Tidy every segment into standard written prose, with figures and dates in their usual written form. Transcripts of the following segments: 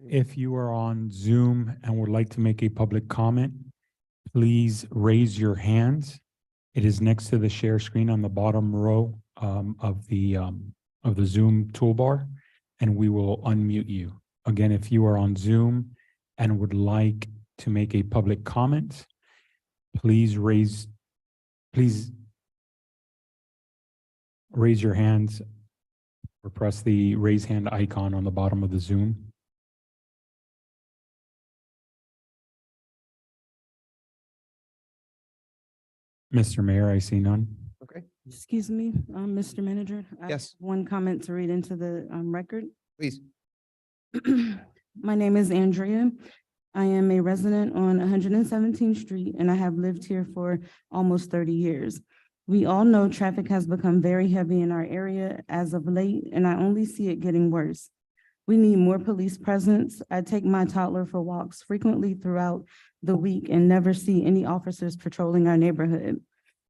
If you are on Zoom and would like to make a public comment, please raise your hands. It is next to the share screen on the bottom row of the Zoom toolbar, and we will unmute you. Again, if you are on Zoom and would like to make a public comment, please raise your hands or press the raise hand icon on the bottom of the Zoom. Mr. Mayor, I see none. Okay, Excuse me, Mr. Manager. I Yes. have one comment to read into the record. please. My name is Andrea. I am a resident on 117th Street, and I have lived here for almost 30 years. We all know traffic has become very heavy in our area as of late, and I only see it getting worse. We need more police presence. I take my toddler for walks frequently throughout the week and never see any officers patrolling our neighborhood.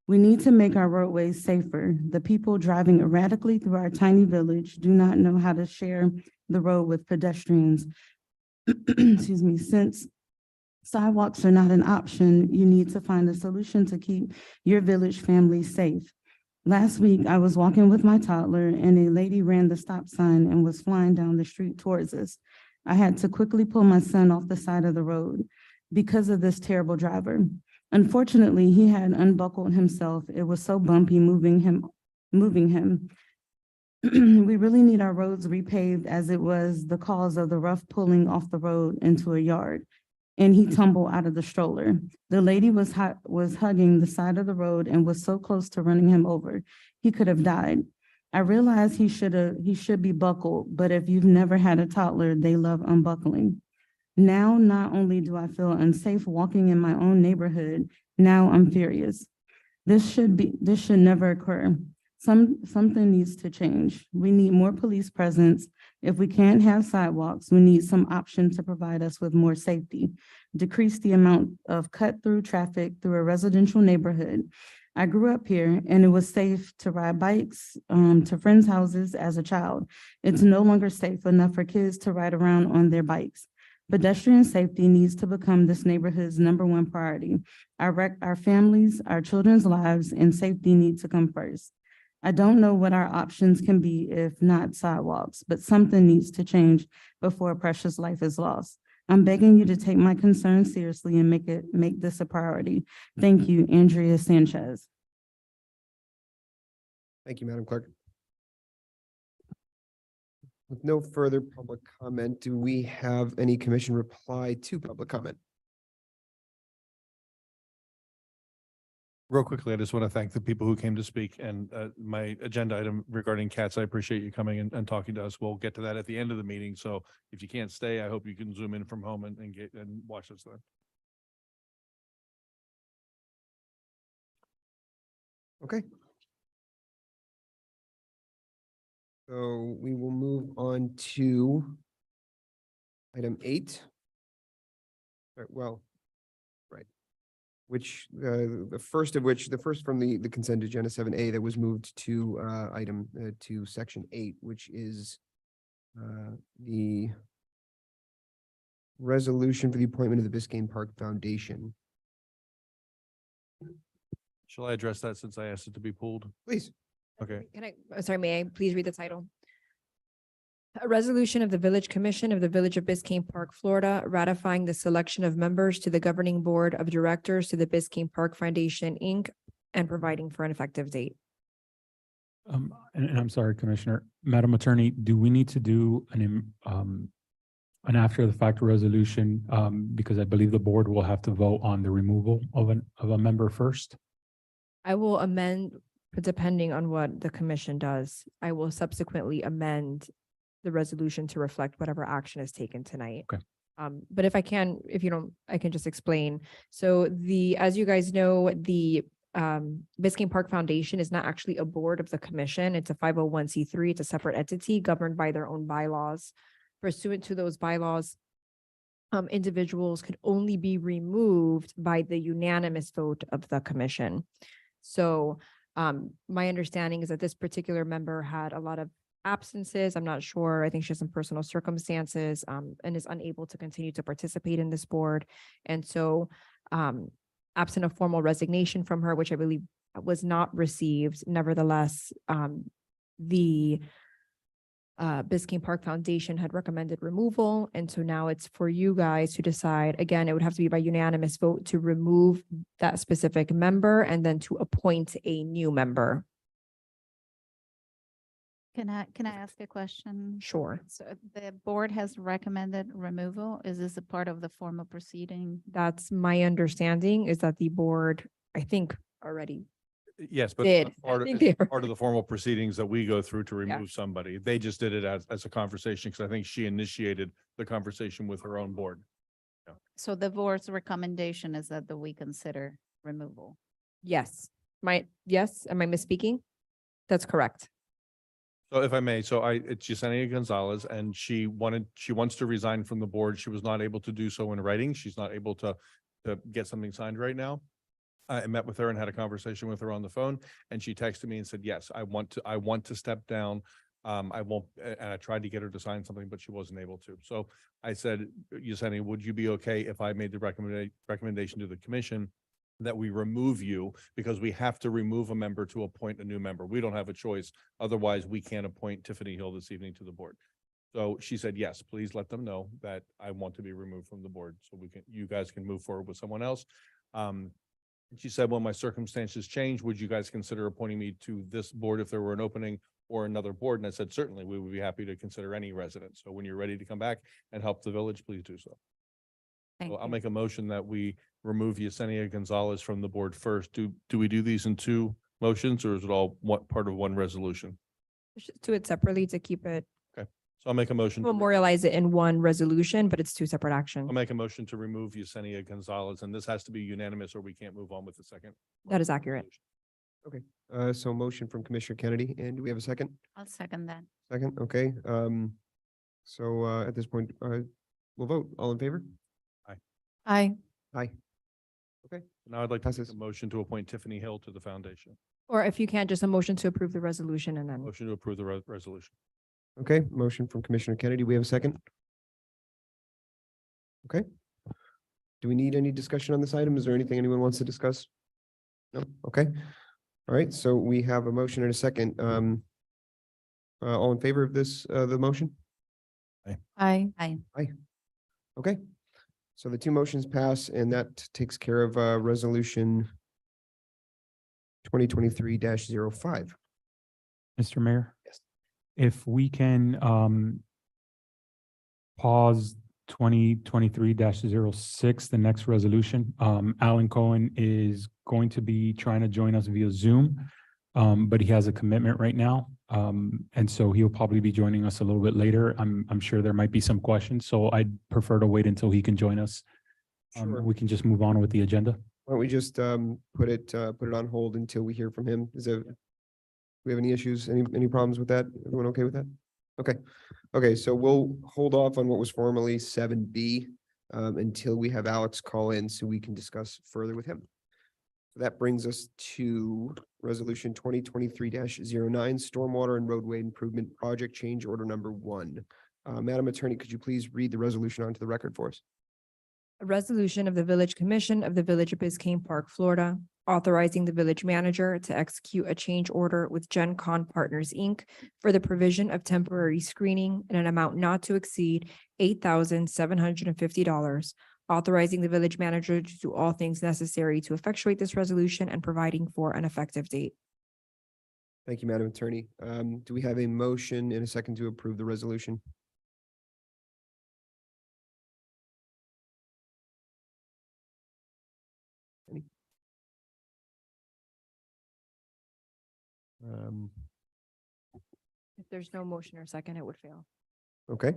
We need to make our roadways safer. The people driving erratically through our tiny village do not know how to share the road with pedestrians. Excuse me, since sidewalks are not an option, you need to find a solution to keep your village family safe. Last week, I was walking with my toddler and a lady ran the stop sign and was flying down the street towards us. I had to quickly pull my son off the side of the road because of this terrible driver. Unfortunately, he had unbuckled himself. It was so bumpy moving him. We really need our roads repaved, as it was the cause of the rough pulling off the road into a yard, and he tumbled out of the stroller. The lady was hugging the side of the road and was so close to running him over. He could have died. I realized he should be buckled, but if you've never had a toddler, they love unbuckling. Now, not only do I feel unsafe walking in my own neighborhood, now I'm furious. This should never occur. Something needs to change. We need more police presence. If we can't have sidewalks, we need some option to provide us with more safety. Decrease the amount of cut-through traffic through a residential neighborhood. I grew up here and it was safe to ride bikes to friends' houses as a child. It's no longer safe enough for kids to ride around on their bikes. Pedestrian safety needs to become this neighborhood's #1 priority. Our families, our children's lives, and safety need to come first. I don't know what our options can be if not sidewalks, but something needs to change before a precious life is lost. I'm begging you to take my concerns seriously and make this a priority. Thank you, Andrea Sanchez. Thank you, Madam Clerk. With no further public comment, do we have any commission reply to public comment? Real quickly, I just want to thank the people who came to speak, and my agenda item regarding cats. I appreciate you coming and talking to us. We'll get to that at the end of the meeting. So if you can't stay, I hope you can zoom in from home and watch us then. Okay. So we will move on to item 8. Right. Which the first from the consent agenda 7A that was moved to to section 8, which is the resolution for the appointment of the Biscayne Park Foundation. Shall I address that since I asked it to be pulled? Please. Okay. Sorry, may I please read the title? A resolution of the Village Commission of the Village of Biscayne Park, Florida, ratifying the selection of members to the governing board of directors to the Biscayne Park Foundation, Inc., and providing for an effective date. And I'm sorry, Commissioner, Madam Attorney, do we need to do an after the fact resolution? Because I believe the board will have to vote on the removal of a member first. I will amend, depending on what the commission does, I will subsequently amend the resolution to reflect whatever action is taken tonight. Okay. But if you don't, I can just explain. So as you guys know, the Biscayne Park Foundation is not actually a board of the commission. It's a 501c3. It's a separate entity governed by their own bylaws. Pursuant to those bylaws, individuals could only be removed by the unanimous vote of the commission. So my understanding is that this particular member had a lot of absences. I'm not sure. I think she has some personal circumstances, and is unable to continue to participate in this board. And so, absent a formal resignation from her, which I believe was not received, nevertheless, the Biscayne Park Foundation had recommended removal. And so now it's for you guys to decide. Again, it would have to be by unanimous vote to remove that specific member and then to appoint a new member. Can I ask a question? Sure. So the board has recommended removal. Is this a part of the formal proceeding? That's my understanding, is that the board, I think, already. Yes, but Did. it's I part of, think it's they part of the formal proceedings that we go through to Yeah. remove somebody. They just did it as a conversation because I think she initiated the conversation with her own board. So the board's recommendation is that we consider removal. Yes. Yes, am I misspeaking? That's correct. So if I may, it's Yesenia Gonzalez and she wants to resign from the board. She was not able to do so in writing. She's not able to get something signed right now. I met with her and had a conversation with her on the phone and she texted me and said, yes, I want to step down. I won't, and I tried to get her to sign something, but she wasn't able to. So I said, Yesenia, would you be okay if I made the recommendation to the commission that we remove you, because we have to remove a member to appoint a new member. We don't have a choice. Otherwise, we can't appoint Tiffany Hill this evening to the board. So she said, yes, please let them know that I want to be removed from the board so you guys can move forward with someone else. She said, when my circumstances change, would you guys consider appointing me to this board if there were an opening or another board? And I said, certainly, we would be happy to consider any resident. So when you're ready to come back and help the village, please do so. Thank So I'll you. make a motion that we remove Yesenia Gonzalez from the board first. Do we do these in two motions or is it all one part of one resolution? Do it separately to keep it, So I'll make a motion. memorialize it in one resolution, but it's two separate actions. I'll make a motion to remove Yesenia Gonzalez, and this has to be unanimous or we can't move on with the second. That is accurate. So motion from Commissioner Kennedy, and do we have a second? I'll second that. Second, okay. At this point, we'll vote. All in favor? Aye. Aye. Now I'd like to make Passes. a motion to appoint Tiffany Hill to the foundation. Or if you can't, just a motion to approve the resolution and then. Motion to approve the resolution. Okay, motion from Commissioner Kennedy. We have a second? Okay. Do we need any discussion on this item? Is there anything anyone wants to discuss? No? Okay. All right, so we have a motion and a second. All in favor of this, the motion? Aye. Aye. Okay. So the two motions pass and that takes care of resolution 2023-05. Mr. Mayor? Yes. If we can pause 2023-06, the next resolution. Alan Cohen is going to be trying to join us via Zoom, but he has a commitment right now. And so he'll probably be joining us a little bit later. I'm sure there might be some questions, so I'd prefer to wait until he can join us. Sure. We can just move on with the agenda. Why don't we just put it on hold until we hear from him? Do we have any issues, any problems with that? Everyone okay with that? Okay, so we'll hold off on what was formerly 7B until we have Alex call in so we can discuss further with him. That brings us to resolution 2023-09, Stormwater and Roadway Improvement Project Change Order Number 1. Madam Attorney, could you please read the resolution onto the record for us? A resolution of the Village Commission of the Village of Biscayne Park, Florida, authorizing the village manager to execute a change order with Gen Con Partners, Inc. for the provision of temporary screening in an amount not to exceed $8,750, authorizing the village manager to do all things necessary to effectuate this resolution and providing for an effective date. Thank you, Madam Attorney. Do we have a motion and a second to approve the resolution? Any? If there's no motion or second, it would fail. Okay.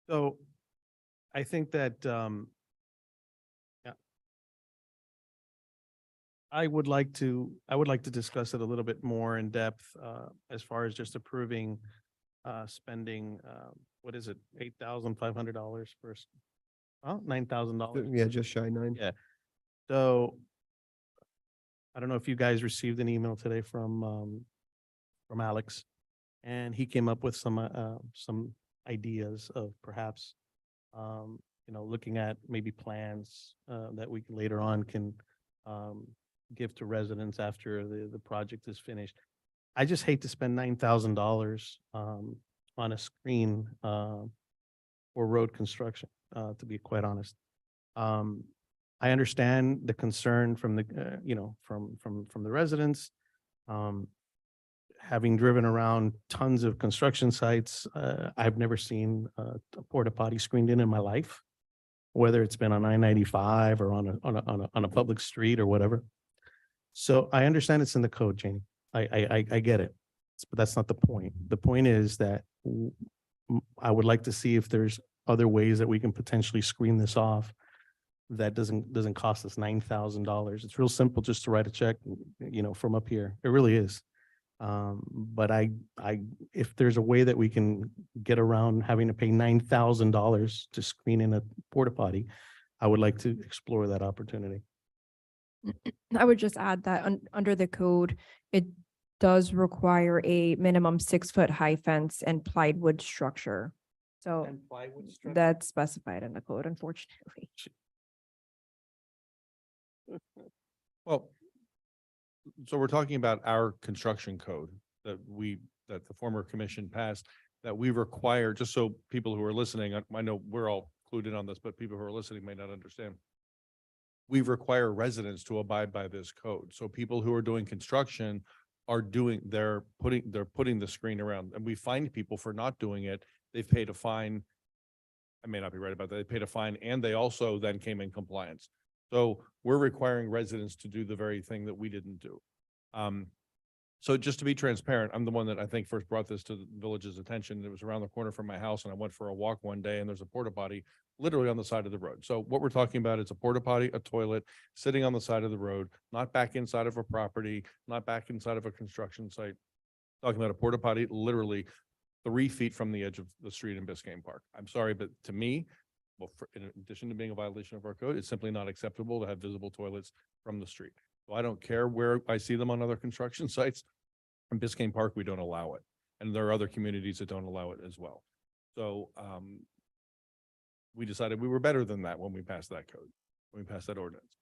So I think that, yeah. I would like to discuss it a little bit more in depth, as far as just approving, spending, what is it, $8,500 for, $9,000. Yeah, just shy 9. Yeah. So I don't know if you guys received an email today from Alex, and he came up with some ideas of perhaps, looking at maybe plans, that we can later on can, give to residents after the project is finished. I just hate to spend $9,000, on a screen, for road construction, to be quite honest. I understand the concern from the, from the residents. Having driven around tons of construction sites, I've never seen a porta potty screened in my life, whether it's been on I-95 or on a public street or whatever. So I understand it's in the code, Janie. I get it, but that's not the point. The point is that I would like to see if there's other ways that we can potentially screen this off that doesn't cost us $9,000. It's real simple just to write a check, from up here. It really is. But if there's a way that we can get around having to pay $9,000 to screen in a porta potty, I would like to explore that opportunity. I would just add that under the code, it does require a minimum 6-foot high fence and plywood structure. So that's specified in the code, unfortunately. Well, so we're talking about our construction code that the former commission passed, that we require, just so people who are listening, I know we're all clued in on this, but people who are listening may not understand. We require residents to abide by this code. So people who are doing construction they're putting the screen around, and we find people for not doing it. They've paid a fine. I may not be right about that. They paid a fine, and they also then came in compliance. So we're requiring residents to do the very thing that we didn't do. So just to be transparent, I'm the one that I think first brought this to the village's attention. It was around the corner from my house, and I went for a walk one day, and there's a porta potty literally on the side of the road. So what we're talking about is a porta potty, a toilet, sitting on the side of the road, not back inside of a property, not back inside of a construction site. Talking about a porta potty literally 3 feet from the edge of the street in Biscayne Park. I'm sorry, but to me, well, in addition to being a violation of our code, it's simply not acceptable to have visible toilets from the street. So I don't care where I see them on other construction sites. In Biscayne Park, we don't allow it. And there are other communities that don't allow it as well. So we decided we were better than that when we passed that code, when we passed that ordinance.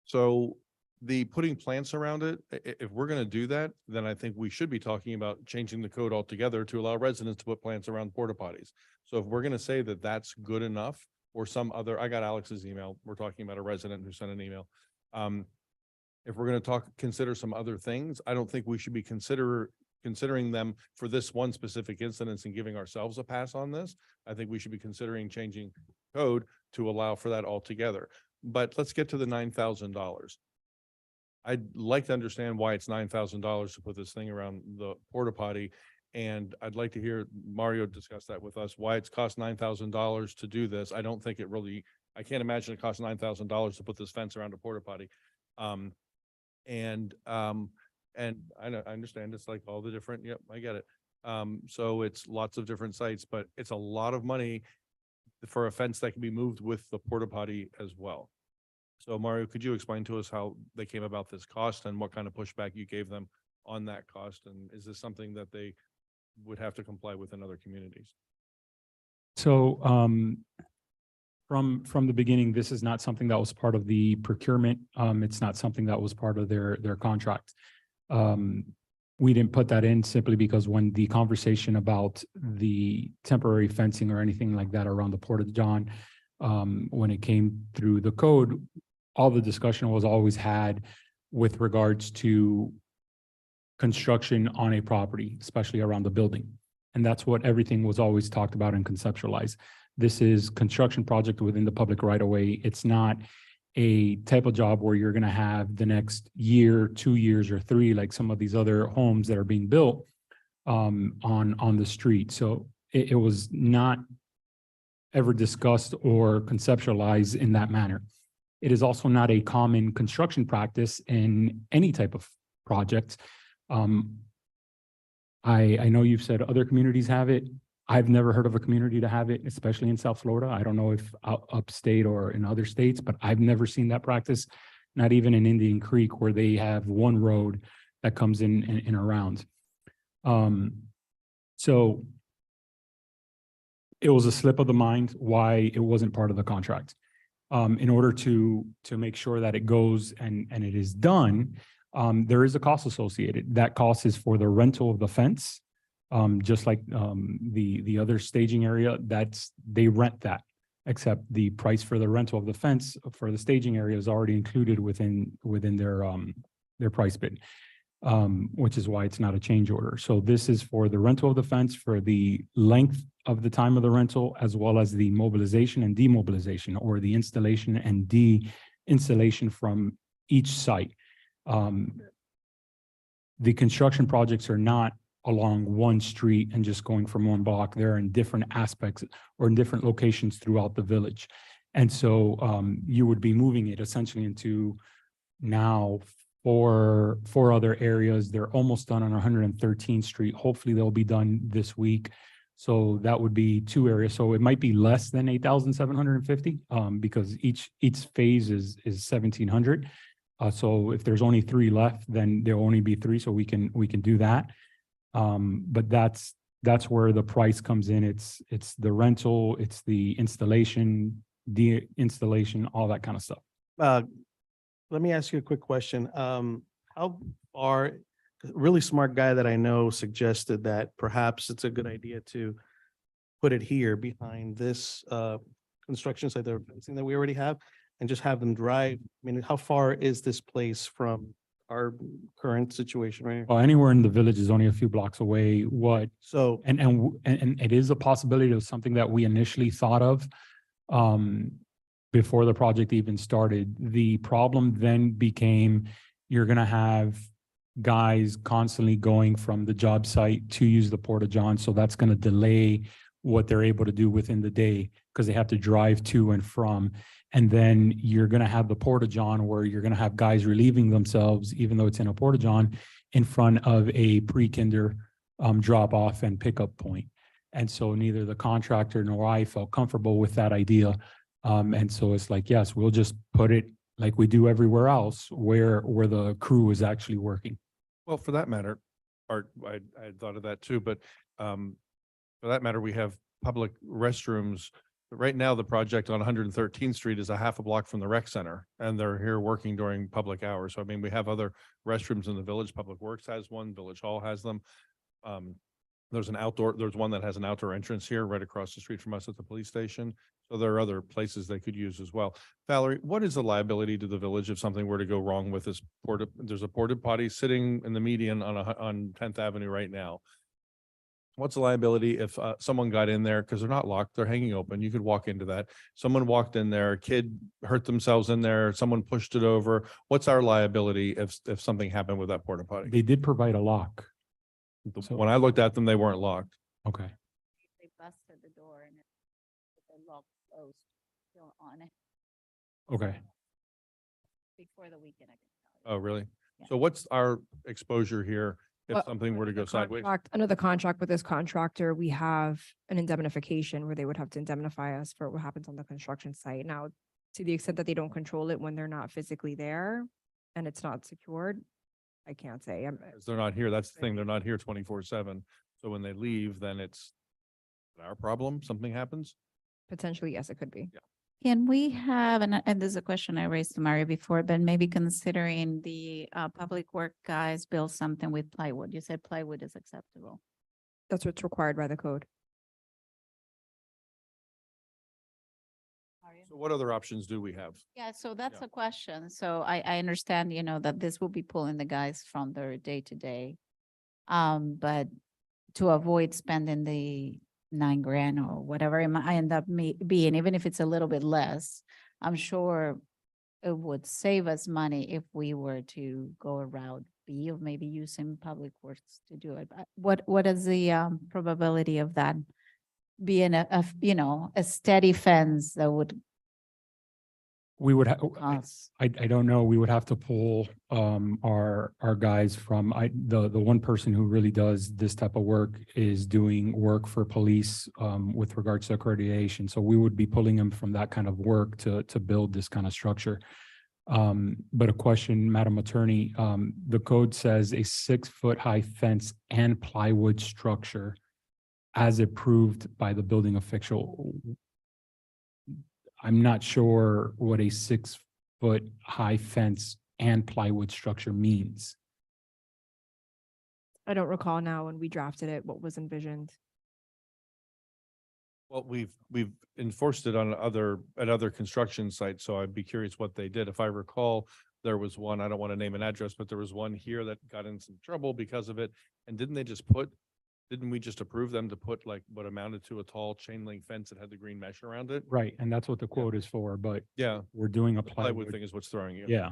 So the putting plants around it, if we're going to do that, then I think we should be talking about changing the code altogether to allow residents to put plants around porta potties. So if we're going to say that that's good enough, or some other, I got Alex's email. We're talking about a resident who sent an email. If we're going to consider some other things, I don't think we should be considering them for this one specific incident and giving ourselves a pass on this. I think we should be considering changing code to allow for that altogether. But let's get to the $9,000. I'd like to understand why it's $9,000 to put this thing around the porta potty. And I'd like to hear Mario discuss that with us, why it's cost $9,000 to do this. I don't think I can't imagine it costs $9,000 to put this fence around a porta potty. And I understand it's like all the different, yep, I get it. So it's lots of different sites, but it's a lot of money for a fence that can be moved with the porta potty as well. So Mario, could you explain to us how they came about this cost and what kind of pushback you gave them on that cost? And is this something that they would have to comply with in other communities? So from the beginning, this is not something that was part of the procurement. It's not something that was part of their contract. We didn't put that in simply because when the conversation about the temporary fencing or anything like that around the Porta John, when it came through the code, all the discussion was always had with regards to construction on a property, especially around the building. And that's what everything was always talked about and conceptualized. This is construction project within the public right of way. It's not a type of job where you're going to have the next year, 2 years, or 3, like some of these other homes that are being built on the street. So it was not ever discussed or conceptualized in that manner. It is also not a common construction practice in any type of project. I know you've said other communities have it. I've never heard of a community to have it, especially in South Florida. I don't know if upstate or in other states, but I've never seen that practice, not even in Indian Creek where they have one road that comes in and around. So it was a slip of the mind why it wasn't part of the contract. In order to make sure that it goes and it is done, there is a cost associated. That cost is for the rental of the fence. Just like the other staging area, they rent that, except the price for the rental of the fence for the staging area is already included within their price bid, which is why it's not a change order. So this is for the rental of the fence for the length of the time of the rental, as well as the mobilization and demobilization, or the installation and de-installation from each site. The construction projects are not along one street and just going from one block. They're in different aspects or in different locations throughout the village. And so you would be moving it essentially into now four other areas. They're almost done on 113th Street. Hopefully they'll be done this week. So that would be 2 areas. So it might be less than 8,750 because each phase is 1,700. So if there's only 3 left, then there'll only be 3. So we can do that. But that's where the price comes in. It's the rental, it's the installation, de-installation, all that kind of stuff. Let me ask you a quick question. How far, a really smart guy that I know suggested that perhaps it's a good idea to put it here behind this construction site that we already have and just have them drive. I mean, how far is this place from our current situation right here? Well, anywhere in the village is only a few blocks away. So, And it is a possibility of something that we initially thought of before the project even started. The problem then became you're going to have guys constantly going from the job site to use the Porta-John. So that's going to delay what they're able to do within the day because they have to drive to and from. And then you're going to have the Porta-John where you're going to have guys relieving themselves, even though it's in a Porta-John, in front of a pre-kinder drop off and pickup point. And so neither the contractor nor I felt comfortable with that idea. And so it's like, yes, we'll just put it like we do everywhere else where the crew is actually working. Well, for that matter, Art, I had thought of that too, but for that matter, we have public restrooms. Right now, the project on 113th Street is a half a block from the rec center, and they're here working during public hours. So I mean, we have other restrooms in the village. Public Works has one, Village Hall has them. There's one that has an outdoor entrance here right across the street from us at the police station. So there are other places they could use as well. Valerie, what is the liability to the village if something were to go wrong with this there's a porta potty sitting in the median on 10th Avenue right now. What's the liability if someone got in there, because they're not locked, they're hanging open, you could walk into that. Someone walked in there, a kid hurt themselves in there, someone pushed it over. What's our liability if something happened with that porta potty? They did provide a lock. When I looked at them, they weren't locked. Okay. They busted the door and the lock closed still on it Okay. before the weekend. I can tell you. Oh, really? Yeah. So what's our exposure here if Well, something were to go sideways? Under the contract with this contractor, we have an indemnification where they would have to indemnify us for what happens on the construction site. Now, to the extent that they don't control it when they're not physically there and it's not secured, I can't say. 'Cause they're not here. That's the thing. They're not here 24/7. So when they leave, then it's our problem. Something happens. Potentially, yes, it could be. Can we have, and this is a question I raised to Mario before, but maybe considering the public work guys build something with plywood. You said plywood is acceptable. That's what's required by the code. So what other options do we have? Yeah, so that's Yeah. a question. So I understand, that this will be pulling the guys from their day to day. But to avoid spending the $9,000 or whatever it might end up being, even if it's a little bit less, I'm sure it would save us money if we were to go a route B of maybe using public works to do it. But what is the probability of that be in you know, a steady fence that would We would have, cause? I don't know. We would have to pull our guys from, the one person who really does this type of work is doing work for police with regards to accreditation. So we would be pulling him from that kind of work to build this kind of structure. But a question, Madam Attorney, the code says a 6-foot high fence and plywood structure as approved by the building official. I'm not sure what a 6-foot high fence and plywood structure means. I don't recall now when we drafted it, what was envisioned. Well, we've enforced it on at other construction sites, so I'd be curious what they did. If I recall, there was one, I don't want to name an address, but there was one here that got in some trouble because of it. And didn't we just approve them to put like what amounted to a tall chain link fence that had the green mesh around it? Right, and that's what the quote is for, but Yeah, we're doing a the plywood plywood. thing is what's throwing you. Yeah.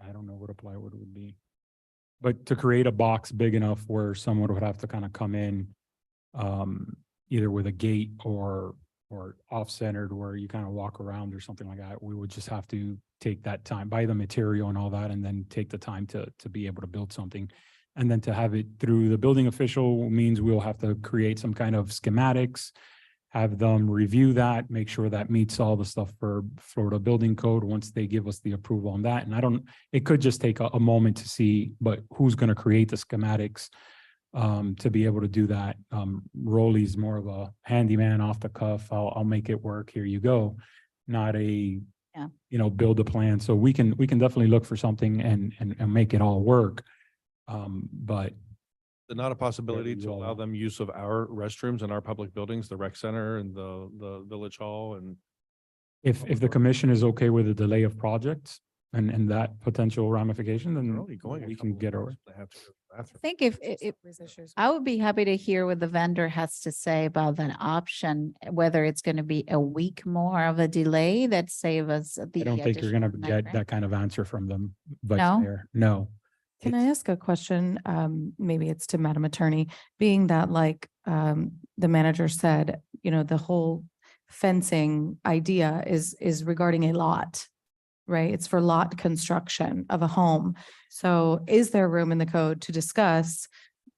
I don't know what a plywood would be. But to create a box big enough where someone would have to kind of come in, either with a gate or off-centered where you kind of walk around or something like that, we would just have to take that time, buy the material and all that, and then take the time to be able to build something. And then to have it through the building official means we'll have to create some kind of schematics, have them review that, make sure that meets all the stuff for Florida Building Code once they give us the approval on that. And it could just take a moment to see, but who's going to create the schematics to be able to do that. Rolly's more of a handyman off the cuff. I'll make it work. Here you go. Not a, build a plan. So we can definitely look for something and make it all work. But Is it not a possibility Very to allow well. them use of our restrooms in our public buildings, the rec center and the village hall and? if the commission is okay with the delay of projects and that potential ramification, They're then only going a we couple can of get doors. over. They have to go to the I bathroom. think if I would be happy to hear what the vendor has to say about that option, whether it's going to be a week more of a delay that save us the. I don't think you're gonna additional get $9,000. that kind of answer from them, Vice No? Mayor. No. Can I It's- ask a question? Maybe it's to Madam Attorney, being that like, the manager said, the whole fencing idea is regarding a lot, right? It's for lot construction of a home. So is there room in the code to discuss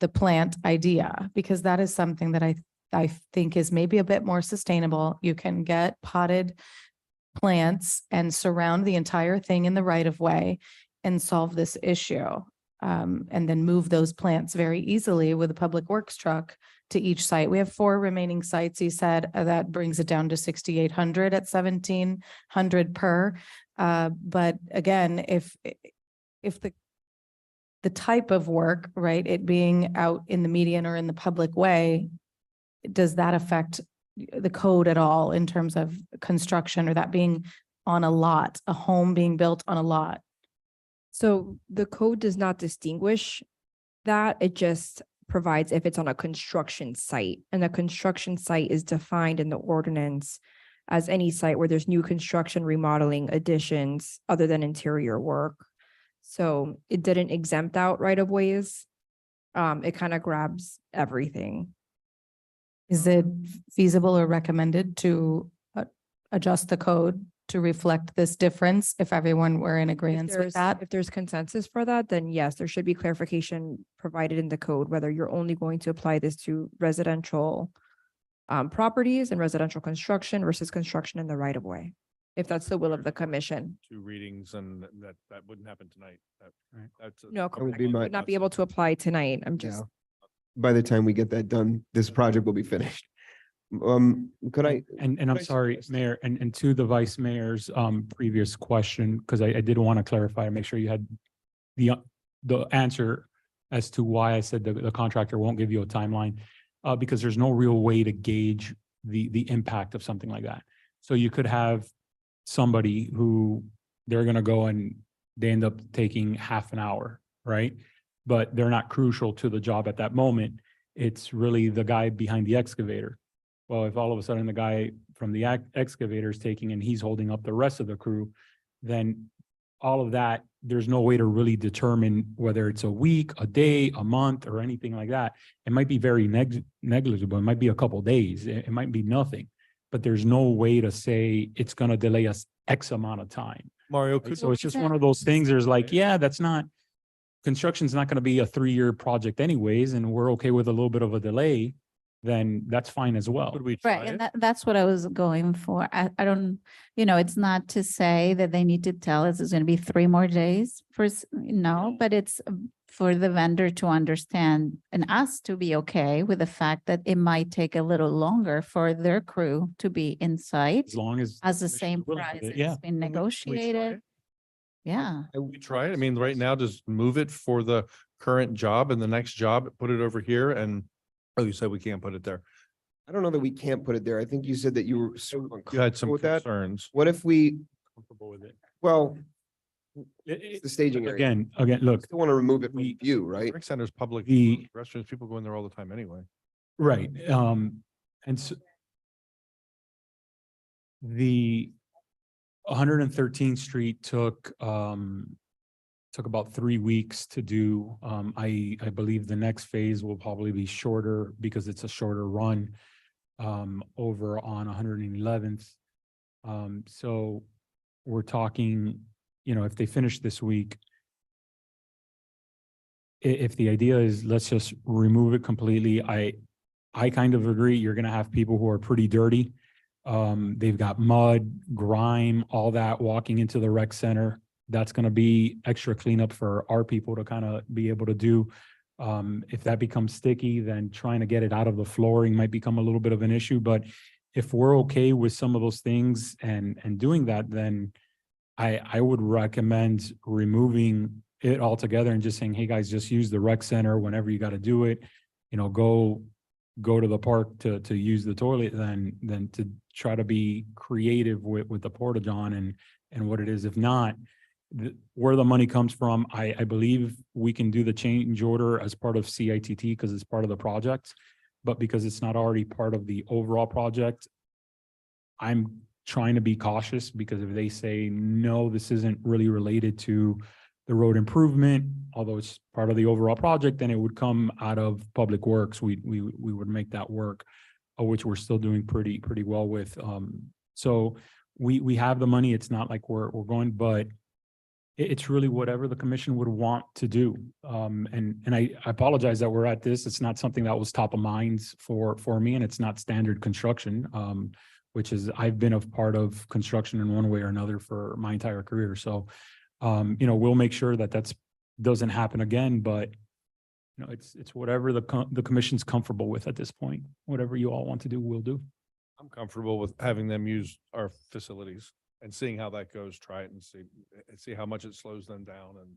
the plant idea? Because that is something that I think is maybe a bit more sustainable. You can get potted plants and surround the entire thing in the right of way and solve this issue. And then move those plants very easily with a public works truck to each site. We have 4 remaining sites, he said, that brings it down to 6,800 at 1,700 per. But again, if the type of work, right, it being out in the median or in the public way, does that affect the code at all in terms of construction or that being on a lot, a home being built on a lot? So the code does not distinguish that. It just provides if it's on a construction site, and a construction site is defined in the ordinance as any site where there's new construction, remodeling, additions, other than interior work. So it didn't exempt out right of ways. It kind of grabs everything. Is it feasible or recommended to adjust the code to reflect this difference if everyone were in agreement with that? If there's consensus for that, then yes, there should be clarification provided in the code, whether you're only going to apply this to residential properties and residential construction versus construction in the right of way, if that's the will of the commission. 2 readings and that wouldn't happen tonight. Right. That's No, would correct. be You my- would not be able to apply tonight. I'm just, Yeah. By the time we get that done, this project will be finished. Could I? And could I'm I sorry, suggest- Mayor, and to the Vice Mayor's previous question, because I did want to clarify and make sure you had the answer as to why I said the contractor won't give you a timeline, because there's no real way to gauge the impact of something like that. So you could have somebody who they're gonna go and they end up taking half an hour, right? But they're not crucial to the job at that moment. It's really the guy behind the excavator. Well, if all of a sudden the guy from the excavator is taking and he's holding up the rest of the crew, then all of that, there's no way to really determine whether it's a week, a day, a month, or anything like that. It might be very negligible. It might be a couple days. It might be nothing. But there's no way to say it's gonna delay us X amount of time. Mario, Right? could, So it's just one of those things, there's like, yeah, that's not, construction's not gonna be a 3-year project anyways, and we're okay with a little bit of a delay, then that's fine as well. could we try Right, and it? that's what I was going for. I don't, it's not to say that they need to tell us it's gonna be 3 more days for, no, but it's for the vendor to understand and us to be okay with the fact that it might take a little longer for their crew to be in site As long as. as the commission's same willing price with it, Yeah. that's been Can we try negotiated. it? Yeah, We try it. I mean, right now, just move it for the current job and the next job, put it over here and, oh, you said we can't put it there. I don't know that we can't put it there. I think you said that you were sort of You had some uncomfortable with that. concerns. What if we, Comfortable with it. well, It- it's it- the staging area. Again, look, Still want to remove it from we- view, right? Rec center's public The- restrooms, people go in there all the time anyway. right, and so the 113th Street took about 3 weeks to do. I believe the next phase will probably be shorter because it's a shorter run over on 111th. So we're talking, if they finish this week, if the idea is let's just remove it completely, I kind of agree. You're gonna have people who are pretty dirty. They've got mud, grime, all that walking into the rec center. That's gonna be extra cleanup for our people to kind of be able to do. If that becomes sticky, then trying to get it out of the flooring might become a little bit of an issue, but if we're okay with some of those things and doing that, then I would recommend removing it altogether and just saying, hey, guys, just use the rec center whenever you got to do it. Go to the park to use the toilet, then to try to be creative with the porta john and what it is. If not, where the money comes from, I believe we can do the change order as part of CITT because it's part of the project. But because it's not already part of the overall project, I'm trying to be cautious because if they say, no, this isn't really related to the road improvement, although it's part of the overall project, then it would come out of Public Works. We would make that work, which we're still doing pretty well with. So we have the money. It's not like we're going, but it's really whatever the commission would want to do. And I apologize that we're at this. It's not something that was top of mind for me, and it's not standard construction, which is I've been a part of construction in one way or another for my entire career. So, we'll make sure that doesn't happen again, but it's whatever the commission's comfortable with at this point. Whatever you all want to do, we'll do. I'm comfortable with having them use our facilities and seeing how that goes, try it and see how much it slows them down and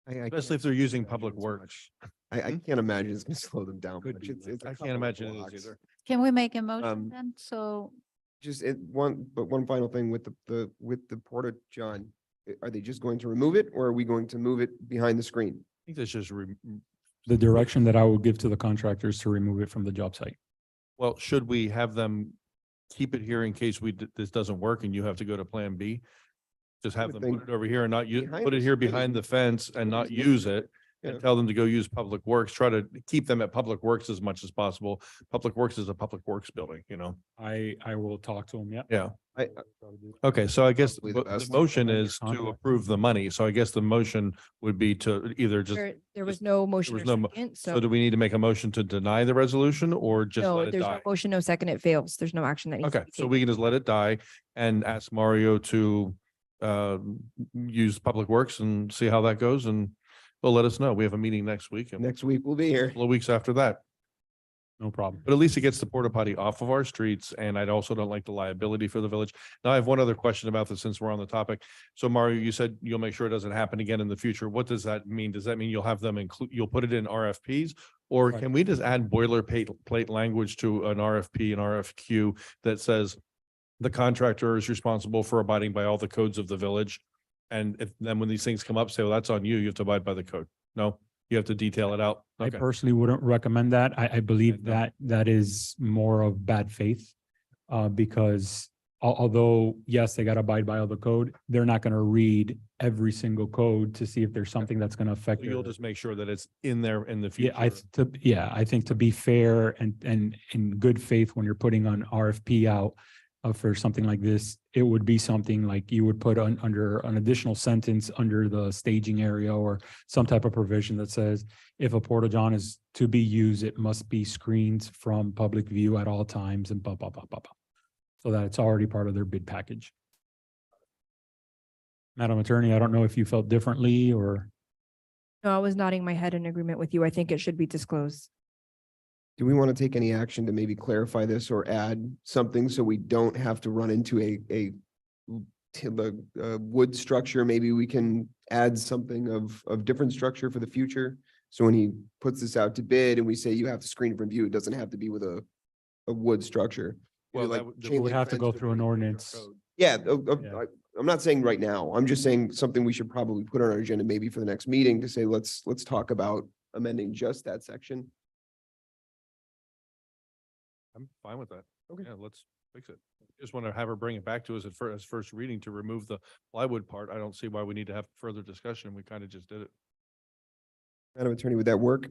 I especially can't if they're using imagine public so much. works. I can't imagine it's gonna slow them down Could much. be, It's a I couple can't of imagine it blocks. is either. can we make a motion Um, then? So Just one final thing with the porta john. Are they just going to remove it or are we going to move it behind the screen? I think that's just, The direction that I will give to the contractors to remove it from the job site. well, should we have them keep it here in case this doesn't work and you have to go to plan B? Just I have would them think put it over here and not use, behind put the it here screen, behind the fence and not nobody's use looking. it. Yeah. And tell them to go use Public Works, try to keep them at Public Works as much as possible. Public Works is a Public Works building, I will talk to them, yeah. Yeah. I, Okay, so I guess Probably the the best. motion Amend your is to contract. approve the money. So I guess the motion would be to either just, There was no motion was or no mo- second, so so do we need to make a motion to deny the resolution or just no, let it there's no die? motion, no second, it fails. There's no action that needs to Okay, be so taken. we can just let it die and ask Mario to use Public Works and see how that goes and they'll let us know. We have a meeting next week and a next week we'll be here. couple of weeks after that. No problem. But at least it gets the porta potty off of our streets and I also don't like the liability for the village. Now I have one other question about this since we're on the topic. So Mario, you said you'll make sure it doesn't happen again in the future. What does that mean? Does that mean you'll have them you'll put it in RFPs? Or Right. can we just add boilerplate language to an RFP and RFQ that says the contractor is responsible for abiding by all the codes of the village? And then when these things come up, say, well, that's on you. You have to abide by the code. No, you have to detail it out. I Okay. personally wouldn't recommend that. I believe no. that is more of bad faith. Because although, yes, they gotta abide by all the code, they're not gonna read every single code to see if there's something that's gonna affect. You'll their- just make sure that it's in there in the Yeah, future. I think to be fair and in good faith, when you're putting on RFP out for something like this, it would be something like you would put under an additional sentence under the staging area or some type of provision that says, if a porta john is to be used, it must be screened from public view at all times and blah, blah, blah, blah, blah. So that it's already part of their bid package. Madam Attorney, I don't know if you felt differently or. No, I was nodding my head in agreement with you. I think it should be disclosed. Do we want to take any action to maybe clarify this or add something so we don't have to run into a wood structure? Maybe we can add something of different structure for the future. So when he puts this out to bid and we say you have to screen from view, it doesn't have to be with a wood structure. Well, Maybe that like would- chain We would link have to fence go would through be an in your ordinance. code. Yeah, Yeah. I'm not saying right now. I'm just saying something we should probably put on our agenda maybe for the next meeting to say, let's talk about amending just that section. I'm fine with that. Okay. Yeah, let's fix it. Just want to have her bring it back to us as first reading to remove the plywood part. I don't see why we need to have further discussion. We kind of just did it. Madam Attorney, would that work?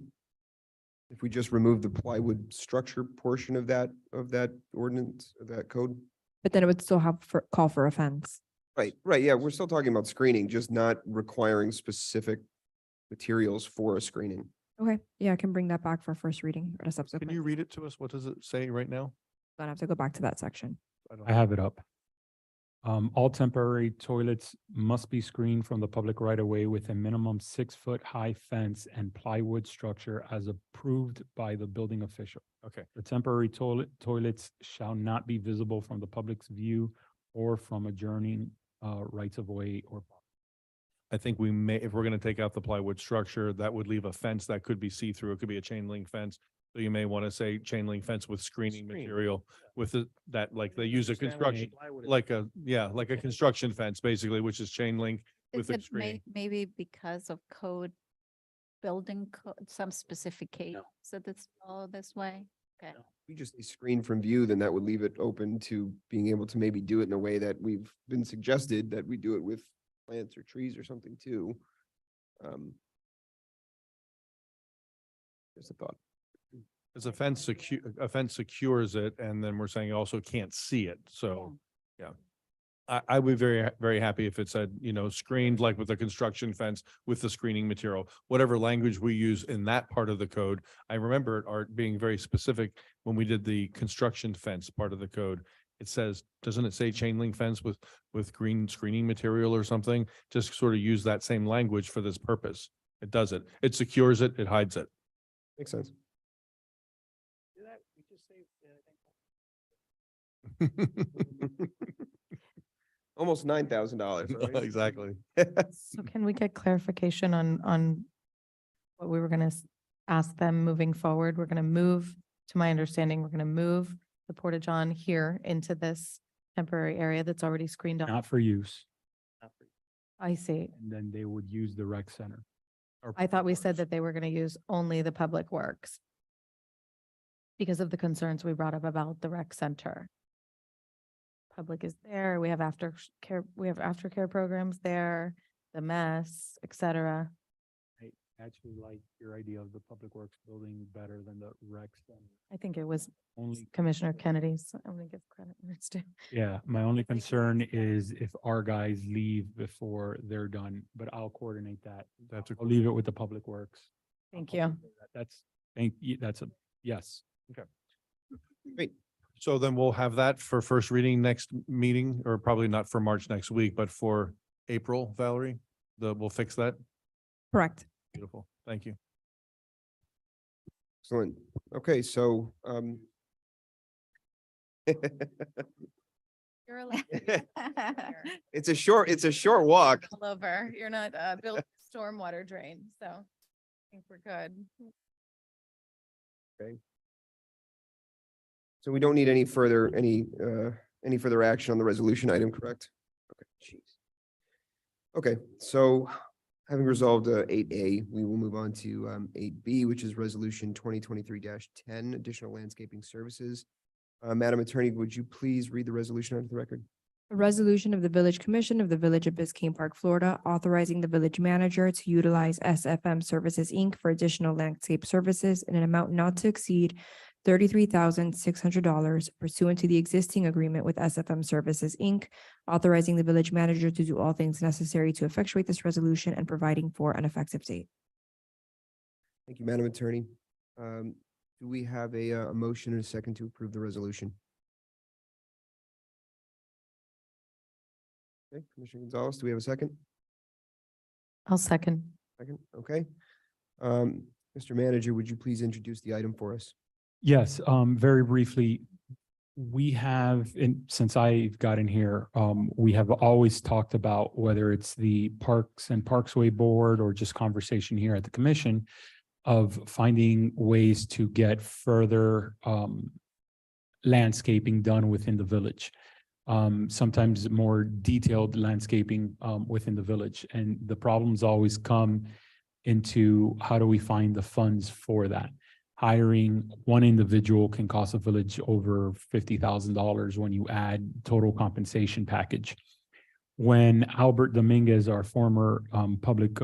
If we just remove the plywood structure portion of that ordinance, of that code? But then it would still have call for offense. Right, yeah, we're still talking about screening, just not requiring specific materials for a screening. Okay, yeah, I can bring that back for first reading at a subsequent. Can you read it to us? What does it say right now? Then I have to go back to that section. I have it up. All temporary toilets must be screened from the public right of way with a minimum 6-foot high fence and plywood structure as approved by the building official. Okay. The temporary toilets shall not be visible from the public's view or from adjoining rights of way or. I think we may, if we're going to take out the plywood structure, that would leave a fence that could be see-through. It could be a chain link fence. So you may want to say chain link fence with screening Screen. material with that, like they use a Understand construction, plywood is- like a construction fence, basically, which is chain link with Is the it screening. maybe because of building code, some specifications that it's all this way? Okay. We just screen from view, then that would leave it open to being able to maybe do it in a way that we've been suggested that we do it with plants or trees or something too. Just a thought. As a fence secures it, and then we're saying you also can't see it, so, yeah. I would be very, very happy if it said, screened like with a construction fence with the screening material, whatever language we use in that part of the code. I remember Art being very specific when we did the construction fence part of the code. It says, doesn't it say chain link fence with green screening material or something? Just sort of use that same language for this purpose. It does it. It secures it, it hides it. Makes sense. Almost $9,000. Exactly. So can we get clarification on what we were gonna ask them moving forward? We're gonna move, to my understanding, we're gonna move the porta john here into this temporary area that's already screened off. Not for use, I see. and then they would use the rec center. I thought we said that they were gonna use only the public works because of the concerns we brought up about the rec center. Public is there, we have aftercare programs there, the mess, et cetera. I actually like your idea of the public works building better than the rec center. I think it was Only, Commissioner Kennedy's. I'm gonna give credit where it's due. yeah, my only concern is if our guys leave before they're done, but I'll coordinate that. That's a I'll leave it with the public works. Thank I'll you. coordinate that. Thank you, that's a, yes. Great. So then we'll have that for first reading next meeting, or probably not for March next week, but for April, Valerie. We'll fix that. Correct. Beautiful. Thank you. Excellent. Okay, so, You're allowed. it's a short walk. All over. You're not built stormwater drain, so I think we're good. So we don't need any further action on the resolution item, correct? Okay, jeez. Okay, so having resolved 8A, we will move on to 8B, which is resolution 2023-10, additional landscaping services. Madam Attorney, would you please read the resolution onto the record? A resolution of the Village Commission of the Village of Biscayne Park, Florida, authorizing the village manager to utilize SFM Services, Inc. for additional landscape services in an amount not to exceed $33,600 pursuant to the existing agreement with SFM Services, Inc., authorizing the village manager to do all things necessary to effectuate this resolution and providing for an effective date. Thank you, Madam Attorney. Do we have a motion and a second to approve the resolution? Okay, Commissioner Gonzalez, do we have a second? I'll second. Second, okay. Mr. Manager, would you please introduce the item for us? Yes, very briefly, we have, and since I've gotten here, we have always talked about whether it's the Parks and Parksway Board or just conversation here at the commission of finding ways to get further landscaping done within the village. Sometimes more detailed landscaping within the village. And the problems always come into how do we find the funds for that? Hiring one individual can cost a village over $50,000 when you add total compensation package. When Albert Dominguez, our former public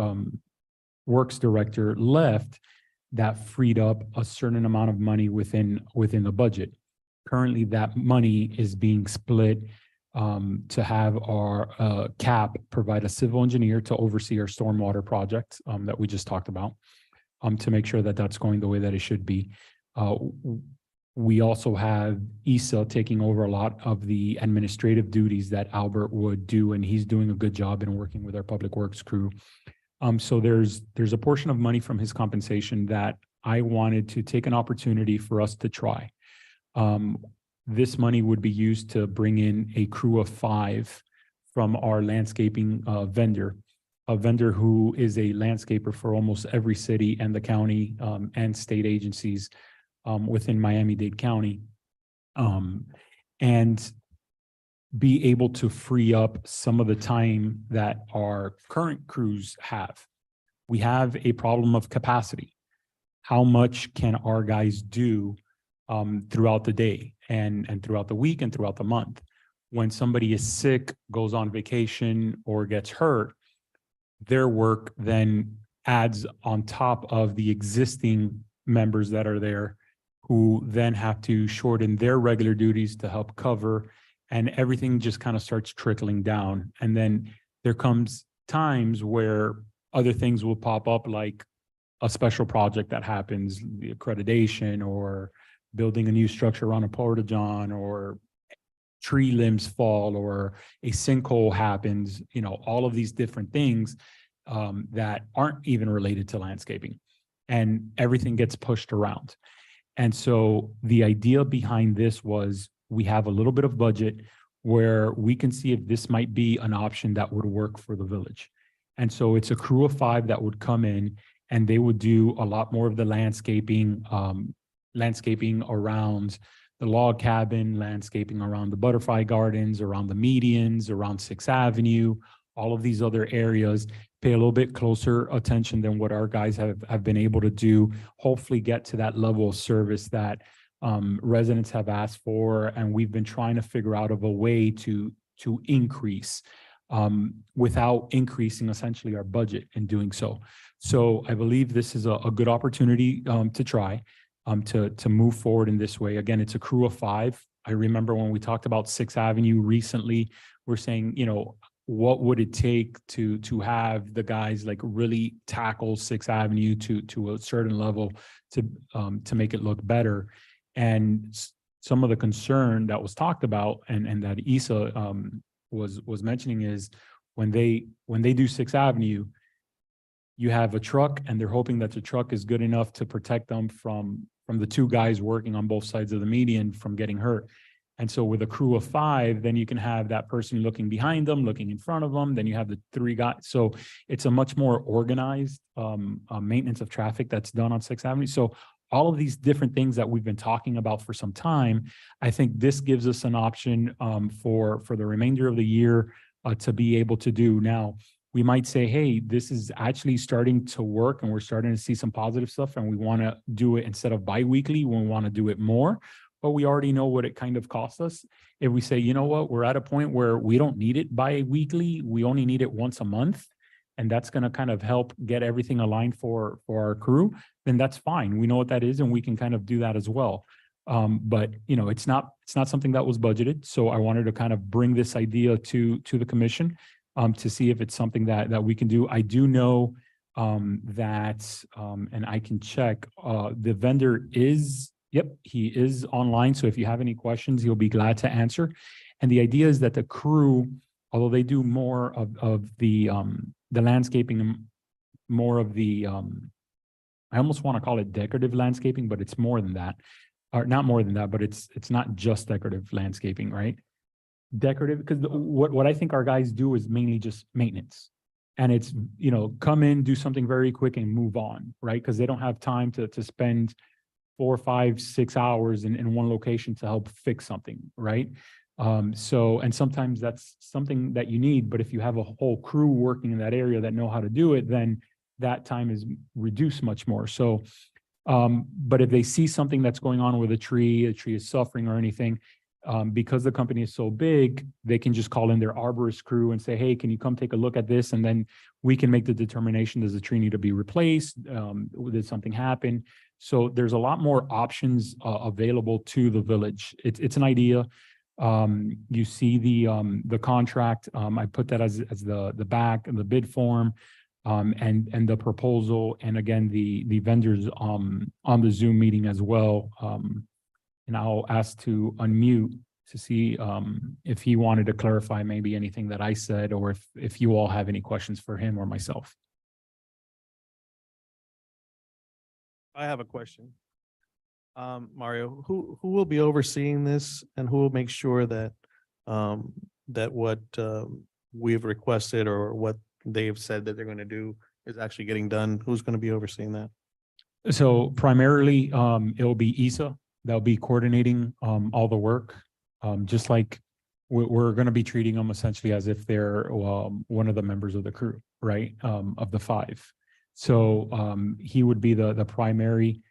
works director, left, that freed up a certain amount of money within the budget. Currently, that money is being split to have our CAP provide a civil engineer to oversee our stormwater project that we just talked about, to make sure that that's going the way that it should be. We also have ISA taking over a lot of the administrative duties that Albert would do, and he's doing a good job in working with our public works crew. So there's a portion of money from his compensation that I wanted to take an opportunity for us to try. This money would be used to bring in a crew of 5 from our landscaping vendor, a vendor who is a landscaper for almost every city and the county and state agencies within Miami-Dade County, and be able to free up some of the time that our current crews have. We have a problem of capacity. How much can our guys do throughout the day and throughout the week and throughout the month? When somebody is sick, goes on vacation, or gets hurt, their work then adds on top of the existing members that are there, who then have to shorten their regular duties to help cover, and everything just kind of starts trickling down. And then there comes times where other things will pop up, like a special project that happens, the accreditation, or building a new structure around a porta-john, or tree limbs fall, or a sinkhole happens, you know, all of these different things that aren't even related to landscaping, and everything gets pushed around. And so the idea behind this was, we have a little bit of budget where we can see if this might be an option that would work for the village. And so it's a crew of 5 that would come in, and they would do a lot more of the landscaping, landscaping around the log cabin, landscaping around the butterfly gardens, around the medians, around 6th Avenue, all of these other areas, pay a little bit closer attention than what our guys have been able to do, hopefully get to that level of service that residents have asked for, and we've been trying to figure out of a way to increase without increasing essentially our budget in doing so. So I believe this is a good opportunity to try to move forward in this way. Again, it's a crew of 5. I remember when we talked about 6th Avenue recently, we're saying, you know, what would it take to have the guys like really tackle 6th Avenue to a certain level to make it look better. And some of the concern that was talked about and that ISA was mentioning is when they do 6th Avenue, you have a truck, and they're hoping that the truck is good enough to protect them from the 2 guys working on both sides of the median from getting hurt. And so with a crew of 5, then you can have that person looking behind them, looking in front of them. Then you have the 3 guys. So it's a much more organized maintenance of traffic that's done on 6th Avenue. So all of these different things that we've been talking about for some time, I think this gives us an option for the remainder of the year to be able to do. Now, we might say, hey, this is actually starting to work, and we're starting to see some positive stuff, and we want to do it instead of bi-weekly, we want to do it more. but we already know what it kind of costs us. If we say, you know what, we're at a point where we don't need it bi-weekly, we only need it once a month, and that's going to kind of help get everything aligned for our crew, then that's fine. We know what that is, and we can kind of do that as well. But you know, it's not something that was budgeted. So I wanted to kind of bring this idea to the commission to see if it's something that we can do. I do know that and I can check, the vendor is, yep, he is online. So if you have any questions, he'll be glad to answer. And the idea is that the crew, although they do more of the landscaping, and more of the I almost want to call it decorative landscaping, but it's more than that. Or not more than that, but it's not just decorative landscaping, right? Decorative, because what I think our guys do is mainly just maintenance. And it's, you know, come in, do something very quick and move on, right? Because they don't have time to spend 4, 5, 6 hours in one location to help fix something, right? So, and sometimes that's something that you need, but if you have a whole crew working in that area that know how to do it, then that time is reduced much more. So, but if they see something that's going on with a tree is suffering or anything, because the company is so big, they can just call in their arborist crew and say, hey, can you come take a look at this? And then we can make the determination, does the tree need to be replaced? Did something happen? So there's a lot more options available to the village. It's an idea. You see the contract. I put that as the back and the bid form. And the proposal, and again, the vendors on the Zoom meeting as well. And I'll ask to unmute to see if he wanted to clarify maybe anything that I said, or if you all have any questions for him or myself. I have a question. Mario, who will be overseeing this, and who will make sure that that what we've requested or what they've said that they're going to do is actually getting done? Who's going to be overseeing that? So primarily, it'll be Isa that'll be coordinating all the work. Just like we're going to be treating them essentially as if they're one of the members of the crew, right? Of the 5. So he would be the primary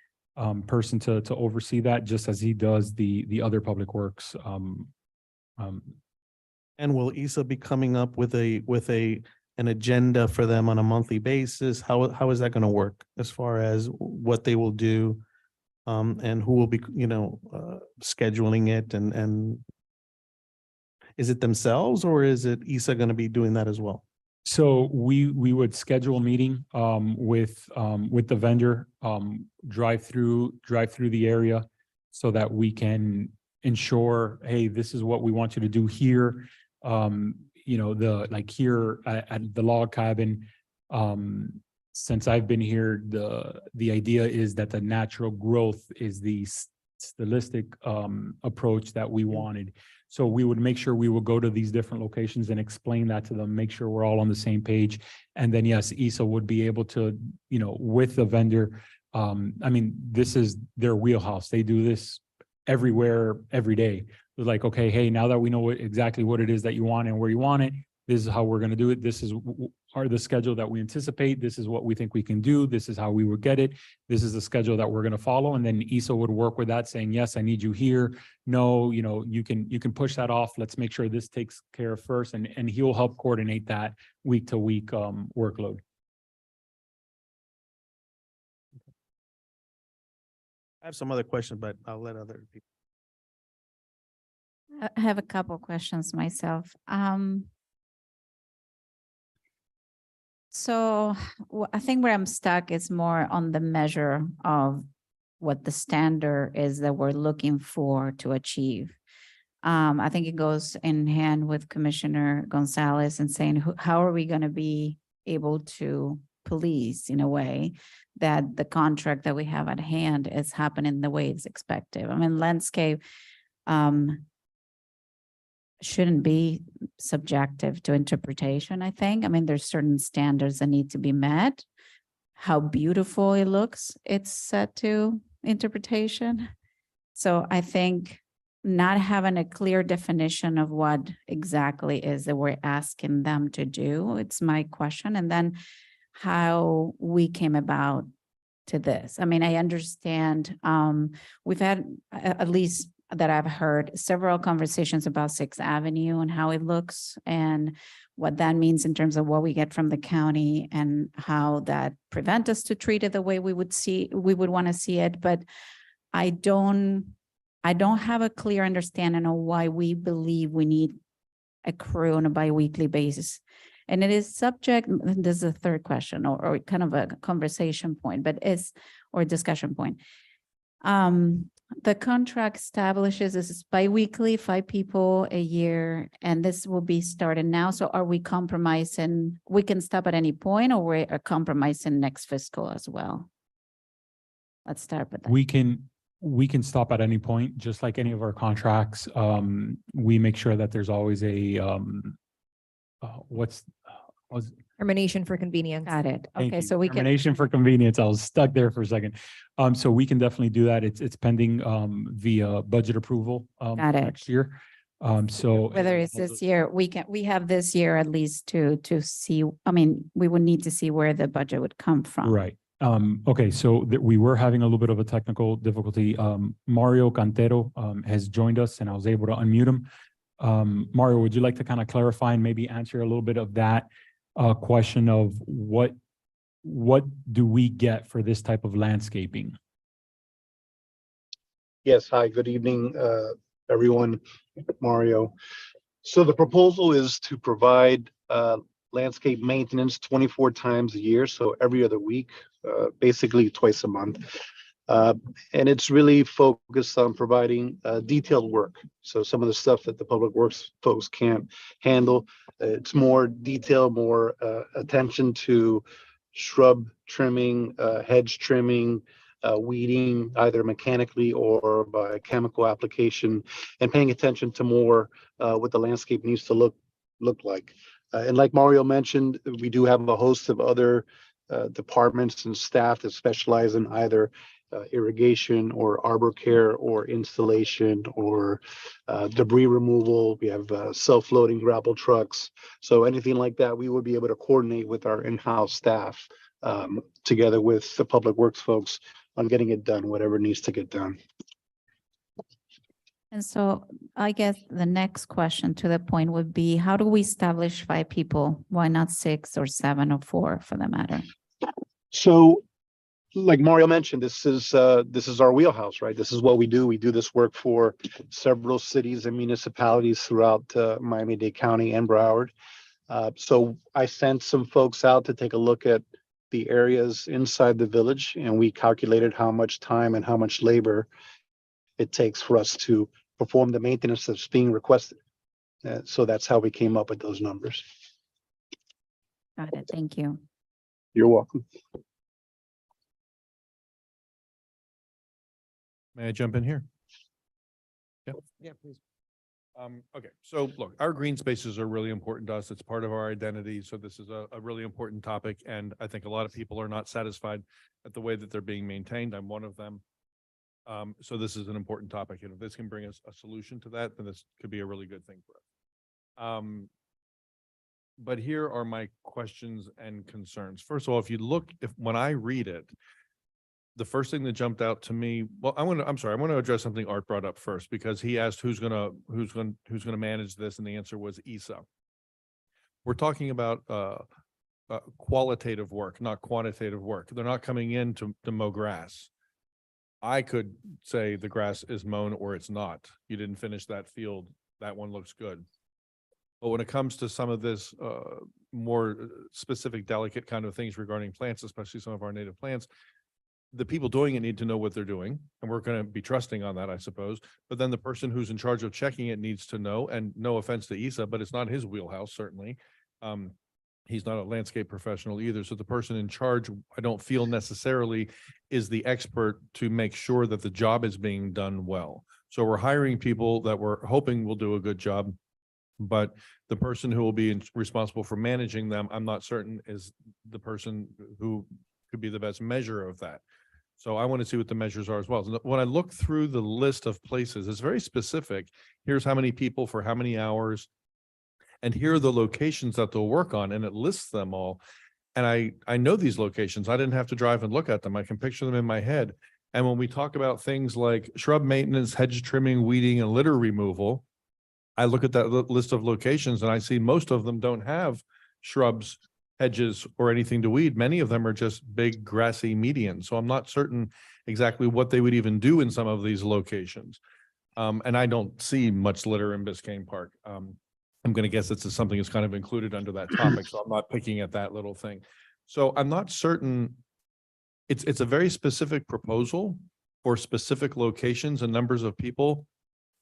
person to oversee that, just as he does the other public works. And will Isa be coming up with an agenda for them on a monthly basis? How is that going to work as far as what they will do? And who will be, scheduling it, and is it themselves, or is it Isa going to be doing that as well? So we would schedule a meeting with the vendor, drive through the area so that we can ensure, hey, this is what we want you to do here. Here at the log cabin, since I've been here, the idea is that the natural growth is the stylistic approach that we wanted. So we would make sure we will go to these different locations and explain that to them, make sure we're all on the same page. And then, yes, Isa would be able to, with the vendor, this is their wheelhouse. They do this everywhere, every day. It's like, okay, hey, now that we know exactly what it is that you want and where you want it, this is how we're going to do it. This is the schedule that we anticipate. This is what we think we can do. This is how we would get it. This is the schedule that we're going to follow. And then Isa would work with that, saying, yes, I need you here. No, you can push that off. Let's make sure this takes care of first. And he will help coordinate that week to week workload. I have some other questions, but I'll let other people. I have a couple questions myself. So I think where I'm stuck is more on the measure of what the standard is that we're looking for to achieve. I think it goes in hand with Commissioner Gonzalez and saying, how are we going to be able to police in a way that the contract that we have at hand is happening the way it's expected? I mean, landscape shouldn't be subjective to interpretation, I think. I mean, there's certain standards that need to be met. How beautiful it looks, it's set to interpretation. So I think not having a clear definition of what exactly is that we're asking them to do, it's my question. And then how we came about to this. I mean, I understand we've had, at least that I've heard several conversations about Sixth Avenue and how it looks and what that means in terms of what we get from the county and how that prevent us to treat it the way we would want to see it. But I don't have a clear understanding of why we believe we need a crew on a biweekly basis. And it is subject, this is a third question or kind of a conversation point, or discussion point. The contract establishes this is biweekly, 5 people a year, and this will be started now. So are we compromising? We can stop at any point, or we're compromising next fiscal as well? Let's start with that. We can stop at any point, just like any of our contracts. We make sure that there's always a, what's Termination for convenience. Got it. Thank Okay, you. so we can, Termination for convenience. I was stuck there for a second. So we can definitely do that. It's pending via budget approval Got it. next year. So whether it's this year, we have this year at least to see, I mean, we would need to see where the budget would come from. Right. Okay, so we were having a little bit of a technical difficulty. Mario Cantero has joined us and I was able to unmute him. Mario, would you like to kind of clarify and maybe answer a little bit of that question of what do we get for this type of landscaping? Yes, hi, good evening, everyone, Mario. So the proposal is to provide landscape maintenance 24 times a year, so every other week, basically twice a month. And it's really focused on providing detailed work. So some of the stuff that the public works folks can't handle, it's more detail, more attention to shrub trimming, hedge trimming, weeding, either mechanically or by chemical application, and paying attention to more what the landscape needs to look like. And like Mario mentioned, we do have a host of other departments and staff that specialize in either irrigation or arbor care or installation or debris removal. We have self-loading gravel trucks. So anything like that, we would be able to coordinate with our in-house staff together with the public works folks on getting it done, whatever needs to get done. And so I guess the next question to the point would be, how do we establish 5 people? Why not 6 or 7 or 4 for the matter? So like Mario mentioned, this is our wheelhouse, right? This is what we do. We do this work for several cities and municipalities throughout Miami-Dade County and Broward. So I sent some folks out to take a look at the areas inside the village, and we calculated how much time and how much labor it takes for us to perform the maintenance that's being requested. So that's how we came up with those numbers. Got it. Thank you. You're welcome. May I jump in here? Yeah, please. Okay, so look, our green spaces are really important to us. It's part of our identity. So this is a really important topic. And I think a lot of people are not satisfied at the way that they're being maintained. I'm one of them. So this is an important topic. And if this can bring us a solution to that, then this could be a really good thing for us. But here are my questions and concerns. First of all, if you look, when I read it, the first thing that jumped out to me, well, I want to address something Art brought up first, because he asked who's gonna manage this, and the answer was ESA. We're talking about qualitative work, not quantitative work. They're not coming in to mow grass. I could say the grass is mown or it's not. You didn't finish that field. That one looks good. But when it comes to some of this more specific, delicate kind of things regarding plants, especially some of our native plants, the people doing it need to know what they're doing, and we're going to be trusting on that, I suppose. But then the person who's in charge of checking it needs to know, and no offense to Isa, but it's not his wheelhouse, certainly. He's not a landscape professional either. So the person in charge, I don't feel necessarily is the expert to make sure that the job is being done well. So we're hiring people that we're hoping will do a good job, but the person who will be responsible for managing them, I'm not certain is the person who could be the best measure of that. So I want to see what the measures are as well. So when I look through the list of places, it's very specific. Here's how many people for how many hours. And here are the locations that they'll work on, and it lists them all. And I know these locations. I didn't have to drive and look at them. I can picture them in my head. And when we talk about things like shrub maintenance, hedge trimming, weeding, and litter removal, I look at that list of locations and I see most of them don't have shrubs, hedges, or anything to weed. Many of them are just big grassy medians. So I'm not certain exactly what they would even do in some of these locations. And I don't see much litter in Biscayne Park. I'm going to guess it's something that's kind of included under that topic, so I'm not picking at that little thing. So I'm not certain. It's a very specific proposal for specific locations and numbers of people.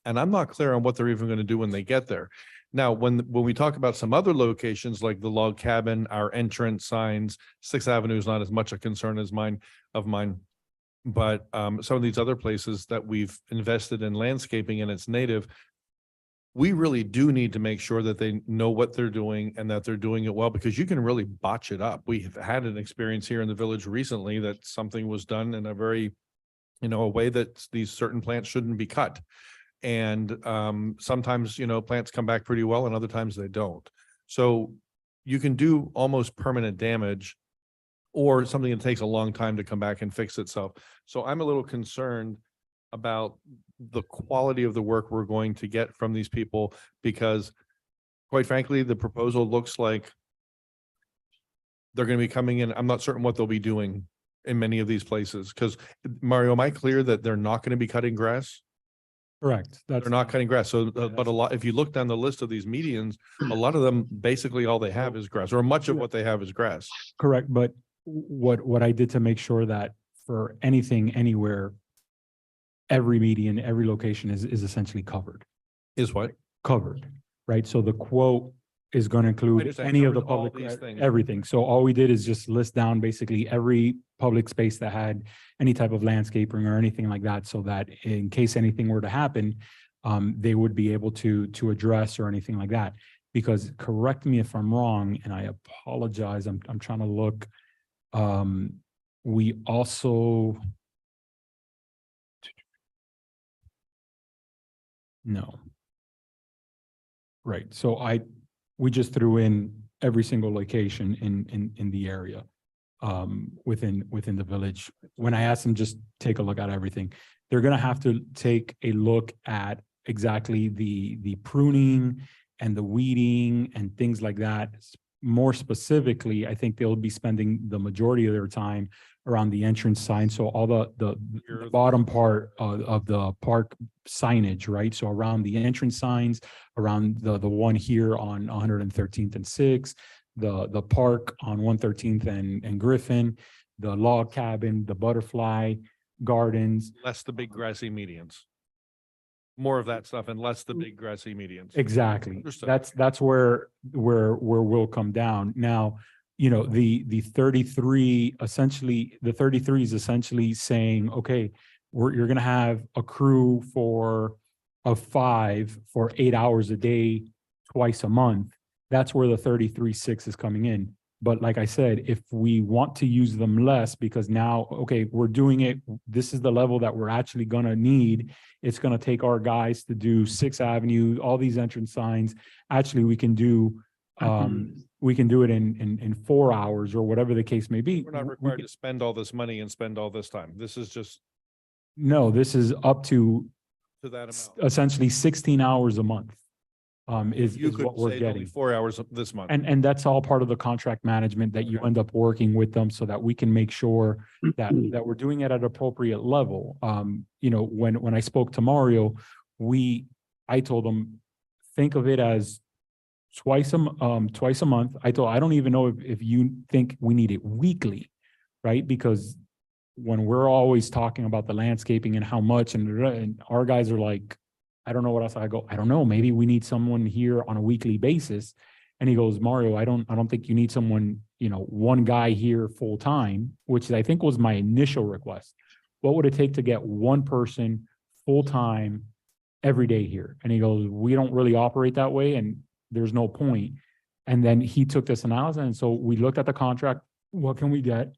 And I'm not clear on what they're even going to do when they get there. Now, when we talk about some other locations like the log cabin, our entrance signs, Sixth Avenue is not as much a concern as mine. But some of these other places that we've invested in landscaping and it's native, we really do need to make sure that they know what they're doing and that they're doing it well, because you can really botch it up. We have had an experience here in the village recently that something was done in a very, a way that these certain plants shouldn't be cut. And sometimes, plants come back pretty well and other times they don't. So you can do almost permanent damage or something that takes a long time to come back and fix itself. So I'm a little concerned about the quality of the work we're going to get from these people, because quite frankly, the proposal looks like they're going to be coming in. I'm not certain what they'll be doing in many of these places. Because Mario, am I clear that they're not going to be cutting grass? Correct. That's They're not cutting grass. So, but a lot, if you look down the list of these medians, a lot of them, basically all they have is grass, or much of what they have is grass. correct. But what I did to make sure that for anything, anywhere, every median, every location is essentially covered, Is what? covered, right? So the quote is going to include understand, any of the covers all public, these things. everything. So all we did is just list down basically every public space that had any type of landscaping or anything like that, so that in case anything were to happen, they would be able to address or anything like that. Because correct me if I'm wrong, and I apologize, I'm trying to look. We also. No. Right, so we just threw in every single location in the area, within the village. When I asked them, just take a look at everything, they're gonna have to take a look at exactly the pruning and the weeding and things like that. More specifically, I think they'll be spending the majority of their time around the entrance sign. So all the bottom part of the park signage, right? So around the entrance signs, around the one here on 113th and 6th, the park on 113th and Griffin, the log cabin, the butterfly gardens. Less the big grassy medians. More of that stuff and less the big grassy medians. Exactly. Understood. That's where we'll come down. Now, the 33 essentially, the 33 is essentially saying, okay, you're gonna have a crew of 5 for 8 hours a day, twice a month. That's where the 33.6 is coming in. But like I said, if we want to use them less, because now, okay, we're doing it, this is the level that we're actually gonna need. It's gonna take our guys to do 6th Avenue, all these entrance signs. Actually, we can do it in 4 hours or whatever the case may be. We're not required to spend all this money and spend all this time. This is just No, this is up to to that amount. essentially 16 hours a month. Is You what could we're say only getting. 4 hours this month. And that's all part of the contract management that you Okay. end up working with them so that we can make sure that we're doing it at appropriate level. When I spoke to Mario, I told him, think of it as twice a month. I don't even know if you think we need it weekly, right? Because when we're always talking about the landscaping and how much, and our guys are like, I don't know what else. I go, I don't know, maybe we need someone here on a weekly basis. And he goes, Mario, I don't think you need someone, one guy here full time, which I think was my initial request. What would it take to get one person full time every day here? And he goes, we don't really operate that way and there's no point. And then he took this analysis. And so we looked at the contract. What can we get?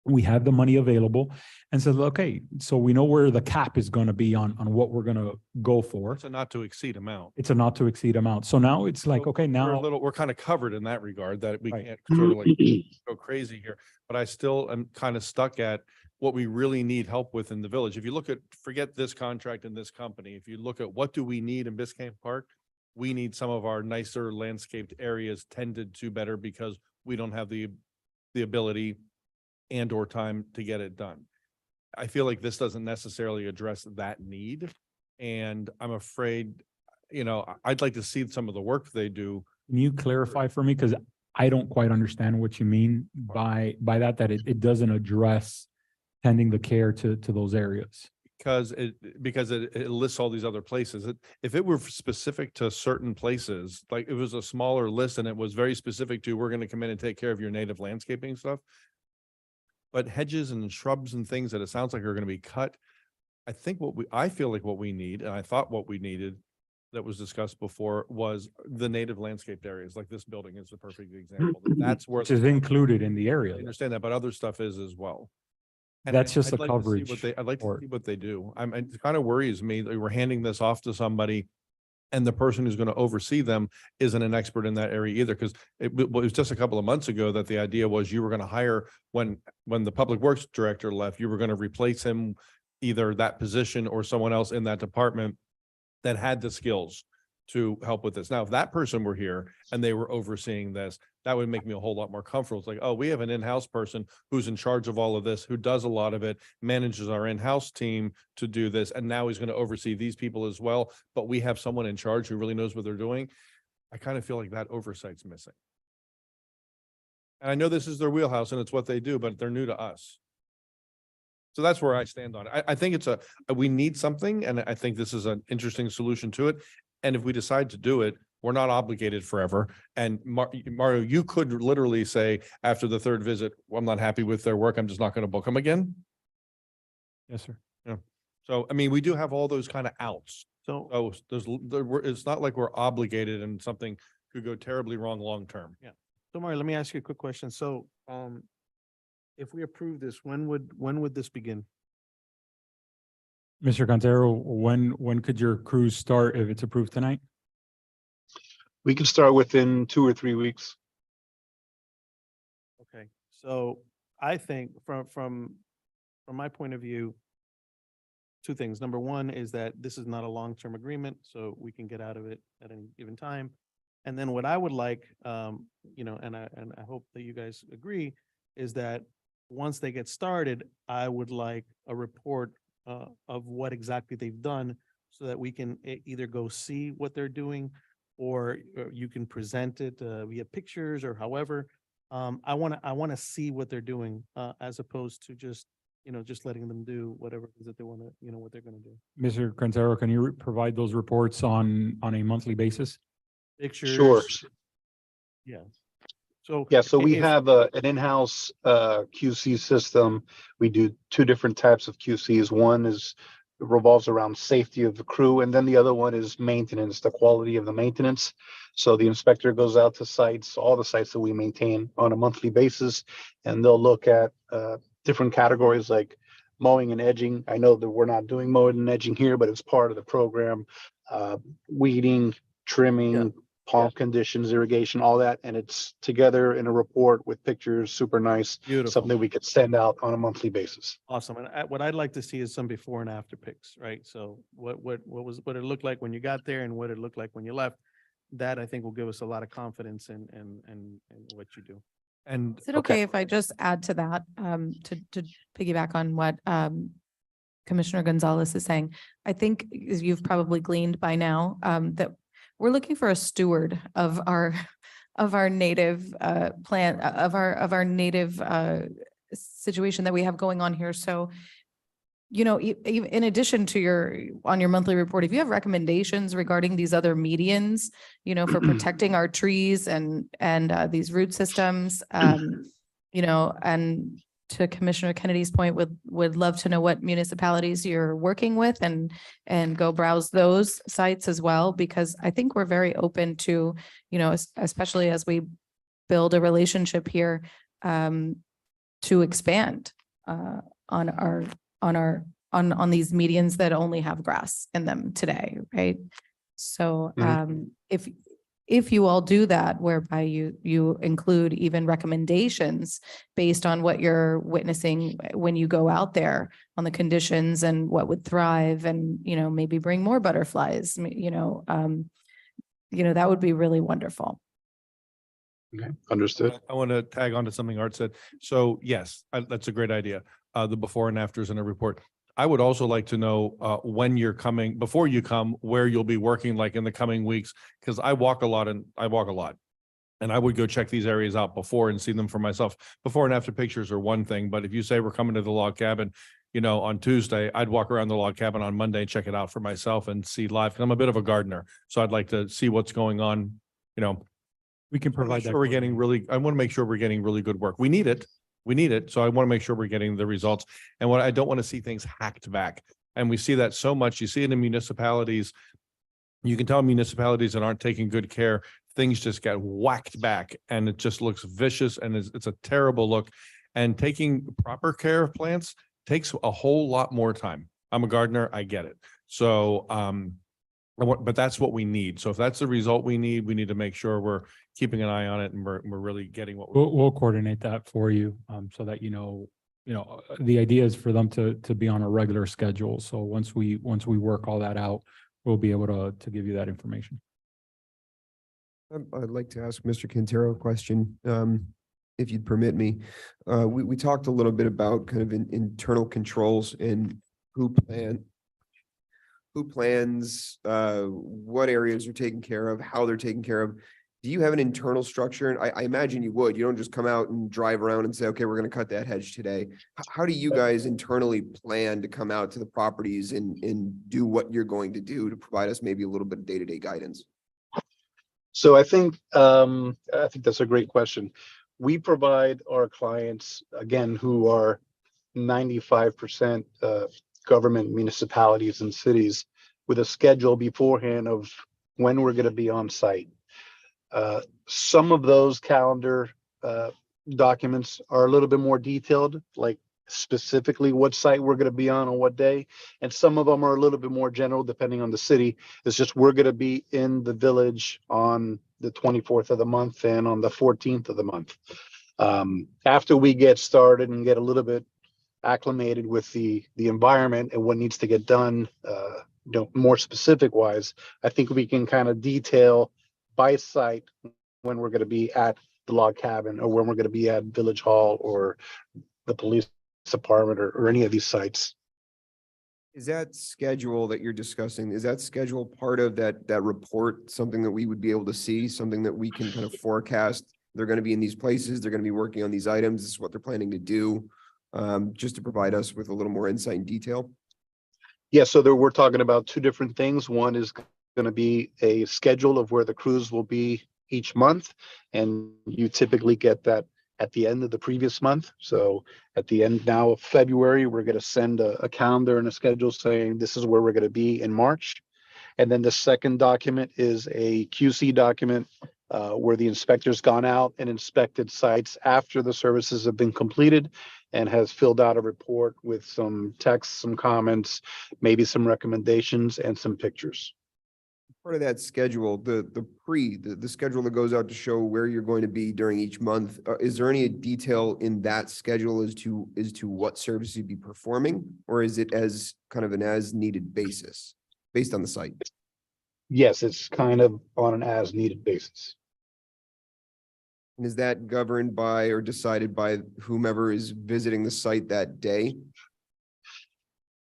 We have the money available and said, okay, so we know where the cap is going to be on what we're going to go for. It's a not to exceed amount. It's a not to exceed amount. So now it's like, So okay, now, we're kind of covered in that regard, that we Right. can't sort of like go crazy here. But I still am kind of stuck at, what we really need help with in the village. If you look at, forget this contract and this company, if you look at what do we need in Biscayne Park, we need some of our nicer landscaped areas tended to better because we don't have the ability and or time to get it done. I feel like this doesn't necessarily address that need. And I'm afraid, I'd like to see some of the work they do. Can you clarify for me? Because I don't quite understand what you mean by that it doesn't address tending the care to those areas. Because it lists all these other places. If it were specific to certain places, like it was a smaller list and it was very specific to, we're going to come in and take care of your native landscaping stuff. But hedges and shrubs and things that it sounds like are going to be cut. I feel like what we need, and I thought what we needed that was discussed before was the native landscaped areas, like this building is the perfect example. That's where. Which is included in the I area. understand that, but other stuff is as well. And That's just I'd a like to see coverage what I'd like to report. see what they do. It kind of worries me that we're handing this off to somebody and the person who's going to oversee them isn't an expert in that area either. Because it was just a couple of months ago that the idea was you were going to hire when the public works director left, you were going to replace him, either that position or someone else in that department that had the skills to help with this. Now, if that person were here and they were overseeing this, that would make me a whole lot more comfortable. It's like, oh, we have an in-house person who's in charge of all of this, who does a lot of it, manages our in-house team to do this. And now he's going to oversee these people as well. But we have someone in charge who really knows what they're doing. I kind of feel like that oversight's missing. And I know this is their wheelhouse and it's what they do, but they're new to us. So that's where I stand on it. I think we need something, and I think this is an interesting solution to it. And if we decide to do it, we're not obligated forever. And Mario, you could literally say after the third visit, well, I'm not happy with their work. I'm just not going to book them again. Yes, sir. Yeah. So, I mean, we do have all those kind of outs. So, It's not like we're obligated and something could go terribly wrong long-term. so Mario, let me ask you a quick question. So, if we approve this, when would this begin? Mr. Cantero, when could your cruise start if it's approved tonight? We can start within 2 or 3 weeks. Okay, so I think from my point of view, two things. Number one is that this is not a long-term agreement, so we can get out of it at any given time. And then what I would like, and I hope that you guys agree, is that once they get started, I would like a report of what exactly they've done so that we can either go see what they're doing or you can present it via pictures or however. I want to see what they're doing as opposed to just letting them do whatever it is that they want to, what they're going to do. Mr. Cantero, can you provide those reports on a monthly basis? Pictures. Sure. Yeah. So. Yeah, so we if- have an in-house QC system. We do 2 different types of QCs. One revolves around safety of the crew, and then the other one is maintenance, the quality of the maintenance. So the inspector goes out to sites, all the sites that we maintain on a monthly basis, and they'll look at different categories like mowing and edging. I know that we're not doing mowing and edging here, but it's part of the program. Weeding, trimming, pump conditions, irrigation, all that, and it's together in a report with pictures, super nice. Beautiful. Something we could send out on a monthly basis. Awesome. And what I'd like to see is some before and after pics, right? So what it looked like when you got there and what it looked like when you left. That I think will give us a lot of confidence in what you do. And Is it okay if I just add to that, to piggyback on what Commissioner Gonzalez is saying? I think as you've probably gleaned by now, that we're looking for a steward of our native plant, of our native situation that we have going on here. So, in addition to on your monthly report, if you have recommendations regarding these other medians, for protecting our trees and these root systems, and to Commissioner Kennedy's point, would love to know what municipalities you're working with and go browse those sites as well, because I think we're very open to, especially as we build a relationship here, to expand on these medians that only have grass in them today, right? So if if you all do that, whereby you include even recommendations based on what you're witnessing when you go out there on the conditions and what would thrive and, maybe bring more butterflies, that would be really wonderful. Okay, understood. I want to tag on to something Art said. So yes, that's a great idea. The before and afters in a report. I would also like to know when you're coming, before you come, where you'll be working like in the coming weeks, because I walk a lot. And I would go check these areas out before and see them for myself. Before and after pictures are one thing, but if you say we're coming to the log cabin, on Tuesday, I'd walk around the log cabin on Monday and check it out for myself and see live. 'Cause I'm a bit of a gardener, so I'd like to see what's going on, We can provide provide that. we're getting I want to make sure we're getting really good work. We need it. So I want to make sure we're getting the results. And what I don't want to see things hacked back. And we see that so much. You see it in municipalities. You can tell municipalities that aren't taking good care, things just get whacked back and it just looks vicious and it's a terrible look. And taking proper care of plants takes a whole lot more time. I'm a gardener. I get it. So, but that's what we need. So if that's the result we need to make sure we're keeping an eye on it and we're really getting what we're. We'll coordinate that for you, so that, the idea is for them to be on a regular schedule. So once we work all that out, we'll be able to give you that information. I'd like to ask Mr. Quintero a question, if you'd permit me. We talked a little bit about kind of internal controls and who plans, what areas are taken care of, how they're taken care of. Do you have an internal structure? And I imagine you would. You don't just come out and drive around and say, okay, we're going to cut that hedge today. How do you guys internally plan to come out to the properties and do what you're going to do to provide us maybe a little bit of day-to-day guidance? So I think that's a great question. We provide our clients, again, who are 95% government, municipalities and cities, with a schedule beforehand of when we're going to be on site. Some of those calendar documents are a little bit more detailed, like specifically what site we're going to be on what day. And some of them are a little bit more general, depending on the city. It's just we're going to be in the village on the 24th of the month and on the 14th of the month. After we get started and get a little bit acclimated with the environment and what needs to get done, more specific wise, I think we can kind of detail by site when we're going to be at the log cabin or when we're going to be at Village Hall or the police department or any of these sites. Is that schedule that you're discussing, is that schedule part of that report, something that we would be able to see, something that we can kind of forecast? They're going to be in these places, they're going to be working on these items, this is what they're planning to do, just to provide us with a little more insight and detail? Yeah, so we're talking about two different things. One is going to be a schedule of where the crews will be each month, and you typically get that at the end of the previous month. So at the end now of February, we're going to send a calendar and a schedule saying this is where we're going to be in March. And then the second document is a QC document where the inspector's gone out and inspected sites after the services have been completed and has filled out a report with some text, some comments, maybe some recommendations and some pictures. Part of that schedule, the schedule that goes out to show where you're going to be during each month, is there any detail in that schedule as to what service you'd be performing, or is it as kind of an as needed basis based on the site? Yes, it's kind of on an as needed basis. And is that governed by or decided by whomever is visiting the site that day?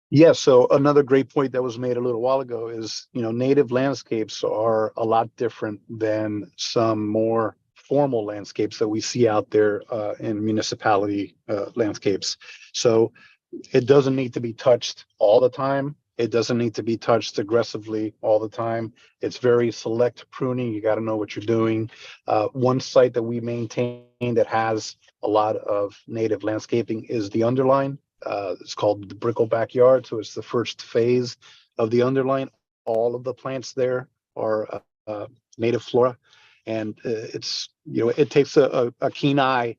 Yes, so another great point that was made a little while ago is, native landscapes are a lot different than some more formal landscapes that we see out there in municipality landscapes. So it doesn't need to be touched all the time. It doesn't need to be touched aggressively all the time. It's very select pruning. You got to know what you're doing. One site that we maintain that has a lot of native landscaping is the Underline. It's called the Brickell Backyard. So it's the first phase of the Underline. All of the plants there are native flora. And it's, it takes a keen eye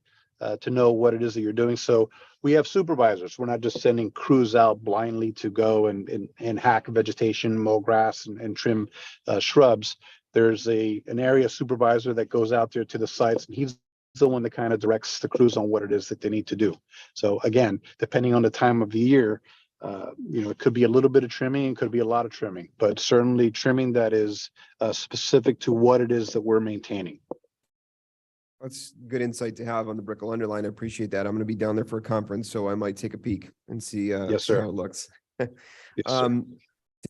to know what it is that you're doing. So we have supervisors. We're not just sending crews out blindly to go and hack vegetation, mow grass and trim shrubs. there's an area supervisor that goes out there to the sites, and he's the one that kind of directs the crews on what it is that they need to do. So again, depending on the time of the year, it could be a little bit of trimming, it could be a lot of trimming, but certainly trimming that is specific to what it is that we're maintaining. That's good insight to have on the Brickell Underline. I appreciate that. I'm going to be down there for a conference, so I might take a peek and see, Yes, see sir. how it looks. Yes, sir. To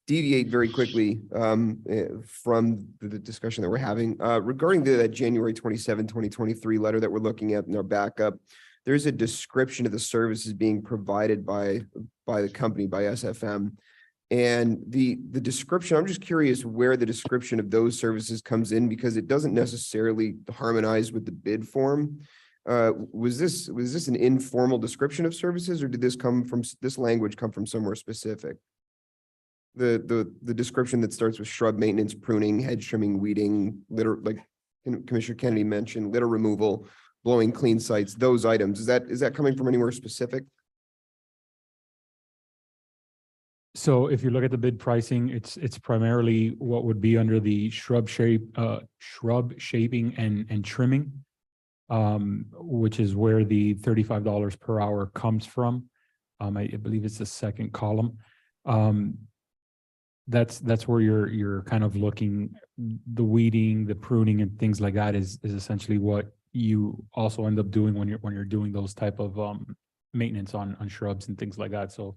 deviate very quickly from the discussion that we're having regarding that January 27, 2023 letter that we're looking at in our backup, there's a description of the services being provided by the company, by SFM. And the description, I'm just curious where the description of those services comes in, because it doesn't necessarily harmonize with the bid form. Was this an informal description of services, or did this language come from somewhere specific? The description that starts with shrub maintenance, pruning, hedge trimming, weeding, litter, like Commissioner Kennedy mentioned, litter removal, blowing clean sites, those items, is that coming from anywhere specific? So if you look at the bid pricing, it's primarily what would be under the shrub shaping and trimming, which is where the $35 per hour comes from. I believe it's the second column. That's where you're kind of looking, the weeding, the pruning and things like that is essentially what you also end up doing when you're doing those type of maintenance on shrubs and things like that. So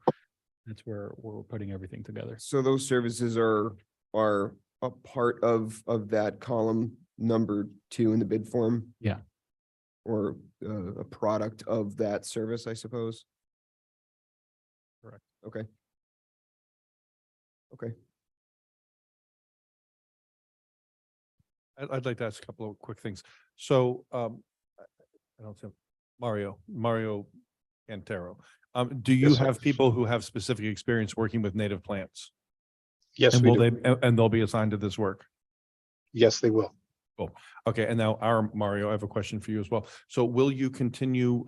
that's where we're putting everything together. So those services are a part of that column number 2 in the bid form? Yeah. Or a product of that service, I suppose? Correct. Okay. Okay. I'd like to ask a couple of quick things. So, I don't see Mario Cantero. Do you Yes, sir. have people who have specific experience working with native plants? Yes, And we will do. they, and they'll be assigned to this work? Yes, they will. Okay, and now Mario, I have a question for you as well. So will you continue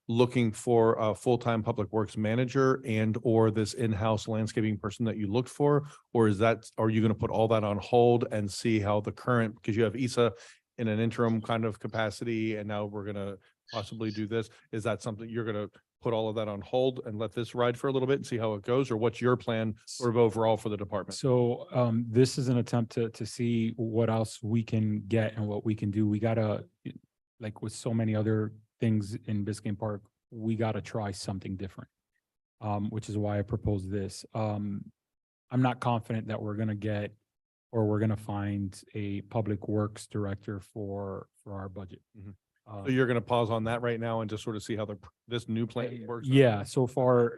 looking for a full-time public works manager and or this in-house landscaping person that you looked for? Or are you going to put all that on hold and see how the current, because you have Isa in an interim kind of capacity, and now we're going to possibly do this. Is that something you're going to put all of that on hold and let this ride for a little bit and see how it goes? Or what's your plan sort of overall for the department? So this is an attempt to see what else we can get and what we can do. We gotta, like with so many other things in Biscayne Park, we gotta try something different. Which is why I proposed this. I'm not confident that we're gonna get or we're gonna find a public works director for our budget. Mhm. So you're going to pause on that right now and just sort of see how this new plan works? out? Yeah, so far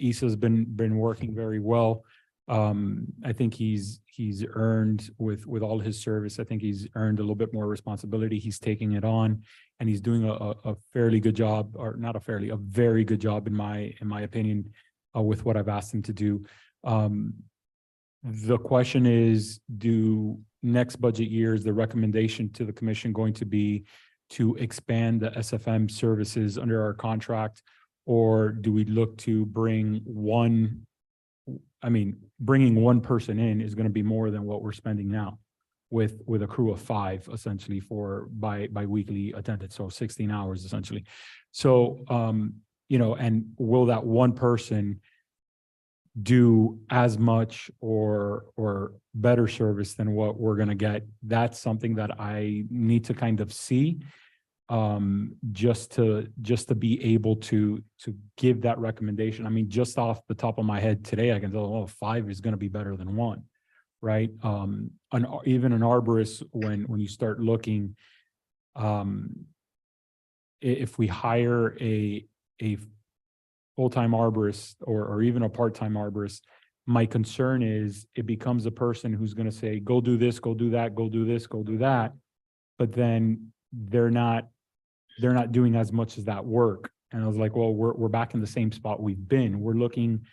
Issa's been working very well. I think he's earned with all his service, I think he's earned a little bit more responsibility. He's taking it on and he's doing a fairly good job, or not a fairly, a very good job in my opinion, with what I've asked him to do. The question is, do next budget years, the recommendation to the commission going to be to expand the SFM services under our contract? Or do we look to bringing one person in is going to be more than what we're spending now with a crew of 5 essentially for bi-weekly attendance, so 16 hours essentially. So, and will that one person do as much or better service than what we're going to get? That's something that I need to kind of see, just to be able to give that recommendation. I mean, just off the top of my head today, I can tell, oh, 5 is going to be better than 1, right? Even an arborist, when you start looking, if we hire a full-time arborist or even a part-time arborist, my concern is it becomes a person who's going to say, go do this, go do that, go do this, go do that. But then they're not doing as much as that work. And I was like, well, we're back in the same spot we've been. We're looking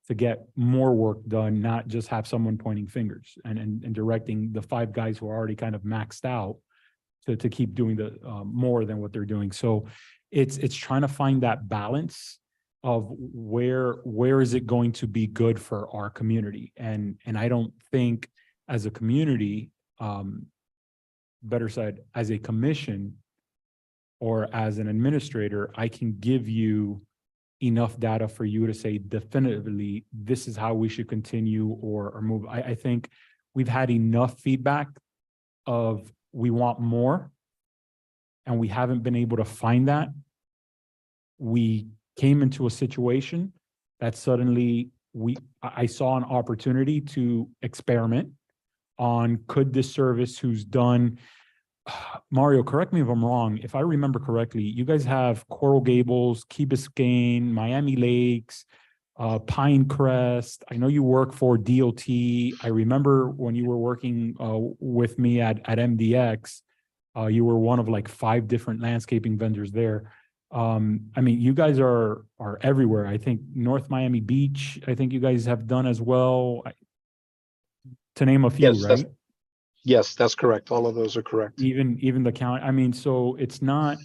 to get more work done, not just have someone pointing fingers and directing the 5 guys who are already kind of maxed out to keep doing the more than what they're doing. So it's trying to find that balance of where is it going to be good for our community. And I don't think as a community, better said, as a commission or as an administrator, I can give you enough data for you to say definitively, this is how we should continue or move. I think we've had enough feedback of we want more, and we haven't been able to find that. We came into a situation that suddenly I saw an opportunity to experiment on could this service who's done, Mario, correct me if I'm wrong. If I remember correctly, you guys have Coral Gables, Key Biscayne, Miami Lakes, Pinecrest. I know you work for DOT. I remember when you were working with me at MDX, you were one of like 5 different landscaping vendors there. I mean, you guys are everywhere. I think North Miami Beach, I think you guys have done as well, to name a few, Yes, that's- right? Yes, that's correct. All of those are correct. Even the county, I mean, so it's not,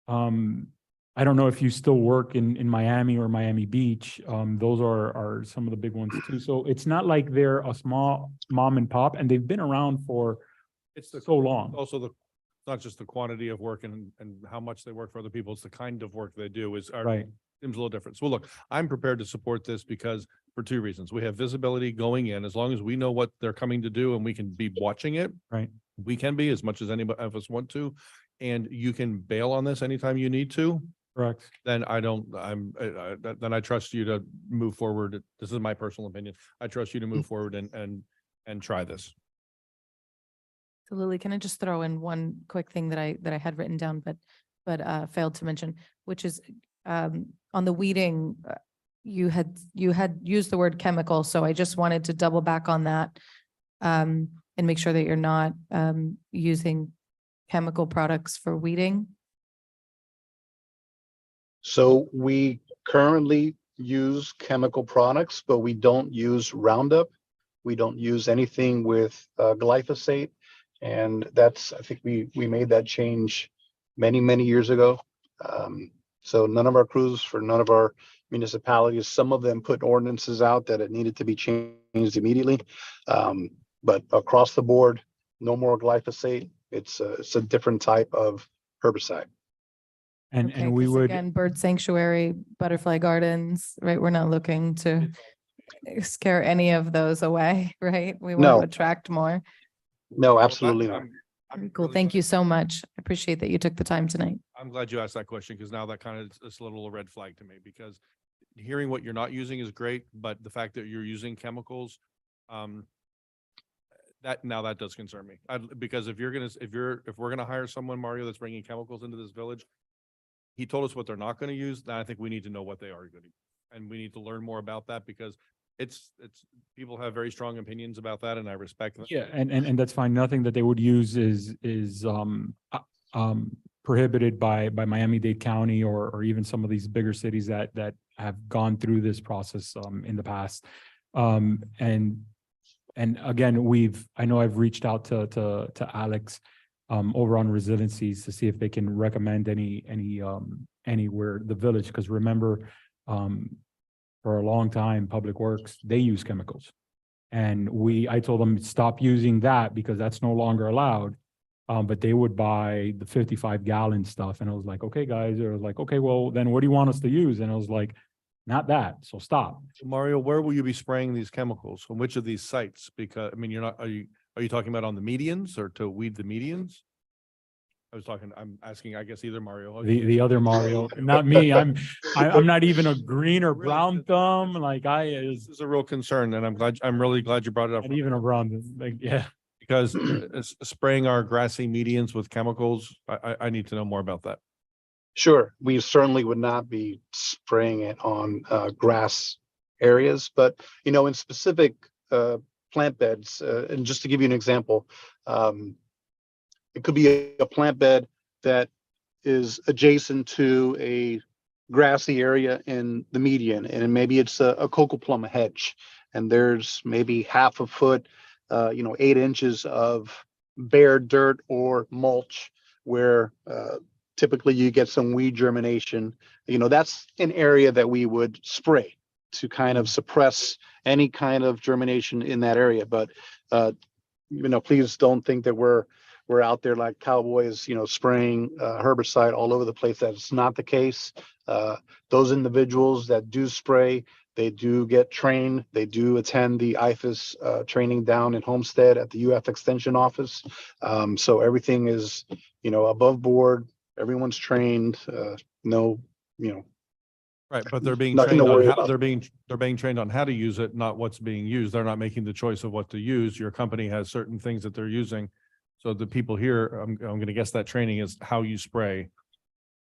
I don't know if you still work in Miami or Miami Beach. Those are some of the big ones too. So it's not like they're a small mom and pop, and they've been around for so long. Also not just the quantity of work and how much they work for other people, it's the kind of work they do Right. seems a little different. So look, I'm prepared to support this because for 2 reasons. We have visibility going in, as long as we know what they're coming to do and we can be watching it. Right. We can be as much as any of us want to, and you can bail on this anytime you need to. Correct. Then then I trust you to move forward. This is my personal opinion. I trust you to move forward and try this. So Lily, can I just throw in one quick thing that I had written down, but failed to mention, which is on the weeding, you had used the word chemical, so I just wanted to double back on that and make sure that you're not using chemical products for weeding. So we currently use chemical products, but we don't use Roundup. We don't use anything with glyphosate. And that's, I think we made that change many, many years ago. So none of our crews for none of our municipalities, some of them put ordinances out that it needed to be changed immediately. But across the board, no more glyphosate. It's a different type of herbicide. And Okay, we 'cause would, again, bird sanctuary, butterfly gardens, right? We're not looking to scare any of those away, right? We want No. to attract more. No, absolutely not. Very cool. Thank you so much. I appreciate that you took the time tonight. I'm glad you asked that question because now that kind of is a little red flag to me, because hearing what you're not using is great, but the fact that you're using chemicals, that does concern me. Because if we're gonna hire someone, Mario, that's bringing chemicals into this village, he told us what they're not gonna use. Now I think we need to know what they are gonna use. And we need to learn more about that because it's people have very strong opinions about that, and I respect them. yeah, and that's fine. Nothing that they would use is prohibited by Miami-Dade County or even some of these bigger cities that have gone through this process in the past. And again, I know I've reached out to Alex over on resiliencies to see if they can recommend anywhere the village, because remember, for a long time, Public Works, they use chemicals. And I told them, stop using that because that's no longer allowed. But they would buy the 55-gallon stuff. And I was like, okay, guys, or like, okay, well, then what do you want us to use? And I was like, not that, so stop. Mario, where will you be spraying these chemicals? On which of these sites? Because, I mean, are you talking about on the medians or to weed the medians? I'm asking, I guess, either Mario. The other Mario, not me. I'm not even a green or brown thumb. Like This is a real concern, and I'm really glad you brought it up. not even a brown, like, yeah. Because spraying our grassy medians with chemicals, I need to know more about that. Sure, we certainly would not be spraying it on grass areas, but in specific plant beds, and just to give you an example, it could be a plant bed that is adjacent to a grassy area in the median, and maybe it's a cocoa plum hedge, and there's maybe half a foot, 8 inches of bare dirt or mulch where typically you get some weed germination. That's an area that we would spray to kind of suppress any kind of germination in that area. But please don't think that we're out there like cowboys, spraying herbicide all over the place. That's not the case. Those individuals that do spray, they do get trained. They do attend the IFAS training down in Homestead at the UF Extension office. So everything is, above board. Everyone's trained. No, Right, but they're being Nothing to trained on worry how, about. they're being trained on how to use it, not what's being used. They're not making the choice of what to use. Your company has certain things that they're using. So the people here, I'm gonna guess that training is how you spray.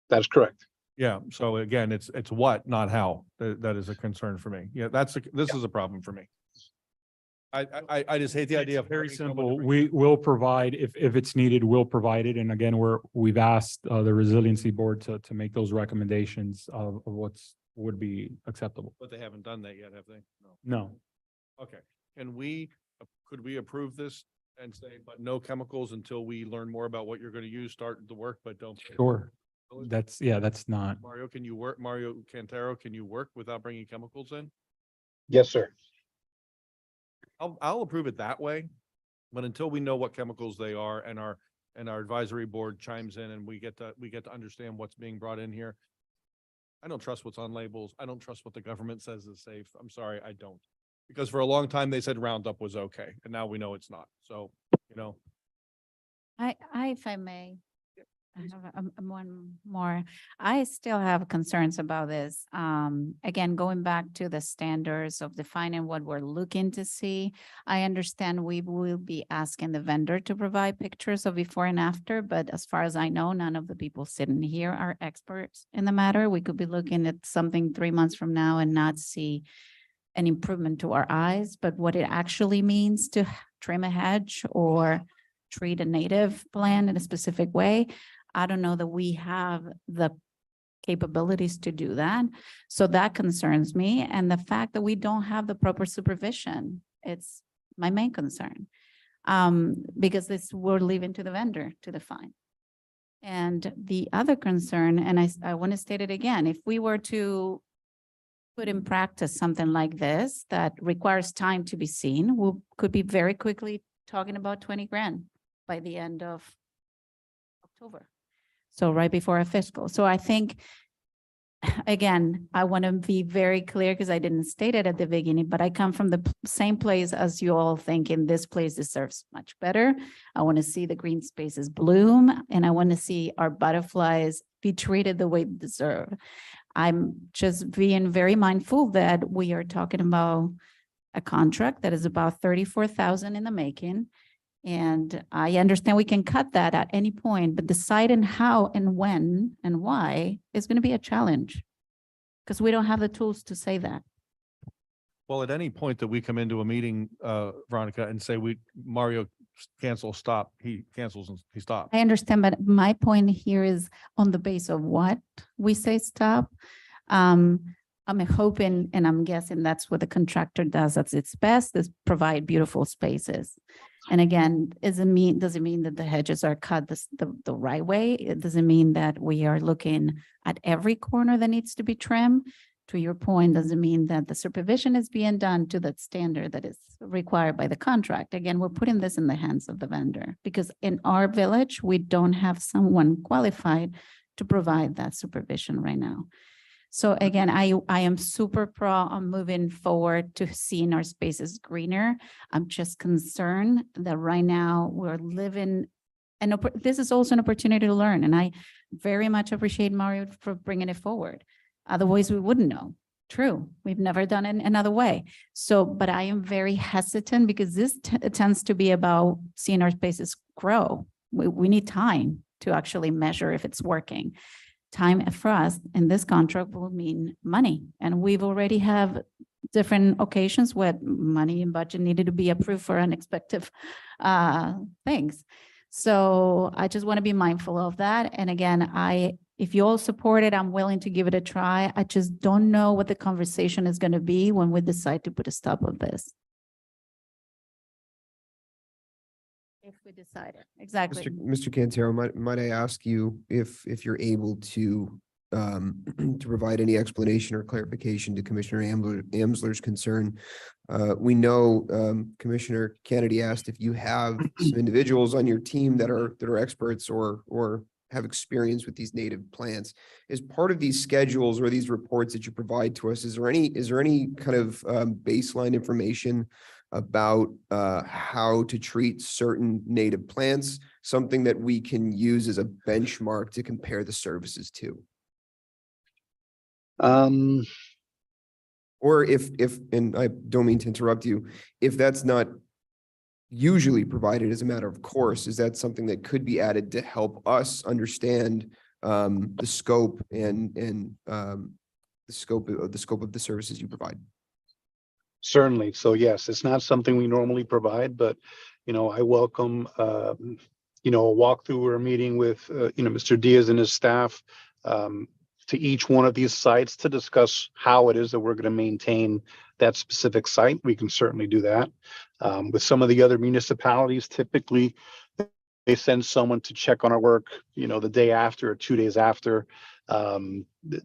That's correct. Yeah, so again, it's what, not how. That is a concern for me. Yeah, this is a problem for me. I just hate the idea of. Very having someone to simple. bring- We will provide, if it's needed, we'll provide it. And again, we've asked the resiliency board to make those recommendations of would be acceptable. But they haven't done that yet, have they? No. No, Okay, could we approve this and say, but no chemicals until we learn more about what you're gonna use, start the work, but don't. sure. That's not, Mario, Mario Cantero, can you work without bringing chemicals in? Yes, sir. I'll approve it that way, but until we know what chemicals they are and our advisory board chimes in and we get to understand what's being brought in here. I don't trust what's on labels. I don't trust what the government says is safe. I'm sorry, I don't. Because for a long time, they said Roundup was okay, and now we know it's not. So, If I may, I have one more. I still have concerns about this. Again, going back to the standards of defining what we're looking to see. I understand we will be asking the vendor to provide pictures of before and after, but as far as I know, none of the people sitting here are experts in the matter. We could be looking at something 3 months from now and not see an improvement to our eyes, but what it actually means to trim a hedge or treat a native plant in a specific way. I don't know that we have the capabilities to do that. So that concerns me. And the fact that we don't have the proper supervision, it's my main concern. Because this we're leaving to the vendor to define. And the other concern, and I want to state it again, if we were to put in practice something like this that requires time to be seen, we could be very quickly talking about 20 grand by the end of October. So right before our fiscal. So I think, again, I want to be very clear because I didn't state it at the beginning, but I come from the same place as you all thinking this place deserves much better. I want to see the green spaces bloom and I want to see our butterflies be treated the way they deserve. I'm just being very mindful that we are talking about a contract that is about 34,000 in the making. And I understand we can cut that at any point, but deciding how and when and why is going to be a challenge. Because we don't have the tools to say that. well, at any point that we come into a meeting, Veronica, and say Mario stop, he cancels and he stops. I understand, but my point here is on the base of what we say stop. I'm hoping and I'm guessing that's what the contractor does at its best is provide beautiful spaces. And again, does it mean that the hedges are cut the right way? It doesn't mean that we are looking at every corner that needs to be trimmed. To your point, doesn't mean that the supervision is being done to that standard that is required by the contract. Again, we're putting this in the hands of the vendor because in our village, we don't have someone qualified to provide that supervision right now. So again, I am super pro on moving forward to seeing our spaces greener. I'm just concerned that right now we're living, and this is also an opportunity to learn. And I very much appreciate Mario for bringing it forward. Otherwise, we wouldn't know. True. We've never done it another way. So, but I am very hesitant because this tends to be about seeing our spaces grow. We need time to actually measure if it's working. Time for us in this contract will mean money. And we've already have different occasions where money and budget needed to be approved for unexpected things. So I just want to be mindful of that. And again, if you all support it, I'm willing to give it a try. I just don't know what the conversation is going to be when we decide to put a stop of this. If we decide it, exactly. Mr. Cantero, might I ask you if you're able to to provide any explanation or clarification to Commissioner Amsler's concern. We know, Commissioner Kennedy asked if you have some individuals on your team that are experts or have experience with these native plants. As part of these schedules or these reports that you provide to us, is there any kind of baseline information about how to treat certain native plants, something that we can use as a benchmark to compare the services to? Or if, and I don't mean to interrupt you, if that's not usually provided as a matter of course, is that something that could be added to help us understand the scope and the scope of the services you provide? Certainly. So yes, it's not something we normally provide, but, I welcome, a walkthrough or a meeting with, Mr. Diaz and his staff, to each one of these sites to discuss how it is that we're going to maintain that specific site. We can certainly do that. With some of the other municipalities, typically they send someone to check on our work, the day after or 2 days after.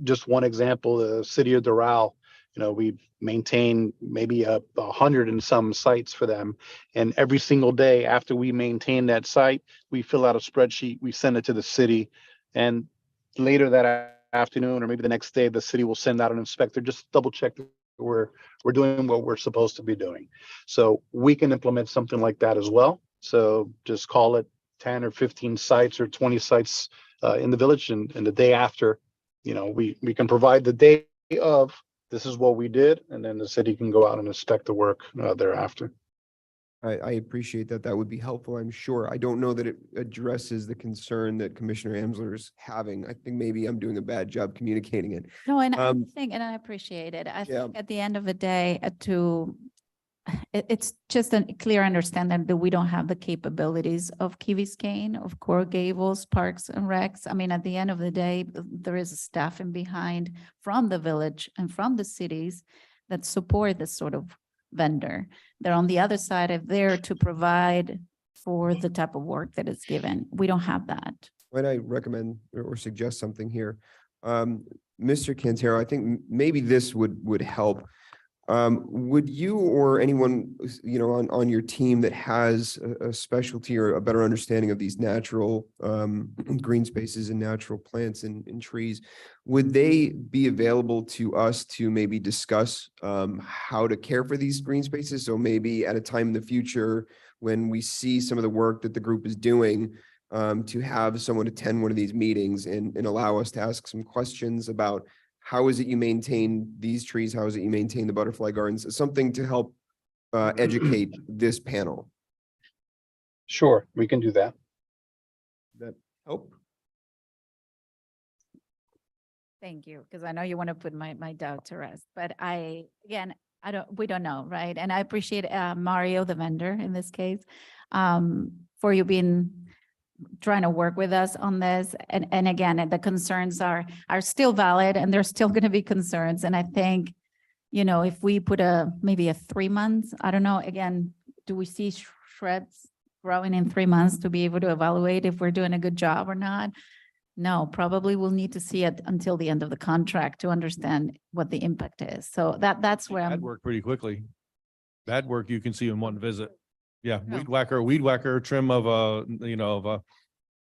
Just one example, the city of Doral, we maintain maybe 100 and some sites for them. And every single day after we maintain that site, we fill out a spreadsheet, we send it to the city. And later that afternoon, or maybe the next day, the city will send out an inspector, just double check that we're doing what we're supposed to be doing. So we can implement something like that as well. So just call it 10 or 15 sites or 20 sites in the village. And the day after, we can provide the day of, this is what we did. And then the city can go out and inspect the work thereafter. I appreciate that. That would be helpful, I'm sure. I don't know that it addresses the concern that Commissioner Amsler is having. I think maybe I'm doing a bad job communicating it. No, and I Um, think, and I appreciate it. I yeah. think at the end of the day, it's just a clear understanding that we don't have the capabilities of Key Biscayne, of Coral Gables, Parks and Recs. I mean, at the end of the day, there is a staffing behind from the village and from the cities that support this sort of vendor. They're on the other side of there to provide for the type of work that is given. We don't have that. Might I recommend or suggest something here? Mr. Cantero, I think maybe this would help. Would you or anyone, on your team that has a specialty or a better understanding of these natural green spaces and natural plants and trees, would they be available to us to maybe discuss how to care for these green spaces? So maybe at a time in the future, when we see some of the work that the group is doing, to have someone attend one of these meetings and allow us to ask some questions about how is it you maintain these trees? How is it you maintain the butterfly gardens? Something to help educate this panel. Sure, we can do that. That help? Thank you, because I know you want to put my doubt to rest, but we don't know, right? And I appreciate Mario, the vendor in this case, for you trying to work with us on this. And again, the concerns are still valid and there's still going to be concerns. And I think, if we put maybe a 3 months, I don't know, again, do we see shrubs growing in 3 months to be able to evaluate if we're doing a good job or not? No, probably we'll need to see it until the end of the contract to understand what the impact is. So that's where That'd I'm, work pretty quickly. That work you can see in one visit. Yeah, Oh. weed whacker, trim of a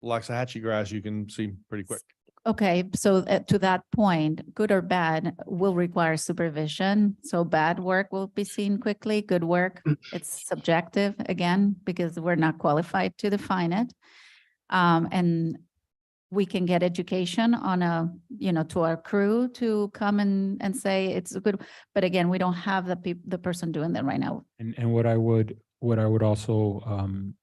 Loxahatchee grass, you can see pretty quick. okay, so to that point, good or bad will require supervision. So bad work will be seen quickly, good work, it's subjective again, because we're not qualified to define it. And we can get education on to our crew to come and say it's a good, but again, we don't have the person doing that right now. And what I would also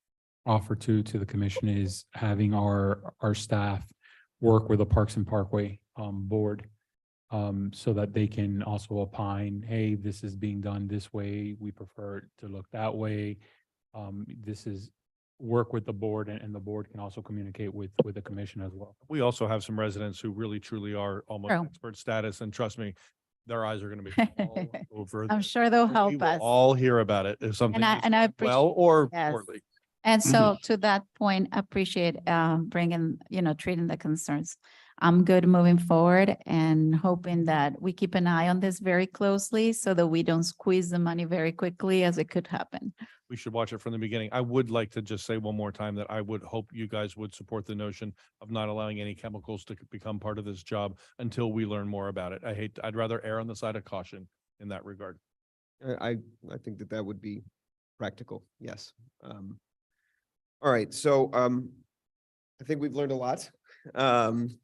offer to the commission is having our staff work with the Parks and Parkway board, so that they can also opine, hey, this is being done this way, we prefer it to look that way. This is work with the board, and the board can also communicate with the commission as well. We also have some residents who really truly are almost True. expert status, and trust me, their eyes are going to be all over. I'm this. sure they'll We help will us. all hear about it if something is And I done well or yes. poorly. And so to that point, I appreciate bringing, treating the concerns. I'm good moving forward and hoping that we keep an eye on this very closely so that we don't squeeze the money very quickly as it could happen. We should watch it from the beginning. I would like to just say one more time that I would hope you guys would support the notion of not allowing any chemicals to become part of this job until we learn more about it. I'd rather err on the side of caution in that regard. I think that that would be practical, yes. All right, so I think we've learned a lot. And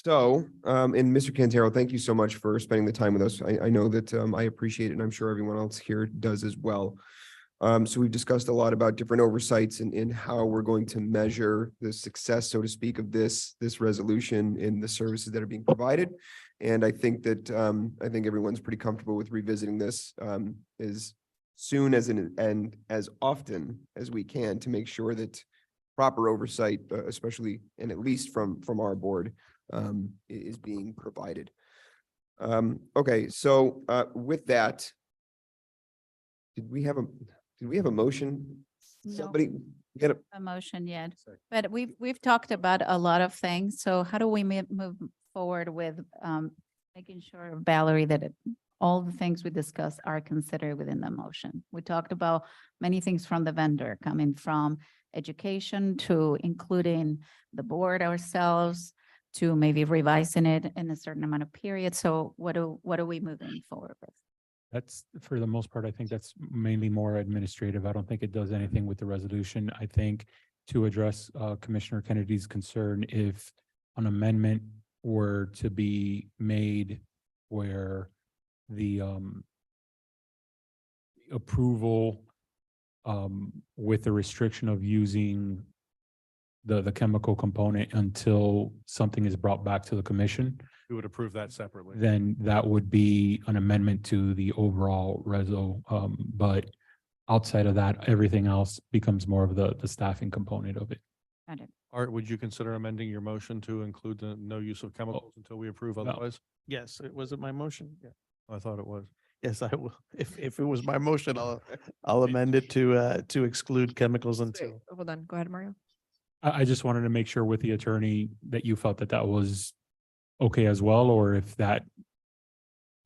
Mr. Cantero, thank you so much for spending the time with us. I know that I appreciate it, and I'm sure everyone else here does as well. So we've discussed a lot about different oversights and how we're going to measure the success, so to speak, of this resolution in the services that are being provided. And I think that I think everyone's pretty comfortable with revisiting this as soon as and as often as we can to make sure that proper oversight, especially and at least from our board, is being provided. Okay, so with that, did we have a motion? No. Somebody get a A motion yet, but we've talked about a lot of things. So how do we move forward with making sure, Valerie, that all the things we discussed are considered within the motion? We talked about many things from the vendor, coming from education to including the board ourselves, to maybe revising it in a certain amount of period. So what are we moving forward with? That's, for the most part, I think that's mainly more administrative. I don't think it does anything with the resolution. I think to address Commissioner Kennedy's concern, if an amendment were to be made where the approval with the restriction of using the chemical component until something is brought back to the commission, We would approve that separately. then that would be an amendment to the overall reso. But outside of that, everything else becomes more of the staffing component of it. Got it. Art, would you consider amending your motion to include the no use of chemicals until we approve otherwise? Yes, it was my motion. Yeah. I thought it was. Yes, I will. If it was my motion, I'll amend it to exclude chemicals Wait, until. hold on, go ahead, Mario. I just wanted to make sure with the attorney that you felt that that was okay as well, or if that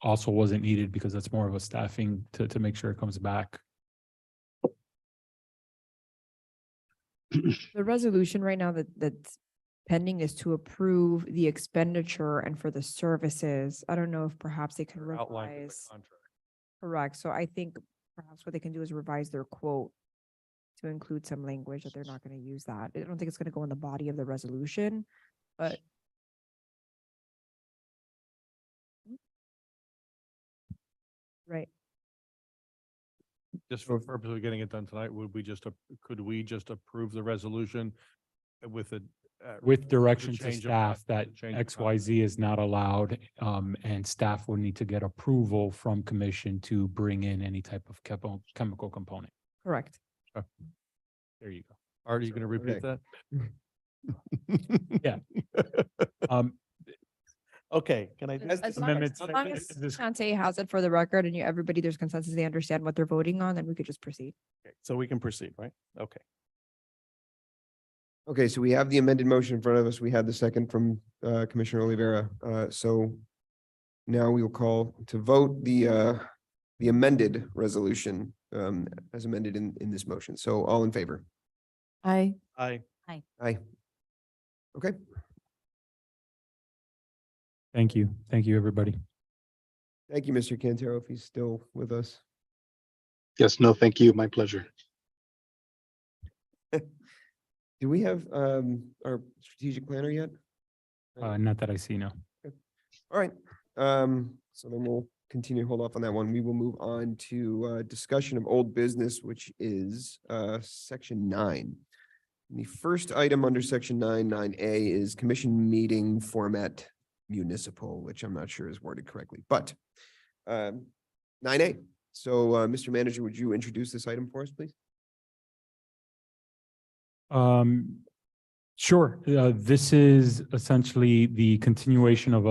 also wasn't needed because that's more of a staffing to make sure it comes back. The resolution right now that's pending is to approve the expenditure and for the services. I don't know if perhaps they can Outlined in the revise. contract. Correct. So I think perhaps what they can do is revise their quote to include some language that they're not going to use that. I don't think it's going to go in the body of the resolution, but right. Just for purpose of getting it done tonight, could we just approve the resolution with a With direction to change of staff that change of XYZ is not allowed, and staff will need to get approval from commission to bring in any type of chemical component. Correct. There you go. Art, are you going to repeat Okay. that? Yeah. Okay, can I? As long amendments- as long as this- Shante has it for the record and everybody, there's consensus, they understand what they're voting on, then we could just proceed. So we can proceed, right? Okay. Okay, so we have the amended motion in front of us. We had the second from Commissioner Oliveira. So now we will call to vote the amended resolution as amended in this motion. So all in favor? I Aye. Okay, Thank you. Thank you, everybody. thank you, Mr. Cantero, if he's still with us. Yes, no, thank you. My pleasure. Do we have our strategic planner yet? Not that I see, no. All right, so then we'll continue to hold off on that one. We will move on to discussion of old business, which is section 9. The first item under section 9(9)A is commission meeting format municipal, which I'm not sure is worded correctly, but 9(A). So Mr. Manager, would you introduce this item for us, please? Sure. This is essentially the continuation of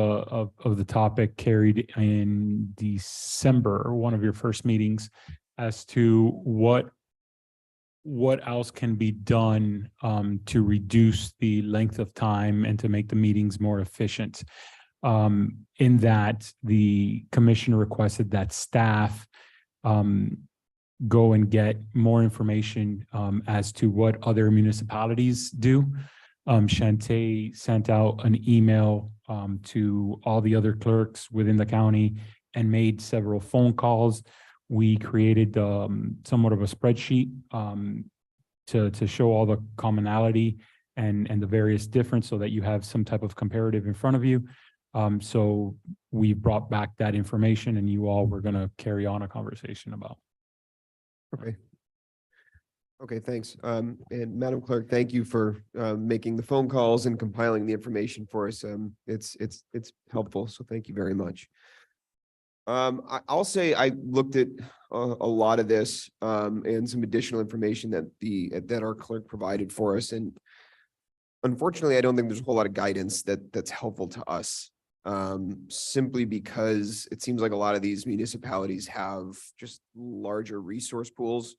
the topic carried in December, one of your first meetings, as to what what else can be done to reduce the length of time and to make the meetings more efficient. In that the commissioner requested that staff go and get more information as to what other municipalities do. Shantae sent out an email to all the other clerks within the county and made several phone calls. We created somewhat of a spreadsheet to show all the commonality and the various difference so that you have some type of comparative in front of you. So we brought back that information and you all were going to carry on a conversation about. Okay. Okay, thanks. And Madam Clerk, thank you for making the phone calls and compiling the information for us. It's helpful, so thank you very much. I'll say I looked at a lot of this and some additional information that our clerk provided for us. And unfortunately, I don't think there's a whole lot of guidance that's helpful to us. Simply because it seems like a lot of these municipalities have just larger resource pools.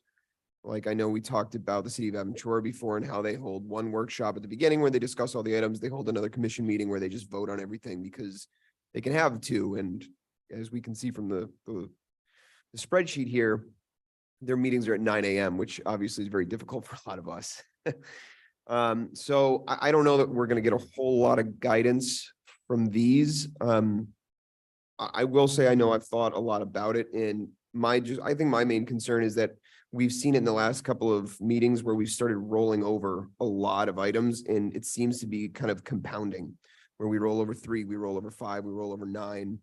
Like I know we talked about the city of Aventura before and how they hold one workshop at the beginning where they discuss all the items. They hold another commission meeting where they just vote on everything because they can have two. And as we can see from the spreadsheet here, their meetings are at 9 a.m., which obviously is very difficult for a lot of us. So I don't know that we're going to get a whole lot of guidance from these. I will say, I know I've thought a lot about it, and I think my main concern is that we've seen it in the last couple of meetings where we've started rolling over a lot of items, and it seems to be kind of compounding, where we roll over 3, we roll over 5, we roll over 9,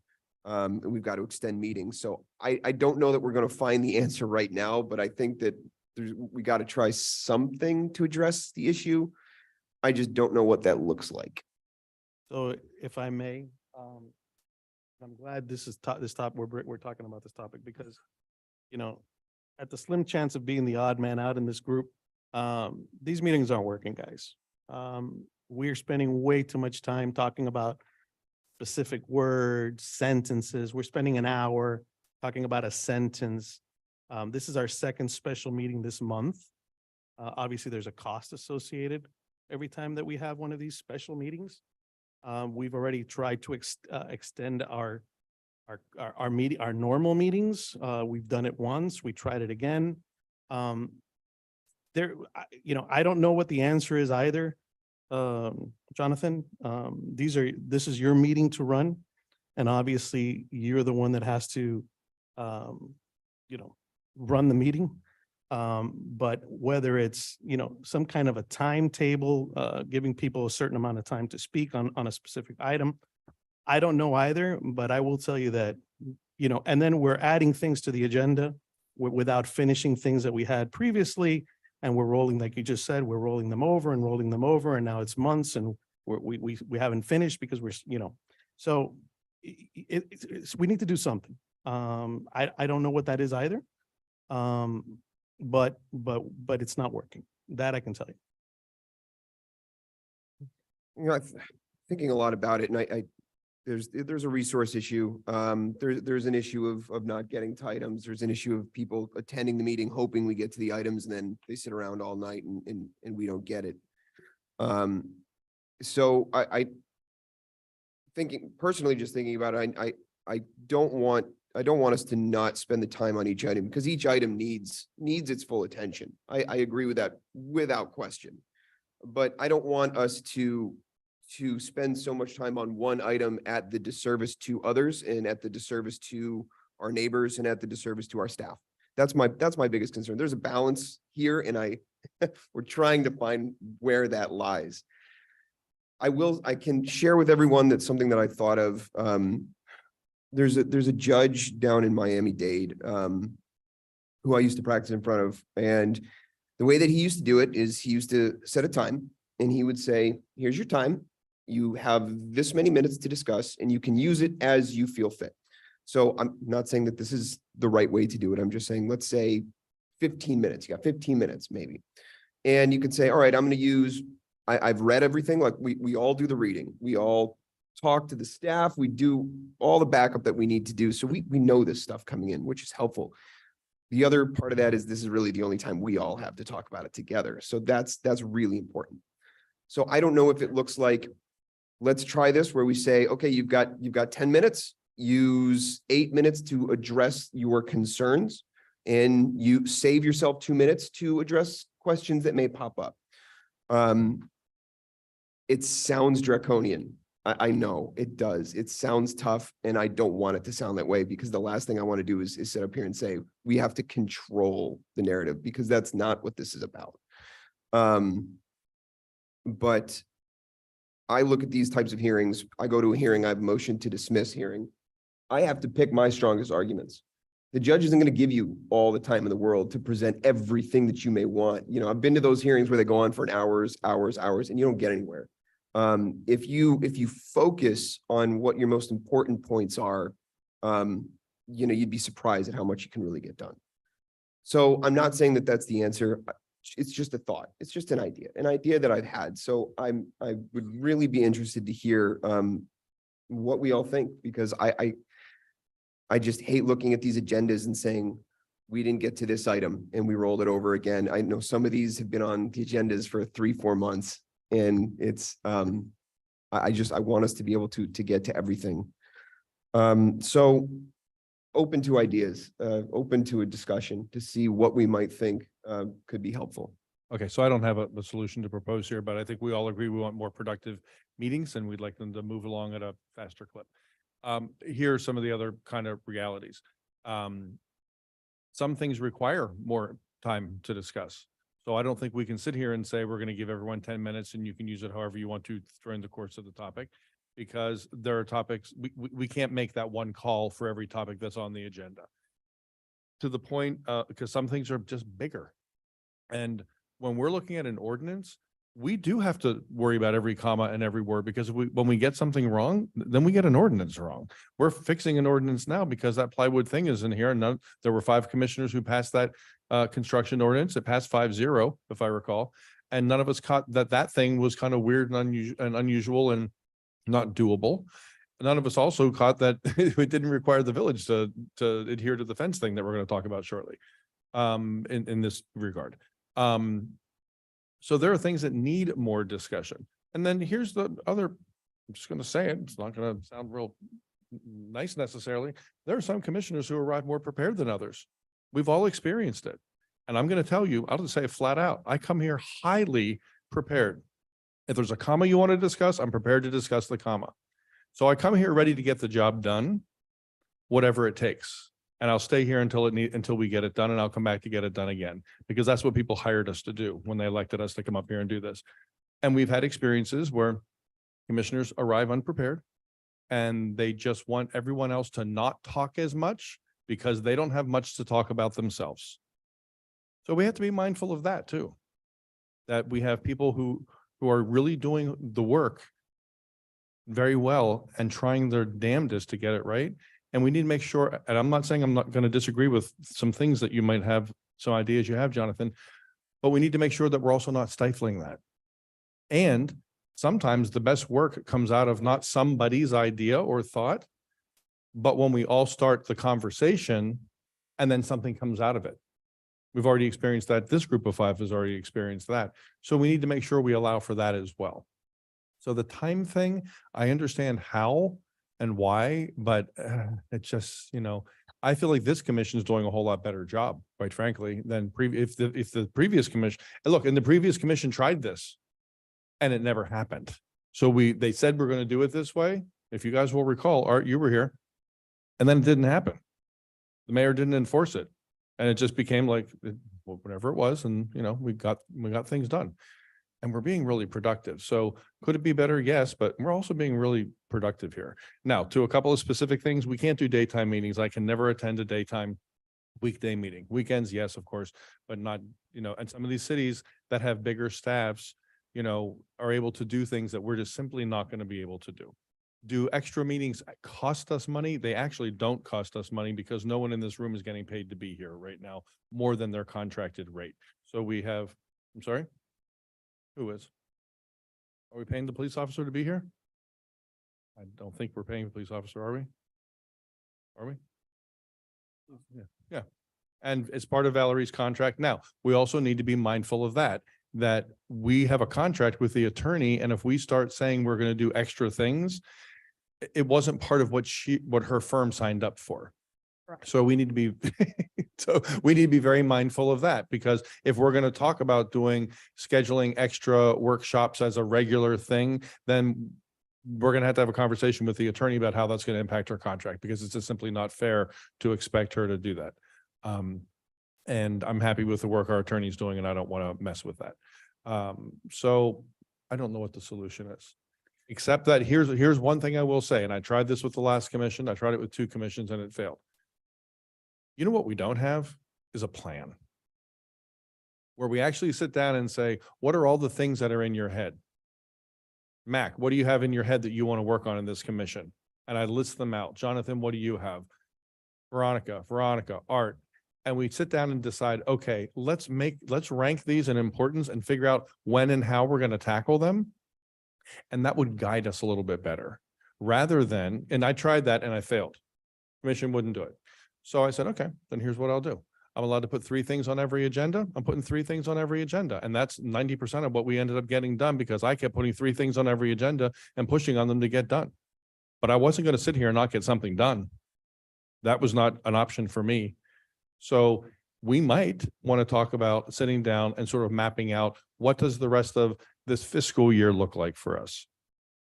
and we've got to extend meetings. So I don't know that we're going to find the answer right now, but I think that we got to try something to address the issue. I just don't know what that looks like. So if I may, I'm glad this is we're talking about this topic because, you know, at the slim chance of being the odd man out in this group, these meetings aren't working, guys. We're spending way too much time talking about specific words, sentences. We're spending an hour talking about a sentence. This is our second special meeting this month. Obviously, there's a cost associated every time that we have one of these special meetings. We've already tried to extend our normal meetings. We've done it once. We tried it again. I don't know what the answer is either. Jonathan, this is your meeting to run, and obviously you're the one that has to, run the meeting. But whether it's, some kind of a timetable, giving people a certain amount of time to speak on a specific item, I don't know either, but I will tell you that, and then we're adding things to the agenda without finishing things that we had previously. And we're rolling, like you just said, we're rolling them over, and now it's months and we haven't finished because so we need to do something. I don't know what that is either. But it's not working. That I can tell you. Thinking a lot about it, and there's a resource issue. There's an issue of not getting to items. There's an issue of people attending the meeting, hoping we get to the items, and then they sit around all night and we don't get it. So I just thinking about it, I don't want us to not spend the time on each item because each item needs its full attention. I agree with that without question, but I don't want us to spend so much time on one item at the disservice to others and at the disservice to our neighbors and at the disservice to our staff. That's my biggest concern. There's a balance here, and we're trying to find where that lies. I can share with everyone that's something that I thought of. There's a judge down in Miami-Dade who I used to practice in front of. And the way that he used to do it is he used to set a time and he would say, here's your time. You have this many minutes to discuss and you can use it as you feel fit. So I'm not saying that this is the right way to do it. I'm just saying, let's say 15 minutes. You got 15 minutes maybe. And you can say, all right, I'm going to use, I've read everything. Like we all do the reading. We all talk to the staff. We do all the backup that we need to do. So we know this stuff coming in, which is helpful. The other part of that is this is really the only time we all have to talk about it together. So that's really important. So I don't know if it looks like, let's try this where we say, okay, you've got 10 minutes, use 8 minutes to address your concerns, and you save yourself 2 minutes to address questions that may pop up. It sounds draconian. I know it does. It sounds tough, and I don't want it to sound that way, because the last thing I want to do is sit up here and say, we have to control the narrative, because that's not what this is about. But I look at these types of hearings, I go to a hearing, I have a motion to dismiss hearing. I have to pick my strongest arguments. The judge isn't going to give you all the time in the world to present everything that you may want. You know, I've been to those hearings where they go on for hours, and you don't get anywhere. If you focus on what your most important points are, you know, you'd be surprised at how much you can really get done. So I'm not saying that that's the answer. It's just a thought. It's just an idea that I've had. So I would really be interested to hear what we all think, because I just hate looking at these agendas and saying, we didn't get to this item and we rolled it over again. I know some of these have been on the agendas for 3-4 months, and it's I want us to be able to get to everything. So open to ideas, open to a discussion to see what we might think could be helpful. Okay, so I don't have a solution to propose here, but I think we all agree we want more productive meetings and we'd like them to move along at a faster clip. Here are some of the other kind of realities. Some things require more time to discuss. So I don't think we can sit here and say, we're going to give everyone 10 minutes and you can use it however you want to during the course of the topic, because there are topics, we can't make that one call for every topic that's on the agenda. To the point, because some things are just bigger. And when we're looking at an ordinance, we do have to worry about every comma and every word, because when we get something wrong, then we get an ordinance wrong. We're fixing an ordinance now because that plywood thing is in here, and there were 5 commissioners who passed that construction ordinance. It passed 5-0, if I recall, and none of us caught that thing was kind of weird and unusual and not doable. None of us also caught that it didn't require the village to adhere to the fence thing that we're going to talk about shortly in this regard. So there are things that need more discussion. And then here's the other, I'm just going to say it, it's not going to sound real nice necessarily. There are some commissioners who arrive more prepared than others. We've all experienced it. And I'm going to tell you, I'll just say it flat out, I come here highly prepared. If there's a comma you want to discuss, I'm prepared to discuss the comma. So I come here ready to get the job done, whatever it takes. And I'll stay here until we get it done, and I'll come back to get it done again, because that's what people hired us to do when they elected us to come up here and do this. And we've had experiences where commissioners arrive unprepared and they just want everyone else to not talk as much because they don't have much to talk about themselves. So we have to be mindful of that too, that we have people who are really doing the work very well and trying their damnedest to get it right. And we need to make sure, and I'm not saying I'm not going to disagree with some things that you might have, some ideas you have, Jonathan, but we need to make sure that we're also not stifling that. And sometimes the best work comes out of not somebody's idea or thought, but when we all start the conversation and then something comes out of it. We've already experienced that. This group of 5 has already experienced that. So we need to make sure we allow for that as well. So the time thing, I understand how and why, but it just, you know, I feel like this commission is doing a whole lot better job, quite frankly, than if the previous commission. And look, and the previous commission tried this and it never happened. So they said we're going to do it this way. If you guys will recall, Art, you were here, and then it didn't happen. The mayor didn't enforce it. And it just became like whatever it was. And, you know, we got things done. And we're being really productive. So could it be better? Yes, but we're also being really productive here. Now, to a couple of specific things, we can't do daytime meetings. I can never attend a daytime weekday meeting. Weekends, yes, of course, but not, you know, and some of these cities that have bigger staffs, you know, are able to do things that we're just simply not going to be able to do. Do extra meetings cost us money? They actually don't cost us money, because no one in this room is getting paid to be here right now, more than their contracted rate. So we have, I'm sorry? Who is? Are we paying the police officer to be here? I don't think we're paying the police officer, are we? Are we? Yeah. And it's part of Valerie's contract. Now, we also need to be mindful of that we have a contract with the attorney, and if we start saying we're going to do extra things, it wasn't part of what her firm signed up for. Correct. So we need to be, very mindful of that, because if we're going to talk about scheduling extra workshops as a regular thing, then we're going to have a conversation with the attorney about how that's going to impact her contract, because it's just simply not fair to expect her to do that. And I'm happy with the work our attorney's doing, and I don't want to mess with that. So I don't know what the solution is, except that here's one thing I will say, and I tried this with the last commission. I tried it with 2 commissions and it failed. You know what we don't have is a plan where we actually sit down and say, what are all the things that are in your head? Mac, what do you have in your head that you want to work on in this commission? And I list them out. Jonathan, what do you have? Veronica, Art. And we sit down and decide, okay, let's rank these in importance and figure out when and how we're going to tackle them. And that would guide us a little bit better, rather than, and I tried that and I failed. Commission wouldn't do it. So I said, okay, then here's what I'll do. I'm allowed to put 3 things on every agenda. I'm putting 3 things on every agenda. And that's 90% of what we ended up getting done, because I kept putting 3 things on every agenda and pushing on them to get done. But I wasn't going to sit here and not get something done. That was not an option for me. So we might want to talk about sitting down and sort of mapping out, what does the rest of this fiscal year look like for us?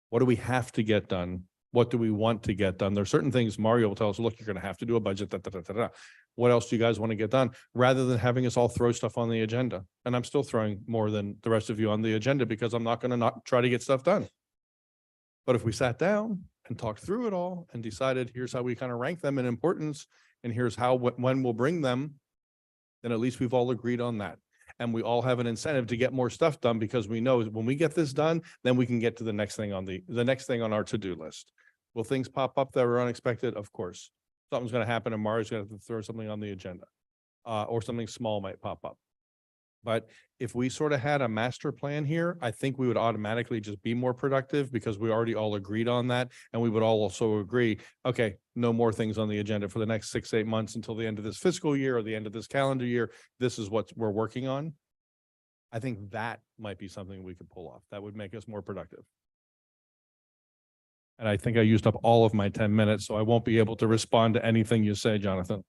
What do we have to get done? What do we want to get done? There are certain things Mario will tell us, look, you're going to have to do a budget. What else do you guys want to get done? Rather than having us all throw stuff on the agenda. And I'm still throwing more than the rest of you on the agenda, because I'm not going to not try to get stuff done. But if we sat down and talked through it all and decided, here's how we kind of rank them in importance, and here's how, when we'll bring them, then at least we've all agreed on that. And we all have an incentive to get more stuff done, because we know when we get this done, then we can get to the next thing on the next thing on our to-do list. Will things pop up that are unexpected? Of course. Something's going to happen and Mario's going to have to throw something on the agenda, or something small might pop up. But if we sort of had a master plan here, I think we would automatically just be more productive, because we already all agreed on that. And we would all also agree, okay, no more things on the agenda for the next 6 to 8 months until the end of this fiscal year or the end of this calendar year. This is what we're working on. I think that might be something we could pull off. That would make us more productive. And I think I used up all of my 10 minutes, so I won't be able to respond to anything you say, Jonathan.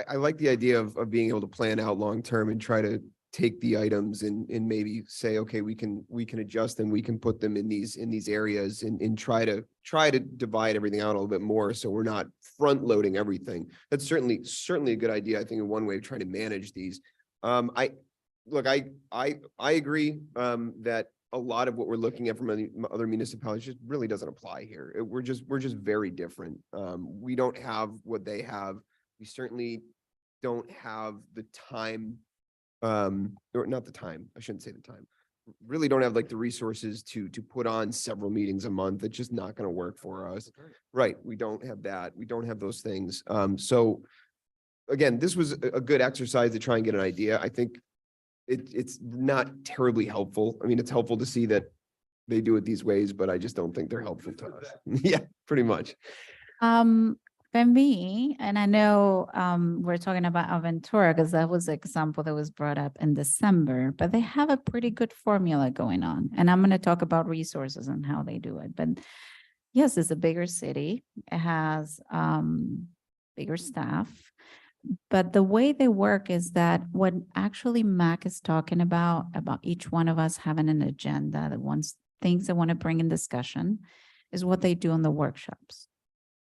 I like the idea of being able to plan out long-term and try to take the items and maybe say, okay, we can adjust them. We can put them in these areas and try to divide everything out a little bit more, so we're not front loading everything. That's certainly a good idea. I think in one way of trying to manage these. I agree that a lot of what we're looking at from other municipalities just really doesn't apply here. We're just very different. We don't have what they have. We certainly don't have the time, or not the time, I shouldn't say the time. Really don't have like the resources to put on several meetings a month. It's just not going to work for us. Right. We don't have that. We don't have those things. So again, this was a good exercise to try and get an idea. I think it's not terribly helpful. I mean, it's helpful to see that they do it these ways, but I just don't think they're helpful to us. Yeah, pretty much. For me, and I know we're talking about Aventura because that was the example that was brought up in December, but they have a pretty good formula going on. And I'm going to talk about resources and how they do it. But yes, it's a bigger city. It has bigger staff. But the way they work is that what actually Mac is talking about each one of us having an agenda, that wants things they want to bring in discussion, is what they do in the workshops.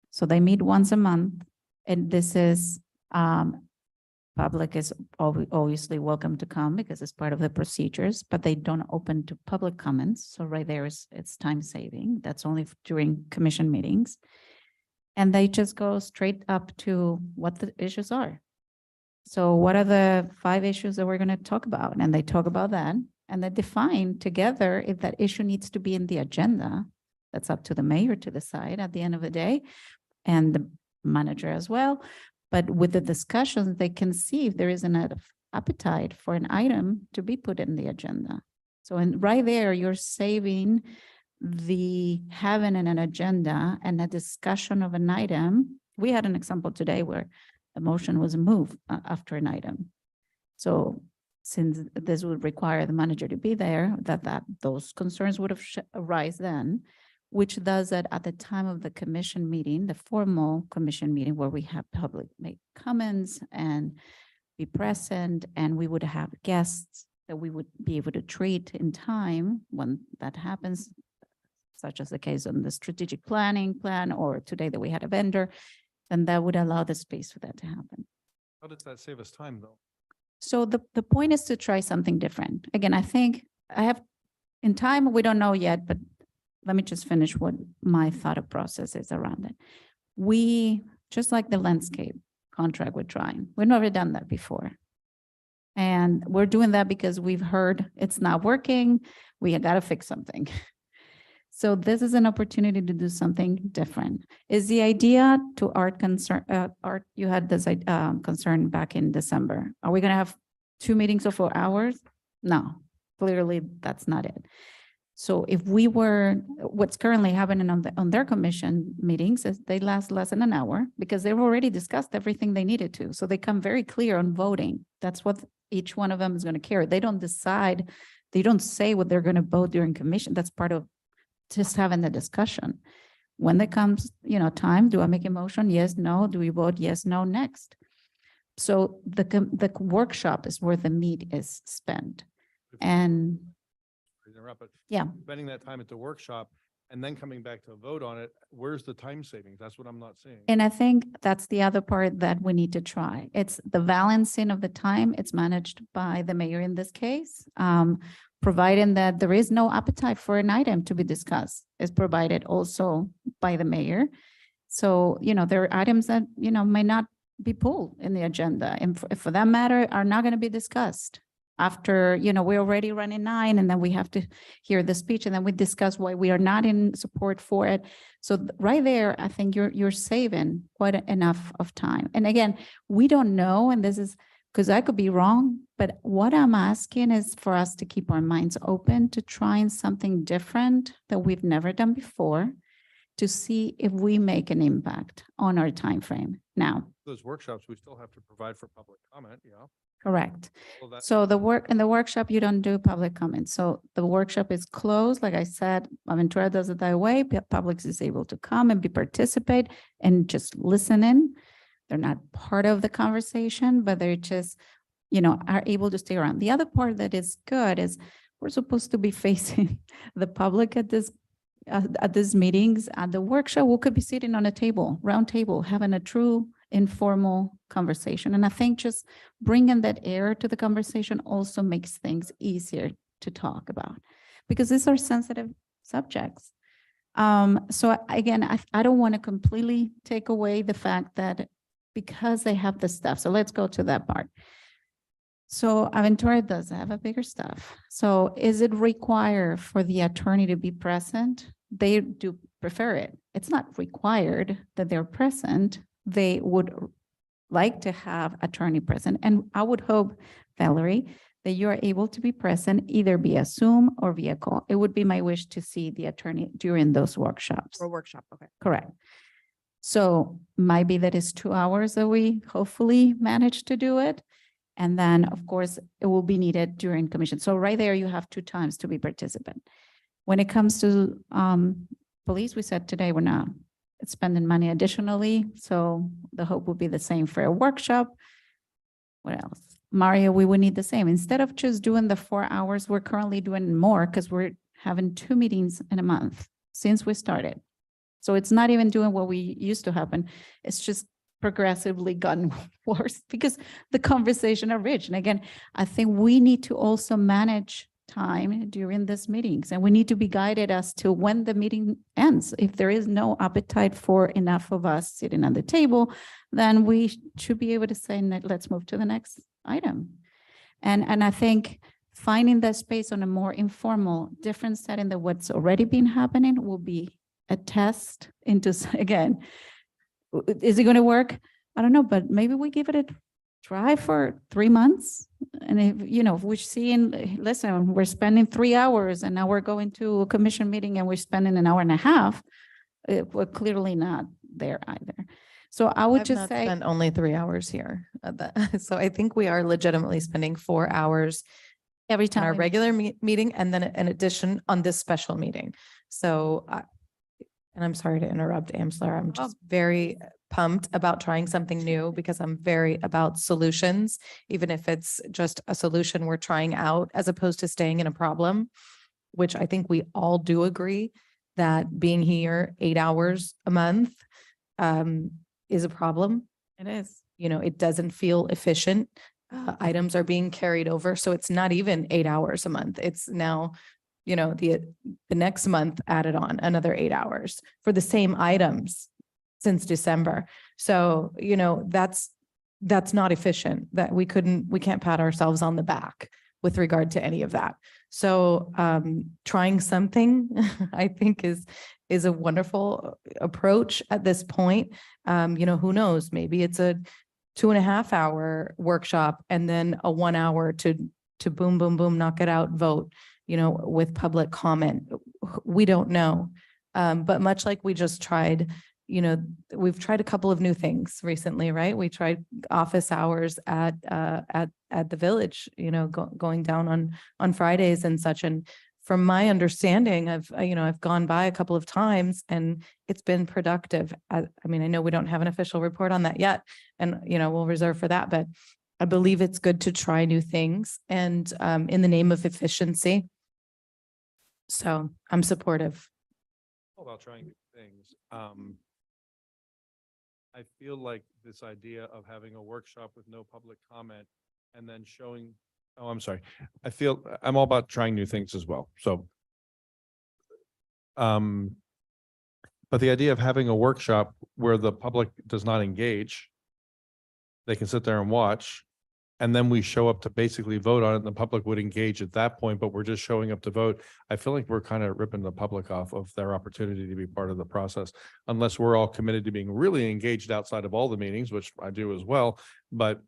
So they meet once a month, and this is, public is obviously welcome to come because it's part of the procedures, but they don't open to public comments. So right there it's time saving. That's only during commission meetings. And they just go straight up to what the issues are. So what are the 5 issues that we're going to talk about? And they talk about that, and they define together if that issue needs to be in the agenda. That's up to the mayor to decide at the end of the day, and the manager as well. But with the discussions, they can see if there is an appetite for an item to be put in the agenda. So right there, you're saving the having an agenda and a discussion of an item. We had an example today where a motion was moved after an item. So since this would require the manager to be there, those concerns would have arise then, which does that at the time of the commission meeting, the formal commission meeting where we have public make comments and be present, and we would have guests that we would be able to treat in time when that happens, such as the case on the strategic planning plan, or today that we had a vendor, then that would allow the space for that to happen. How does that save us time, though? So the point is to try something different. Again, I think in time, we don't know yet, but let me just finish what my thought process is around it. We, just like the landscape contract we're trying, we've never done that before. And we're doing that because we've heard it's not working. We got to fix something. So this is an opportunity to do something different. Is the idea to Art concern, Art, you had this concern back in December. Are we going to have 2 meetings of 4 hours? No, clearly that's not it. So if we were, what's currently happening on their commission meetings is they last less than an hour because they've already discussed everything they needed to. So they come very clear on voting. That's what each one of them is going to carry. They don't decide, they don't say what they're going to vote during commission. That's part of just having the discussion. When there comes, time, do I make a motion? Yes, no. Do we vote? Yes, no, next. So the workshop is where the meat is spent. And Interrupt, but yeah, spending that time at the workshop and then coming back to vote on it, where's the time savings? That's what I'm not seeing. and I think that's the other part that we need to try. It's the balancing of the time. It's managed by the mayor in this case. Providing that there is no appetite for an item to be discussed is provided also by the mayor. So, there are items that, may not be pulled in the agenda and for that matter are not going to be discussed after, we're already running 9 and then we have to hear the speech and then we discuss why we are not in support for it. So right there, I think you're saving quite enough of time. And again, we don't know, and this is because I could be wrong, but what I'm asking is for us to keep our minds open to trying something different that we've never done before to see if we make an impact on our time frame. Now, Those workshops, we still have to provide for public comment, yeah. correct. Well, that- So in the workshop, you don't do public comment. So the workshop is closed. Like I said, Aventura does it that way. Public is able to come and participate and just listen in. They're not part of the conversation, but they're just, are able to stay around. The other part that is good is we're supposed to be facing the public at these meetings. At the workshop, we could be sitting on a table, round table, having a true informal conversation. And I think just bringing that air to the conversation also makes things easier to talk about because these are sensitive subjects. So again, I don't want to completely take away the fact that because they have the staff. So let's go to that part. So Aventura does have a bigger staff. So is it required for the attorney to be present? They do prefer it. It's not required that they're present. They would like to have attorney present. And I would hope, Valerie, that you are able to be present either via Zoom or via call. It would be my wish to see the attorney during those workshops. Or workshop, okay. Correct. So might be that it's 2 hours that we hopefully manage to do it. And then, of course, it will be needed during commission. So right there, you have 2 times to be participant. When it comes to police, we said today we're not spending money additionally. So the hope will be the same for a workshop. What else? Mario, we would need the same. Instead of just doing the 4 hours, we're currently doing more because we're having 2 meetings in a month since we started. So it's not even doing what we used to happen. It's just progressively gotten worse because the conversation are rich. And again, I think we need to also manage time during these meetings and we need to be guided as to when the meeting ends. If there is no appetite for enough of us sitting at the table, then we should be able to say, let's move to the next item. And I think finding that space on a more informal, different setting than what's already been happening will be a test into, again, is it going to work? I don't know, but maybe we give it a try for 3 months. And if we're seeing, listen, we're spending 3 hours and now we're going to a commission meeting and we're spending an hour and a half, we're clearly not there either. So I would I've just not say, spent only 3 hours here. So I think we are legitimately spending 4 hours every on time. our we- regular meeting and then an addition on this special meeting. So, and I'm sorry to interrupt, Amsler. I'm just very pumped about trying something new because I'm very about solutions, even if it's just a solution we're trying out as opposed to staying in a problem, which I think we all do agree that being here 8 hours a month is a problem. It is. You know, it doesn't feel efficient. Items are being carried over, so it's not even 8 hours a month. It's now, you know, the next month added on another 8 hours for the same items since December. So, you know, that's not efficient. That we can't pat ourselves on the back with regard to any of that. So trying something, I think is a wonderful approach at this point. You know, who knows? Maybe it's a 2.5 hour workshop and then a 1 hour to boom, boom, boom, knock it out, vote, you know, with public comment. We don't know. But much like we just tried, you know, we've tried a couple of new things recently, right? We tried office hours at the village, you know, going down on Fridays and such. And from my understanding, I've gone by a couple of times and it's been productive. I mean, I know we don't have an official report on that yet, and, you know, we'll reserve for that, but I believe it's good to try new things and in the name of efficiency. So I'm supportive. About trying new things. I feel like this idea of having a workshop with no public comment and then showing, oh, I'm sorry. I'm all about trying new things as well. So, but the idea of having a workshop where the public does not engage, they can sit there and watch, and then we show up to basically vote on it, and the public would engage at that point, but we're just showing up to vote. I feel like we're kind of ripping the public off of their opportunity to be part of the process, unless we're all committed to being really engaged outside of all the meetings, which I do as well. But,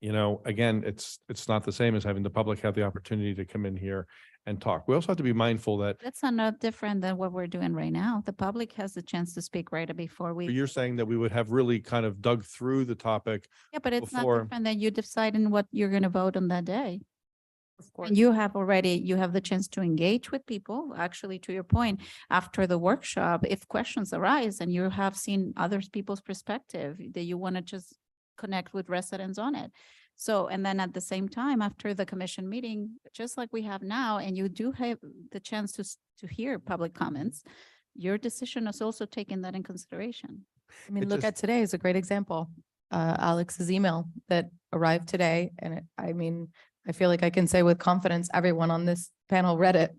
you know, again, it's not the same as having the public have the opportunity to come in here and talk. We also have to be mindful that That's not different than what we're doing right now. The public has the chance to speak right before we. you're saying that we would have really kind of dug through the topic. Yeah, but it's not before- different than you deciding what you're going to vote on that day. And you have the chance to engage with people, actually, to your point, after the workshop, if questions arise and you have seen other people's perspective, that you want to just connect with residents on it. So, and then at the same time, after the commission meeting, just like we have now, and you do have the chance to hear public comments, your decision is also taking that in consideration. I mean, It look just- at today is a great example. Alex's email that arrived today. And I mean, I feel like I can say with confidence, everyone on this panel read it.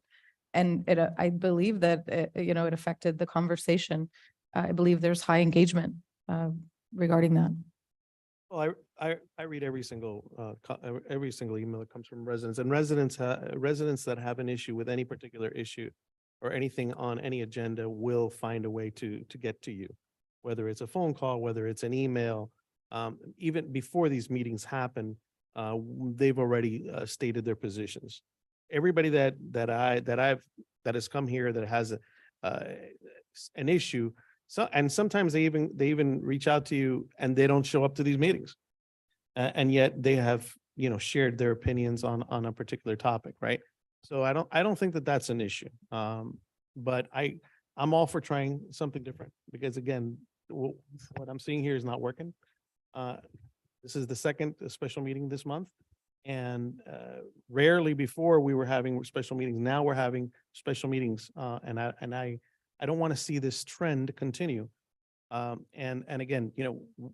And I believe that, it affected the conversation. I believe there's high engagement regarding that. Well, I read every single email that comes from residents, and residents that have an issue with any particular issue or anything on any agenda will find a way to get to you, whether it's a phone call, whether it's an email. Even before these meetings happen, they've already stated their positions. Everybody that has come here that has an issue. So, and sometimes they even reach out to you and they don't show up to these meetings. And yet they have, shared their opinions on a particular topic, right? So I don't think that that's an issue. But I'm all for trying something different because again, what I'm seeing here is not working. This is the second special meeting this month. And rarely before we were having special meetings. Now we're having special meetings. And I don't want to see this trend continue. And again,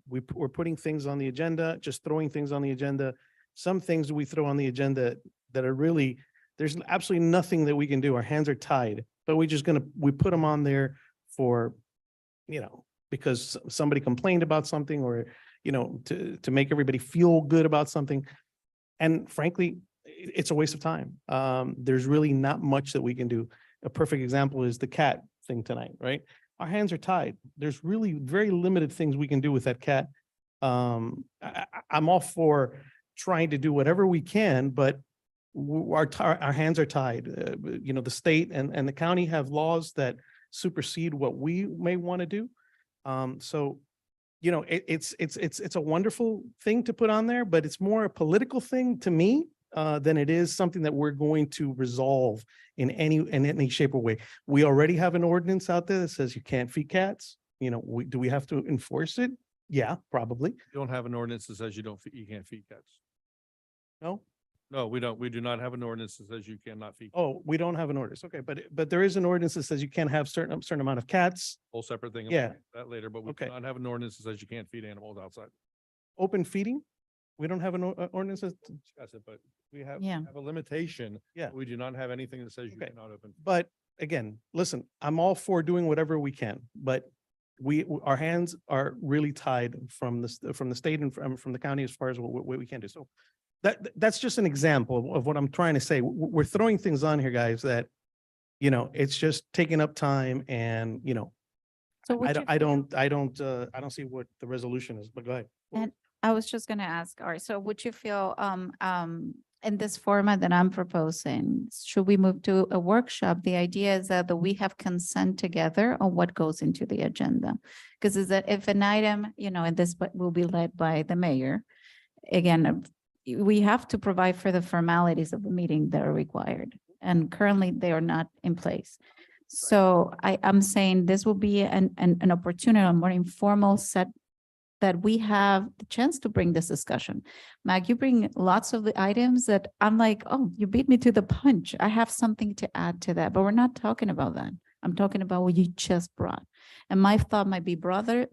we're putting things on the agenda, just throwing things on the agenda. Some things we throw on the agenda that are really, there's absolutely nothing that we can do. Our hands are tied, but we put them on there for, because somebody complained about something or, to make everybody feel good about something. And frankly, it's a waste of time. There's really not much that we can do. A perfect example is the cat thing tonight, right? Our hands are tied. There's really very limited things we can do with that cat. I'm all for trying to do whatever we can, but our hands are tied. The state and the county have laws that supersede what we may want to do. So you know, it's a wonderful thing to put on there, but it's more a political thing to me than it is something that we're going to resolve in any shape or way. We already have an ordinance out there that says you can't feed cats. You know, do we have to enforce it? Yeah, probably. You don't have an ordinance that says you can't feed cats. No? No, we don't. We do not have an ordinance that says you cannot feed. Oh, we don't have an ordinance. Okay, but there is an ordinance that says you can't have certain amount of cats. Whole separate thing. Yeah. That later, but we do Okay. not have an ordinance that says you can't feed animals outside. Open feeding? We don't have an ordinance that, That's it, but we have, Yeah. have a limitation. Yeah. We do not have anything that says you Okay. cannot open. but again, listen, I'm all for doing whatever we can, but our hands are really tied from the state and from the county as far as what we can do. So that's just an example of what I'm trying to say. We're throwing things on here, guys, that, you know, it's just taking up time and, you know, So would you I feel- don't see what the resolution is, but go ahead. And I was just gonna ask, all right, so would you feel, in this format that I'm proposing, should we move to a workshop? The idea is that we have consent together on what goes into the agenda. Because is that if an item, you know, and this will be led by the mayor, again, we have to provide for the formalities of the meeting that are required. And currently they are not in place. So I'm saying this will be an opportunity, a more informal set that we have the chance to bring this discussion. Mag, you bring lots of the items that I'm like, oh, you beat me to the punch. I have something to add to that, but we're not talking about that. I'm talking about what you just brought. And my thought might be broader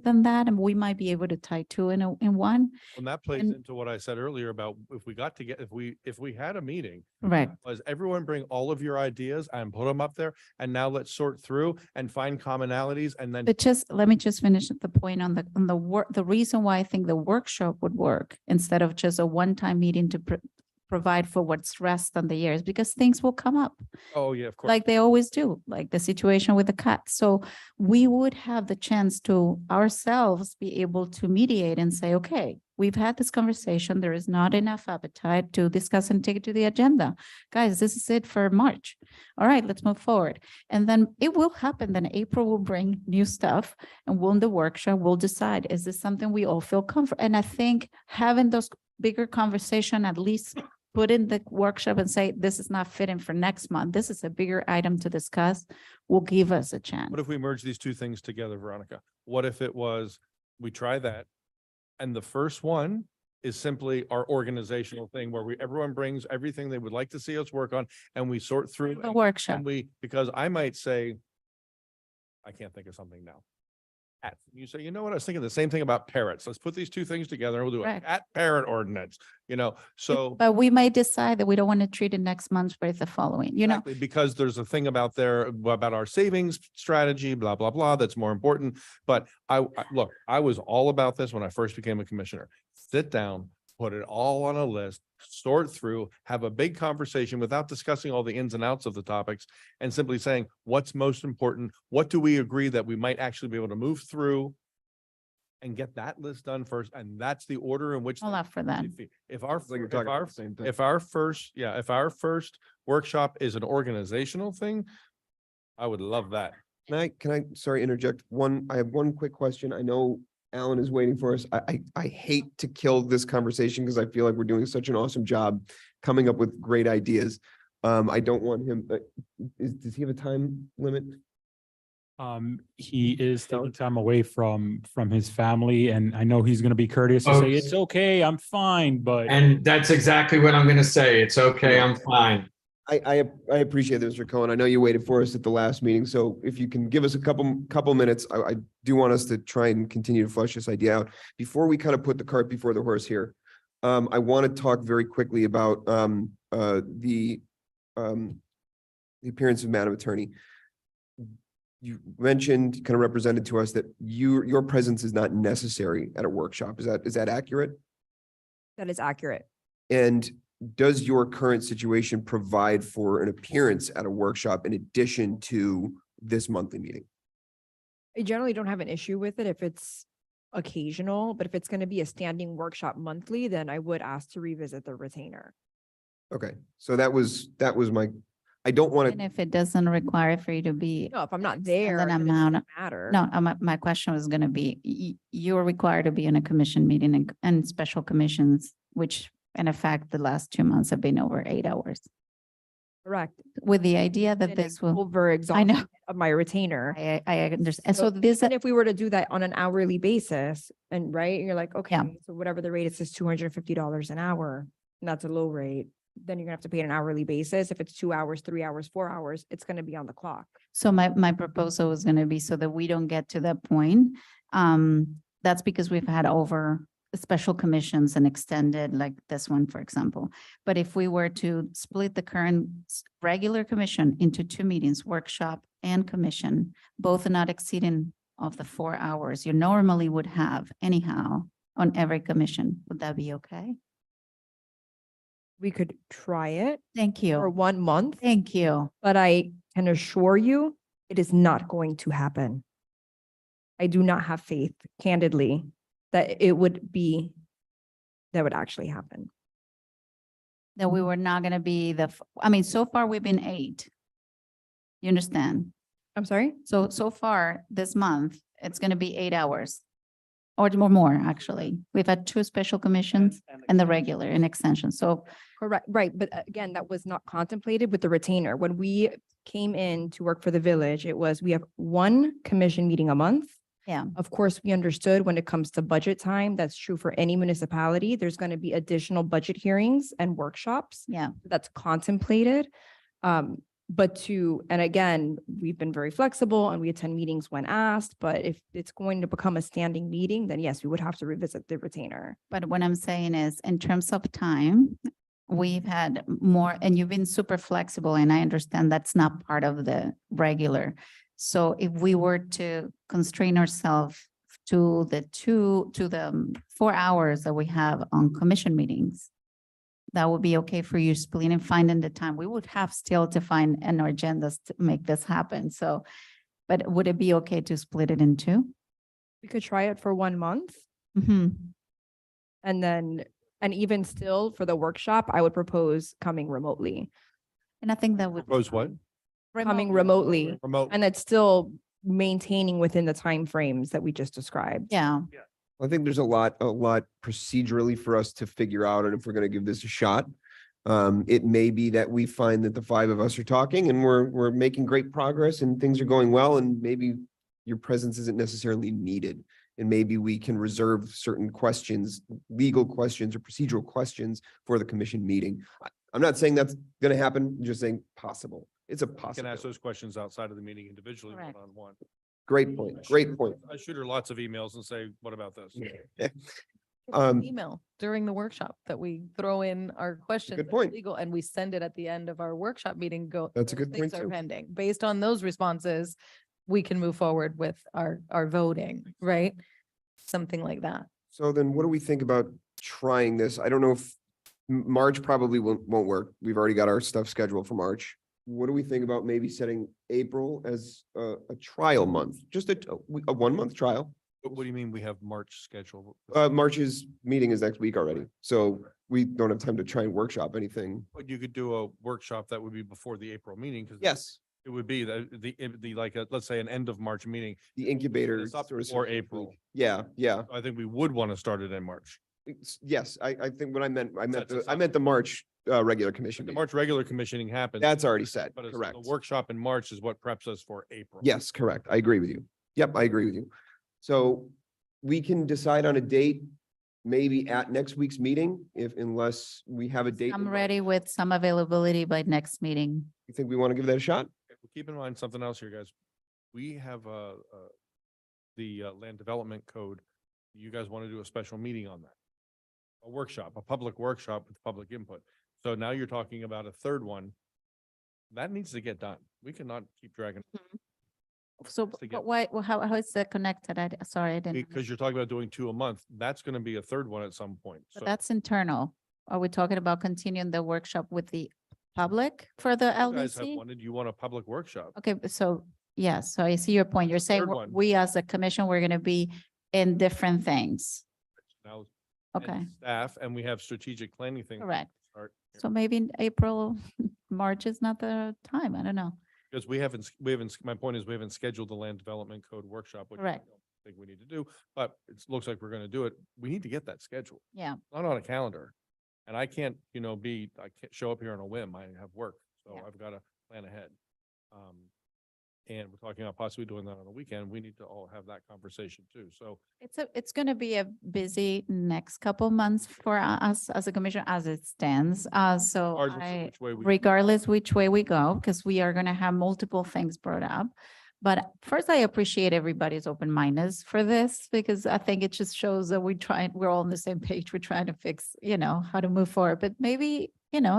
than that, and we might be able to tie two in one. And that plays And- into what I said earlier about if we got to get, if we had a meeting, Right. was everyone bring all of your ideas and put them up there, and now let's sort through and find commonalities and then. But just, let me just finish the point on the work, the reason why I think the workshop would work instead of just a one-time meeting to provide for what's rest on the years, because things will come up. Oh, yeah, of course. Like they always do, like the situation with the cat. So we would have the chance to ourselves be able to mediate and say, okay, we've had this conversation. There is not enough appetite to discuss and take it to the agenda. Guys, this is it for March. All right, let's move forward. And then it will happen. Then April will bring new stuff and we'll in the workshop, we'll decide, is this something we all feel comfortable? And I think having those bigger conversation, at least put in the workshop and say, this is not fitting for next month. This is a bigger item to discuss, will give us a chance. What if we merge these two things together, Veronica? What if it was, we try that, and the first one is simply our organizational thing where everyone brings everything they would like to see us work on, and we sort through. A workshop. And because I might say, I can't think of something now. Cat. You say, you know what, I was thinking the same thing about parrots. Let's put these two things together and we'll do a Right. cat parrot ordinance, you know, so. But we might decide that we don't want to treat it next month, but it's the following, you know? Exactly, because there's a thing about about our savings strategy, blah, blah, blah, that's more important. But look, I was all about this when I first became a commissioner. Sit down, put it all on a list, sort through, have a big conversation without discussing all the ins and outs of the topics and simply saying, what's most important? What do we agree that we might actually be able to move through? And get that list done first. And that's the order in which. I'll opt for that. If our, Like you're if talking about our, the same thing. if our first, yeah, if our first workshop is an organizational thing, I would love that. Can I, sorry, interject I have one quick question. I know Alan is waiting for us. I hate to kill this conversation because I feel like we're doing such an awesome job coming up with great ideas. I don't want him, does he have a time limit? He is taking time away from his family, and I know he's gonna be courteous to say, Okay. it's okay, I'm fine, but. And that's exactly what I'm gonna say. It's okay, I'm fine. I appreciate this, Mr. Cohen. I know you waited for us at the last meeting, so if you can give us a couple minutes, I do want us to try and continue to flesh this idea out. Before we kind of put the cart before the horse here, I want to talk very quickly about the appearance of Madam Attorney. You mentioned, kind of represented to us that your presence is not necessary at a workshop. Is that accurate? That is accurate. And does your current situation provide for an appearance at a workshop in addition to this monthly meeting? I generally don't have an issue with it if it's occasional, but if it's going to be a standing workshop monthly, then I would ask to revisit the retainer. Okay, so that was I don't want And to, if it doesn't require for you to be. No, if I'm not and there, then then it amount doesn't matter. No, my question was gonna be, you're required to be in a commission meeting and special commissions, which in effect, the last 2 months have been over 8 hours. Correct. With the idea that Been this will, Over I know. exhaustion of my retainer. I understand. So So this, even if we were to do that on an hourly basis and right, you're like, okay, so whatever the rate is, $250 an hour, and that's a low rate, then you're gonna have to pay it an hourly basis. If it's 2 hours, 3 hours, 4 hours, it's gonna be on the clock. so my proposal was gonna be so that we don't get to that point. That's because we've had over special commissions and extended like this one, for example. But if we were to split the current regular commission into 2 meetings, workshop and commission, both not exceeding of the 4 hours you normally would have anyhow on every commission, would that be okay? We could try it Thank for you. 1 month, Thank you. but I can assure you it is not going to happen. I do not have faith, candidly, that it would be, that would actually happen. That we were not gonna be I mean, so far we've been 8. You understand? I'm sorry? So far this month, it's gonna be 8 hours. Or more, actually. We've had 2 special commissions and the regular and extension. So Correct, right, but again, that was not contemplated with the retainer. When we came in to work for the village, it was, we have 1 commission meeting a month. yeah, Of course, we understood when it comes to budget time, that's true for any municipality. There's going to be additional budget hearings and workshops. yeah. That's contemplated. But and again, we've been very flexible and we attend meetings when asked, but if it's going to become a standing meeting, then yes, we would have to revisit the retainer. But what I'm saying is, in terms of time, we've had more, and you've been super flexible, and I understand that's not part of the regular. So if we were to constrain ourselves to the 4 hours that we have on commission meetings, that would be okay for you splitting and finding the time. We would have still to find an agendas to make this happen. So, but would it be okay to split it in 2? We could try it for 1 month Mm-hmm. and then, and even still for the workshop, I would propose coming remotely. And I think that would. Propose what? Coming remotely, Remote. and it's still maintaining within the timeframes that we just described. Yeah. I think there's a lot procedurally for us to figure out, and if we're gonna give this a shot. It may be that we find that the 5 of us are talking and we're making great progress and things are going well, and maybe your presence isn't necessarily needed. And maybe we can reserve certain questions, legal questions or procedural questions for the commission meeting. I'm not saying that's gonna happen, I'm just saying possible. It's a You can ask possibility. those questions outside of the meeting individually, Correct. one-on-one. Great point, great point. I shoot her lots of emails and say, what about this? Email during the workshop that we throw in our questions. good that are point. Legal, and we send it at the end of our workshop meeting, go. That's a "Those good things point are too." Pending. Based on those responses, we can move forward with our voting, right? Something like that. So then what do we think about trying this? I don't know if March probably won't work. We've already got our stuff scheduled for March. What do we think about maybe setting April as a trial month? Just a 1-month trial. What do you mean we have March scheduled? March's meeting is next week already, so we don't have time to try and workshop anything. But you could do a workshop that would be before the April meeting, because Yes, it would be the like, let's say an end of March meeting. the incubator. It's up sort of before circles April. week. Yeah, yeah. I think we would want to start it in March. Yes, I think what I meant Sets us I up. meant the March regular commission. The meeting. March regular commissioning happens. That's already set, But it's correct. the workshop in March is what preps us for April. Yes, correct. I agree with you. Yep, I agree with you. So we can decide on a date, maybe at next week's meeting, unless we have a date. I'm ready with some availability by next meeting. You think we want to give that a shot? Okay, well, keep in mind something else here, guys. We have the land development code. You guys want to do a special meeting on that? A workshop, a public workshop with public input. So now you're talking about a third one. That needs to get done. We cannot keep dragging, So, to get- but why, how is that connected? Sorry, I didn't. because you're talking about doing 2 a month. That's going to be a third one at some point. But So that's internal. Are we talking about continuing the workshop with the public for the you guys have LDC? wanted, you want a public workshop. Okay, so, yes, so I see your point. You're saying Third we're- one. we as a commission, we're gonna be in different things. Now, and Okay, staff, and we have strategic planning thing. correct. Start here. So maybe in April, March is not the time. I don't know. Because my point is, we haven't scheduled the land development code workshop, which I Correct. don't think we need to do, but it looks like we're gonna do it. We need to get that scheduled, Yeah. not on a calendar. And I can't, I can't show up here on a whim. I have work, so Yeah. I've got to plan ahead. And we're talking about possibly doing that on the weekend. We need to all have that conversation too. So It's going to be a busy next couple months for us as a commission as it stands. So regardless of which way we. regardless which way we go, because we are going to have multiple things brought up. But first, I appreciate everybody's open-mindedness for this, because I think it just shows that we're all on the same page. We're trying to fix, how to move forward. But maybe,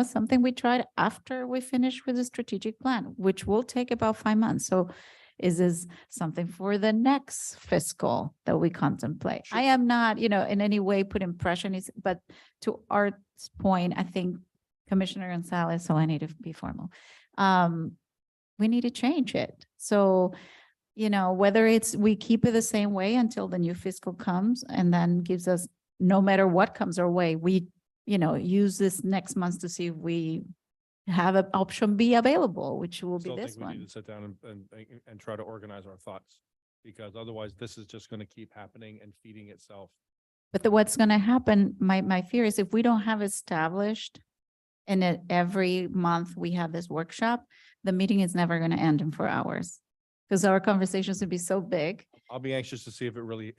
something we tried after we finish with the strategic plan, which will take about 5 months. So is this something for the next fiscal that we contemplate? I am not, in any way putting pressure, but to Art's point, I think Commissioner Gonzalez, so I need to be formal. We need to change it. So, whether it's, we keep it the same way until the new fiscal comes and then gives us, no matter what comes our way, we, use this next month to see if we have an option B available, which will be Still this think we need one. to sit down and try to organize our thoughts, because otherwise this is just going to keep happening and feeding itself. But what's going to happen, my fear is if we don't have established and every month we have this workshop, the meeting is never going to end in 4 hours, because our conversations would be so big. I'll be anxious to see if it really,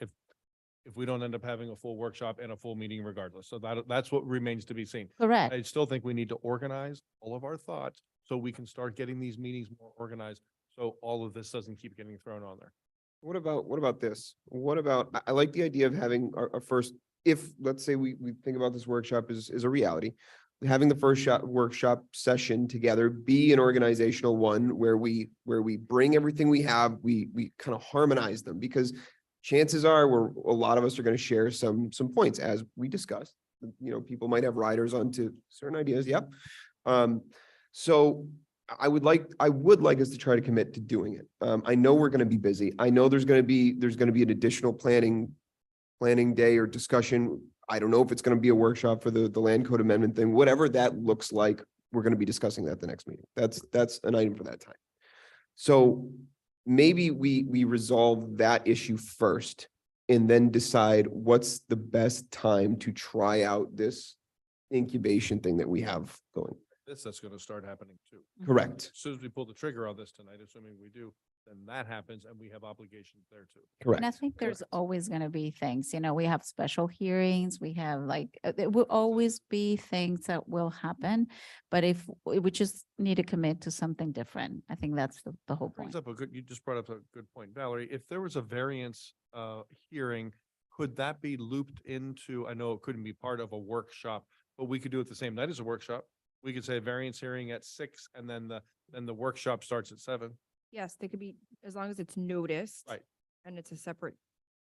if we don't end up having a full workshop and a full meeting regardless. So that's what remains to be seen. Correct. I still think we need to organize all of our thoughts so we can start getting these meetings more organized. So all of this doesn't keep getting thrown on there. What about this? What about, I like the idea of having our first, if, let's say we think about this workshop is a reality, having the first workshop session together be an organizational one where we bring everything we have, we kind of harmonize them, because chances are a lot of us are going to share some points as we discussed. People might have riders onto certain ideas. Yep. So I would like us to try to commit to doing it. I know we're going to be busy. I know there's going to be an additional planning day or discussion. I don't know if it's going to be a workshop for the land code amendment thing, whatever that looks like. We're going to be discussing that the next meeting. That's an item for that time. So maybe we resolve that issue first and then decide what's the best time to try out this incubation thing that we have going. That's going to start happening too. Correct. As soon as we pull the trigger on this tonight, assuming we do, then that happens and we have obligations there too. Correct. And I think there's Correct. always going to be things, we have special hearings, we have there will always be things that will happen. But if we just need to commit to something different, I think that's the whole Brings point. up you just brought up a good point, Valerie. If there was a variance hearing, could that be looped into, I know it couldn't be part of a workshop, but we could do it the same night as a workshop. We could say variance hearing at 6 and then the workshop starts at 7. Yes, they could be, as long as it's noticed. Right. And it's a separate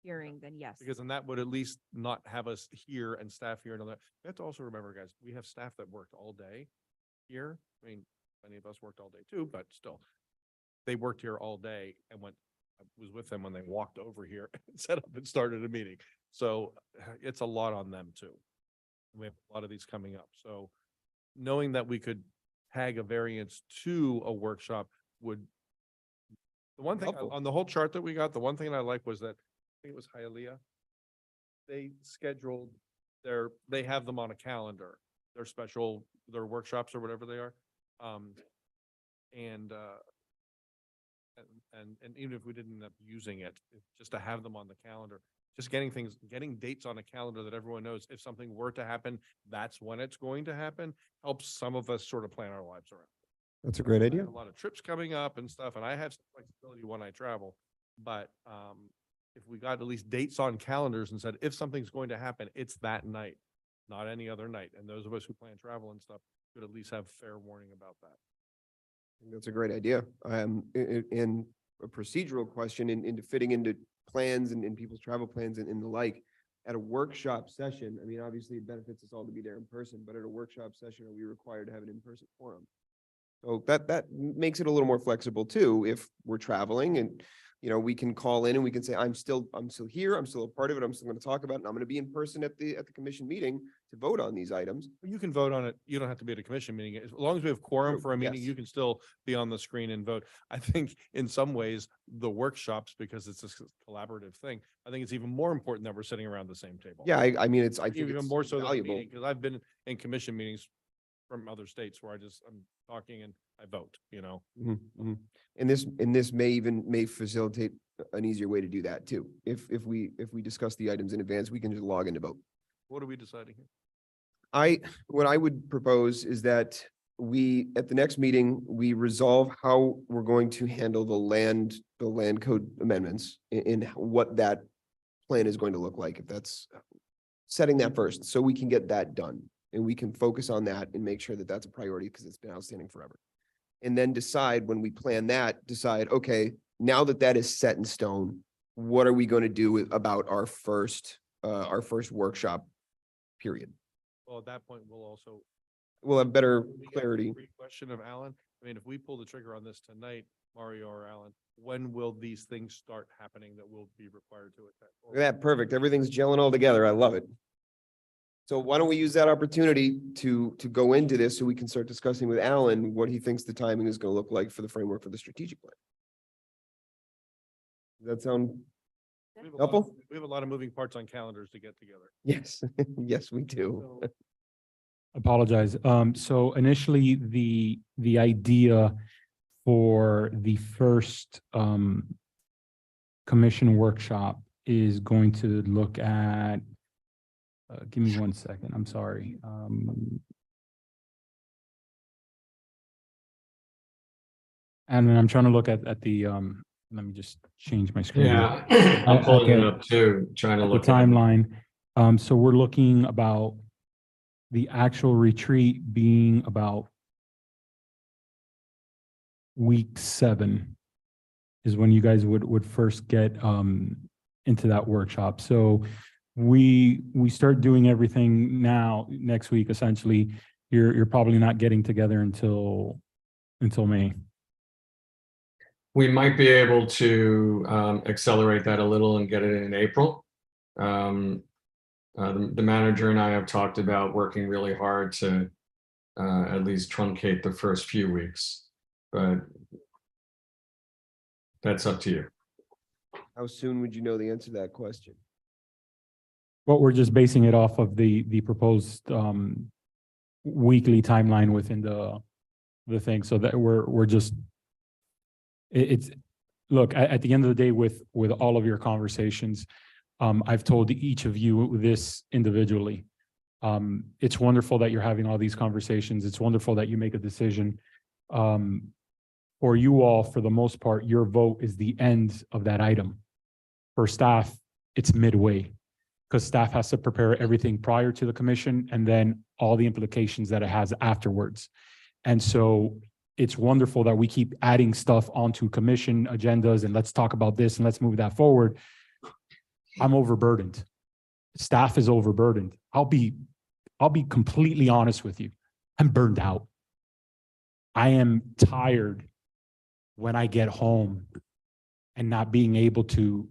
hearing, then yes. Because then that would at least not have us here and staff here and all that. We have to also remember, guys, we have staff that worked all day here. I mean, many of us worked all day too, but still. They worked here all day and I was with them when they walked over here and set up and started a meeting. So it's a lot on them too. We have a lot of these coming up. So knowing that we could tag a variance to a workshop would. The one thing Helpful. on the whole chart that we got, the one thing I like was that, I think it was Hialeah. They scheduled they have them on a calendar, their workshops or whatever they are. And even if we didn't end up using it, just to have them on the calendar, just getting dates on a calendar that everyone knows if something were to happen, that's when it's going to happen, helps some of us sort of plan our lives around. That's a great I idea. have a lot of trips coming up and stuff, and I have some flexibility when I travel. But if we got at least dates on calendars and said, if something's going to happen, it's that night, not any other night. And those of us who plan travel and stuff could at least have fair warning about that. That's a great idea. And a procedural question into fitting into plans and people's travel plans and the like. At a workshop session, I mean, obviously it benefits us all to be there in person, but at a workshop session, are we required to have an in-person forum? So that makes it a little more flexible too, if we're traveling and, you know, we can call in and we can say, I'm still here, I'm still a part of it, I'm still gonna talk about it, and I'm gonna be in person at the commission meeting to vote on these items. You can vote on it. You don't have to be at a commission meeting. As long as we have quorum True, for a meeting, yes. you can still be on the screen and vote. I think in some ways, the workshops, because it's a collaborative thing, I think it's even more important that we're sitting around the same table. Yeah, I mean, I think Even it's more so than the valuable. meeting, because I've been in commission meetings from other states where I'm talking and I vote, you know? Mhm, mhm. And this may facilitate an easier way to do that too. If we discuss the items in advance, we can just log in to vote. What are we deciding here? What I would propose is that we, at the next meeting, we resolve how we're going to handle the land code amendments in what that plan is going to look like, if that's setting that first, so we can get that done. And we can focus on that and make sure that that's a priority because it's been outstanding forever. And then decide when we plan that, okay, now that that is set in stone, what are we going to do about our first workshop period? Well, at that point, We'll have better we get clarity. the question of Alan. I mean, if we pull the trigger on this tonight, Mario or Alan, when will these things start happening that will be required to attack? Look at that, perfect. Everything's gelling all together. I love it. So why don't we use that opportunity to go into this so we can start discussing with Alan what he thinks the timing is going to look like for the framework for the strategic plan. Does that sound We have a lot- helpful? We have a lot of moving parts on calendars to get together. Yes, yes, we do. Apologize. So initially, the idea for the first commission workshop is going to look at, give me 1 second, I'm sorry. And then I'm trying to look at the, let me just change my screen. Yeah, I'm pulling it Okay. up too, trying to At the look at it. timeline. So we're looking about the actual retreat being about week 7 is when you guys would first get into that workshop. So we start doing everything now, next week, essentially. You're probably not getting together until May. We might be able to accelerate that a little and get it in April. The manager and I have talked about working really hard to at least truncate the first few weeks, but that's up to you. How soon would you know the answer to that question? But we're just basing it off of the proposed weekly timeline within the thing, so that we're just it's look, at the end of the day, with all of your conversations, I've told each of you this individually. It's wonderful that you're having all these conversations. It's wonderful that you make a decision. For you all, for the most part, your vote is the end of that item. For staff, it's midway, because staff has to prepare everything prior to the commission and then all the implications that it has afterwards. And so it's wonderful that we keep adding stuff onto commission agendas and let's talk about this and let's move that forward. I'm overburdened. Staff is overburdened. I'll be completely honest with you. I'm burned out. I am tired when I get home and not being able to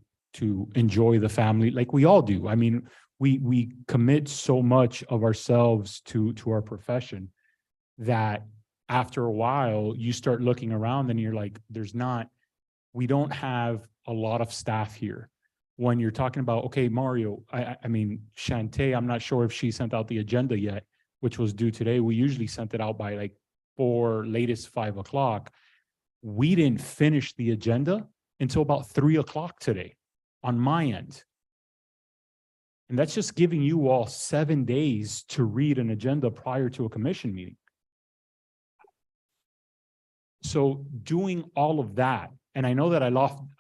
enjoy the family like we all do. I mean, we commit so much of ourselves to our profession that after a while you start looking around and you're like, we don't have a lot of staff here. When you're talking about, okay, Mario, I mean, Shantae, I'm not sure if she sent out the agenda yet, which was due today. We usually sent it out by like 4, latest 5 o'clock. We didn't finish the agenda until about 3 o'clock today on my end. And that's just giving you all 7 days to read an agenda prior to a commission meeting. So doing all of that, and I know that I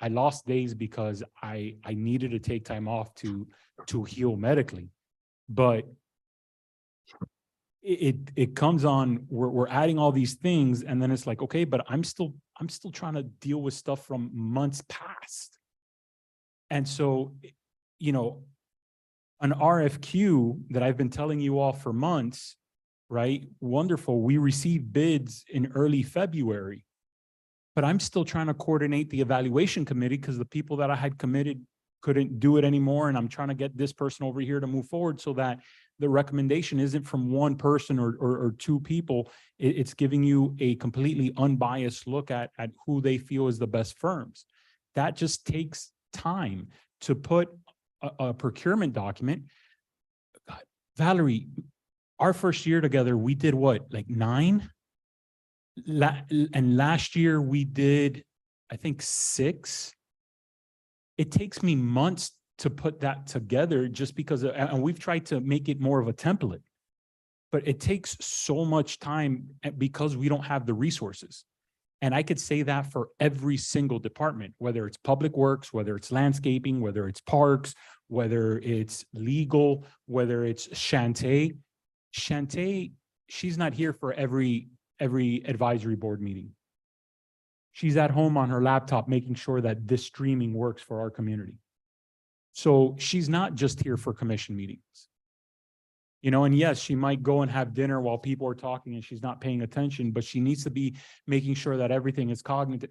lost days because I needed to take time off to heal medically, but it comes on, we're adding all these things and then it's like, okay, but I'm still trying to deal with stuff from months past. And so, you know, an RFQ that I've been telling you all for months, right? Wonderful. We received bids in early February. But I'm still trying to coordinate the evaluation committee because the people that I had committed couldn't do it anymore. And I'm trying to get this person over here to move forward so that the recommendation isn't from one person or two people. It's giving you a completely unbiased look at who they feel is the best firms. That just takes time to put a procurement document. God, Valerie, our first year together, we did what, like 9? And last year we did, I think 6. It takes me months to put that together just because, and we've tried to make it more of a template, but it takes so much time because we don't have the resources. And I could say that for every single department, whether it's public works, whether it's landscaping, whether it's parks, whether it's legal, whether it's Shantae. Shantae, she's not here for every advisory board meeting. She's at home on her laptop, making sure that this streaming works for our community. So she's not just here for commission meetings. You know, and yes, she might go and have dinner while people are talking and she's not paying attention, but she needs to be making sure that everything is cognitive.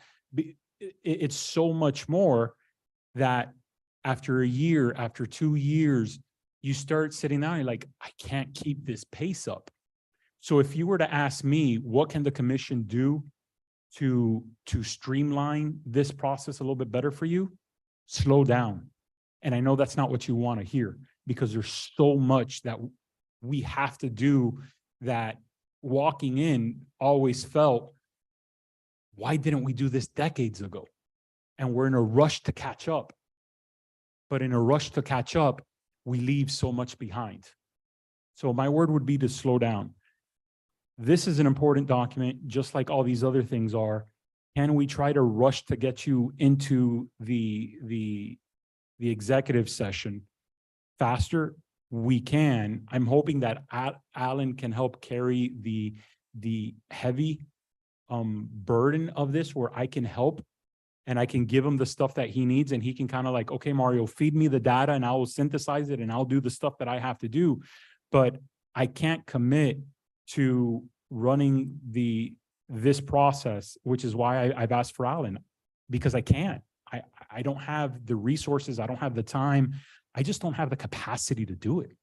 It's so much more that after a year, after 2 years, you start sitting down and you're like, I can't keep this pace up. So if you were to ask me, what can the commission do to streamline this process a little bit better for you? Slow down. And I know that's not what you want to hear because there's so much that we have to do that walking in always felt, why didn't we do this decades ago? And we're in a rush to catch up. But in a rush to catch up, we leave so much behind. So my word would be to slow down. This is an important document, just like all these other things are. Can we try to rush to get you into the executive session faster? We can. I'm hoping that Alan can help carry the heavy burden of this, where I can help and I can give him the stuff that he needs, and he can kind of like, okay, Mario, feed me the data and I will synthesize it and I'll do the stuff that I have to do. But I can't commit to running this process, which is why I've asked for Alan, because I can't. I don't have the resources. I don't have the time. I just don't have the capacity to do it.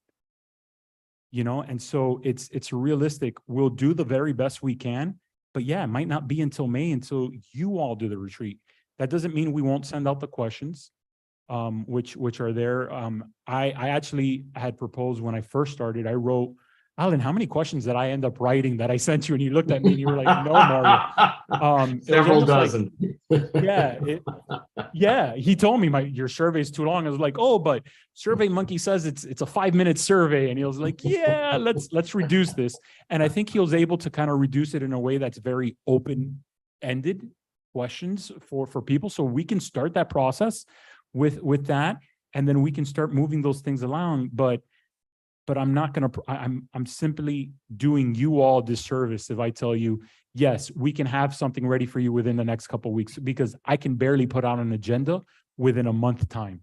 You know, and so it's realistic. We'll do the very best we can, but yeah, it might not be until May until you all do the retreat. That doesn't mean we won't send out the questions, which are there. I actually had proposed when I first started, I wrote, Alan, how many questions did I end up writing that I sent you and you looked at me and you were like, no, Mario. Several dozen. Yeah, he told me your survey is too long. I was like, oh, but SurveyMonkey says it's a 5-minute survey. And he was like, yeah, let's reduce this. And I think he was able to kind of reduce it in a way that's very open-ended questions for people. So we can start that process with that, and then we can start moving those things along. But I'm not going to, I'm simply doing you all disservice if I tell you, yes, we can have something ready for you within the next couple of weeks, because I can barely put out an agenda within a month time.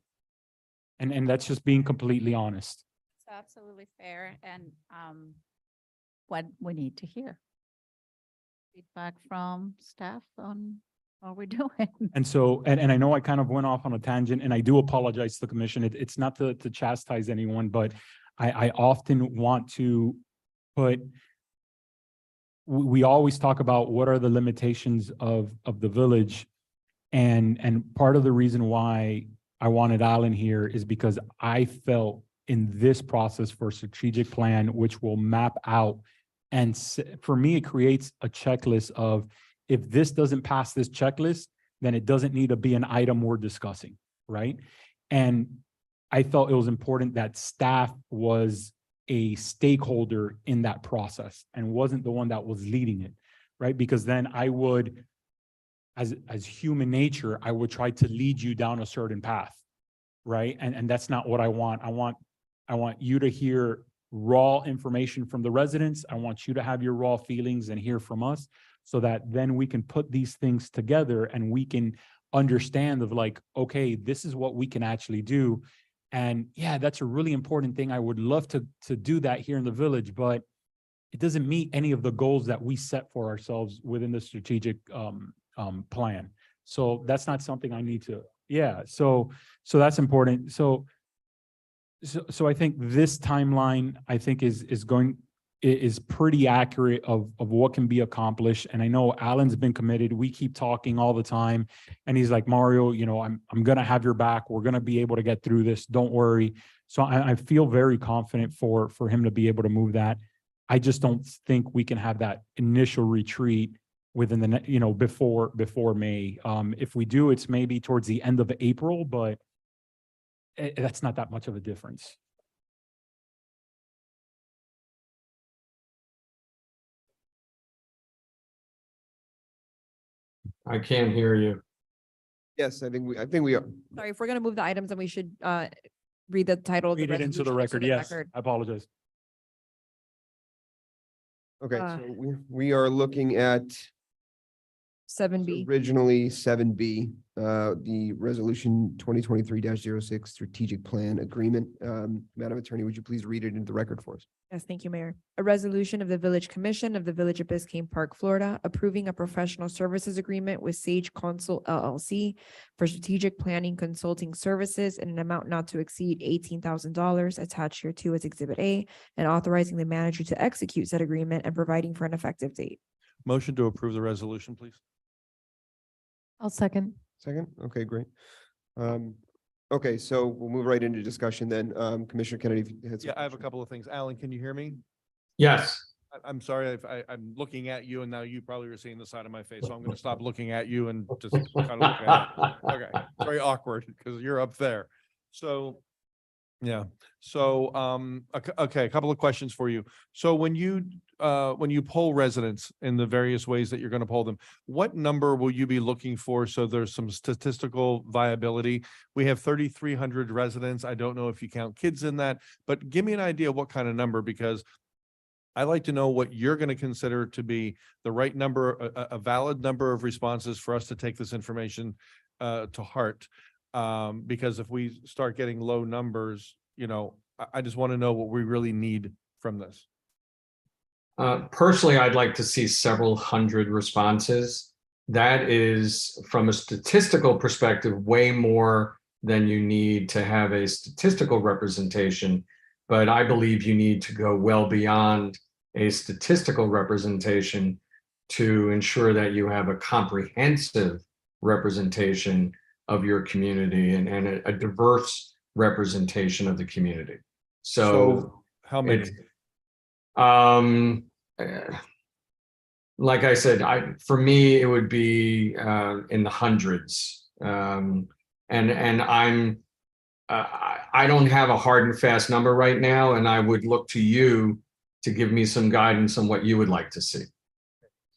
And that's just being completely honest. It's absolutely fair. And what we need to hear. Feedback from staff on what we're doing. And so, and I know I kind of went off on a tangent, and I do apologize to the commission. It's not to chastise anyone, but I often want to put, we always talk about what are the limitations of the village. And part of the reason why I wanted Alan here is because I felt in this process for strategic plan, which will map out, and for me, it creates a checklist of, if this doesn't pass this checklist, then it doesn't need to be an item we're discussing, right? And I felt it was important that staff was a stakeholder in that process and wasn't the one that was leading it, right? Because then I would, as human nature, I would try to lead you down a certain path, right? And that's not what I want. I want you to hear raw information from the residents. I want you to have your raw feelings and hear from us, so that then we can put these things together and we can understand of like, okay, this is what we can actually do. And yeah, that's a really important thing. I would love to do that here in the village, but it doesn't meet any of the goals that we set for ourselves within the strategic plan. So that's not something I need to, yeah, so that's important. So I think this timeline, I think is pretty accurate of what can be accomplished. And I know Alan's been committed. We keep talking all the time. And he's like, Mario, I'm gonna have your back. We're gonna be able to get through this. Don't worry. So I feel very confident for him to be able to move that. I just don't think we can have that initial retreat within the, before May. If we do, it's maybe towards the end of April, but that's not that much of a difference. I can't hear you. Yes, I think we are. Sorry, if we're gonna move the items, then we should read the title of the Read it into the resolution record. Yes, I apologize. Okay, so we are looking at 7B. originally 7B, the resolution 2023-06 strategic plan agreement. Madam Attorney, would you please read it into the record for us? Yes, thank you, Mayor. A resolution of the Village Commission of the Village of Biscayne Park, Florida, approving a professional services agreement with Sage Consult LLC for strategic planning consulting services in an amount not to exceed $18,000 attached here to as Exhibit A, and authorizing the manager to execute said agreement and providing for an effective date. Motion to approve the resolution, please. I'll second. Second? Okay, great. Okay, so we'll move right into discussion then. Commissioner Kennedy. If you had some Yeah, I have a questions. couple of things. Alan, can you hear me? Yes. I'm sorry if I'm looking at you and now you probably are seeing the side of my face. So I'm going to stop looking at you and just kind of look at it. Okay, very awkward because you're up there. So, yeah. So, okay, a couple of questions for you. So when you poll residents in the various ways that you're going to poll them, what number will you be looking for? So there's some statistical viability. We have 3,300 residents. I don't know if you count kids in that, but give me an idea of what kind of number, because I like to know what you're going to consider to be the right number, a valid number of responses for us to take this information to heart. Because if we start getting low numbers, I just want to know what we really need from this. Personally, I'd like to see several hundred responses. That is, from a statistical perspective, way more than you need to have a statistical representation. But I believe you need to go well beyond a statistical representation to ensure that you have a comprehensive representation of your community and a diverse representation of the community. So how many? Like I said, for me, it would be in the hundreds. And I don't have a hard and fast number right now, and I would look to you to give me some guidance on what you would like to see.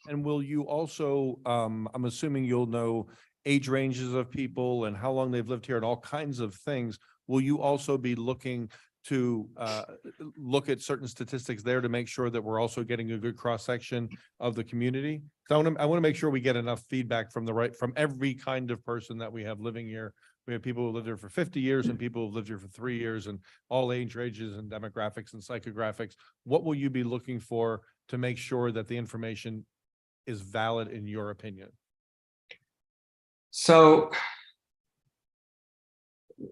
And will you also, I'm assuming you'll know age ranges of people and how long they've lived here and all kinds of things. Will you also be looking to look at certain statistics there to make sure that we're also getting a good cross-section of the community? So I want to make sure we get enough feedback from from every kind of person that we have living here. We have people who lived here for 50 years and people who've lived here for 3 years, and all age ranges and demographics and psychographics. What will you be looking for to make sure that the information is valid in your opinion? So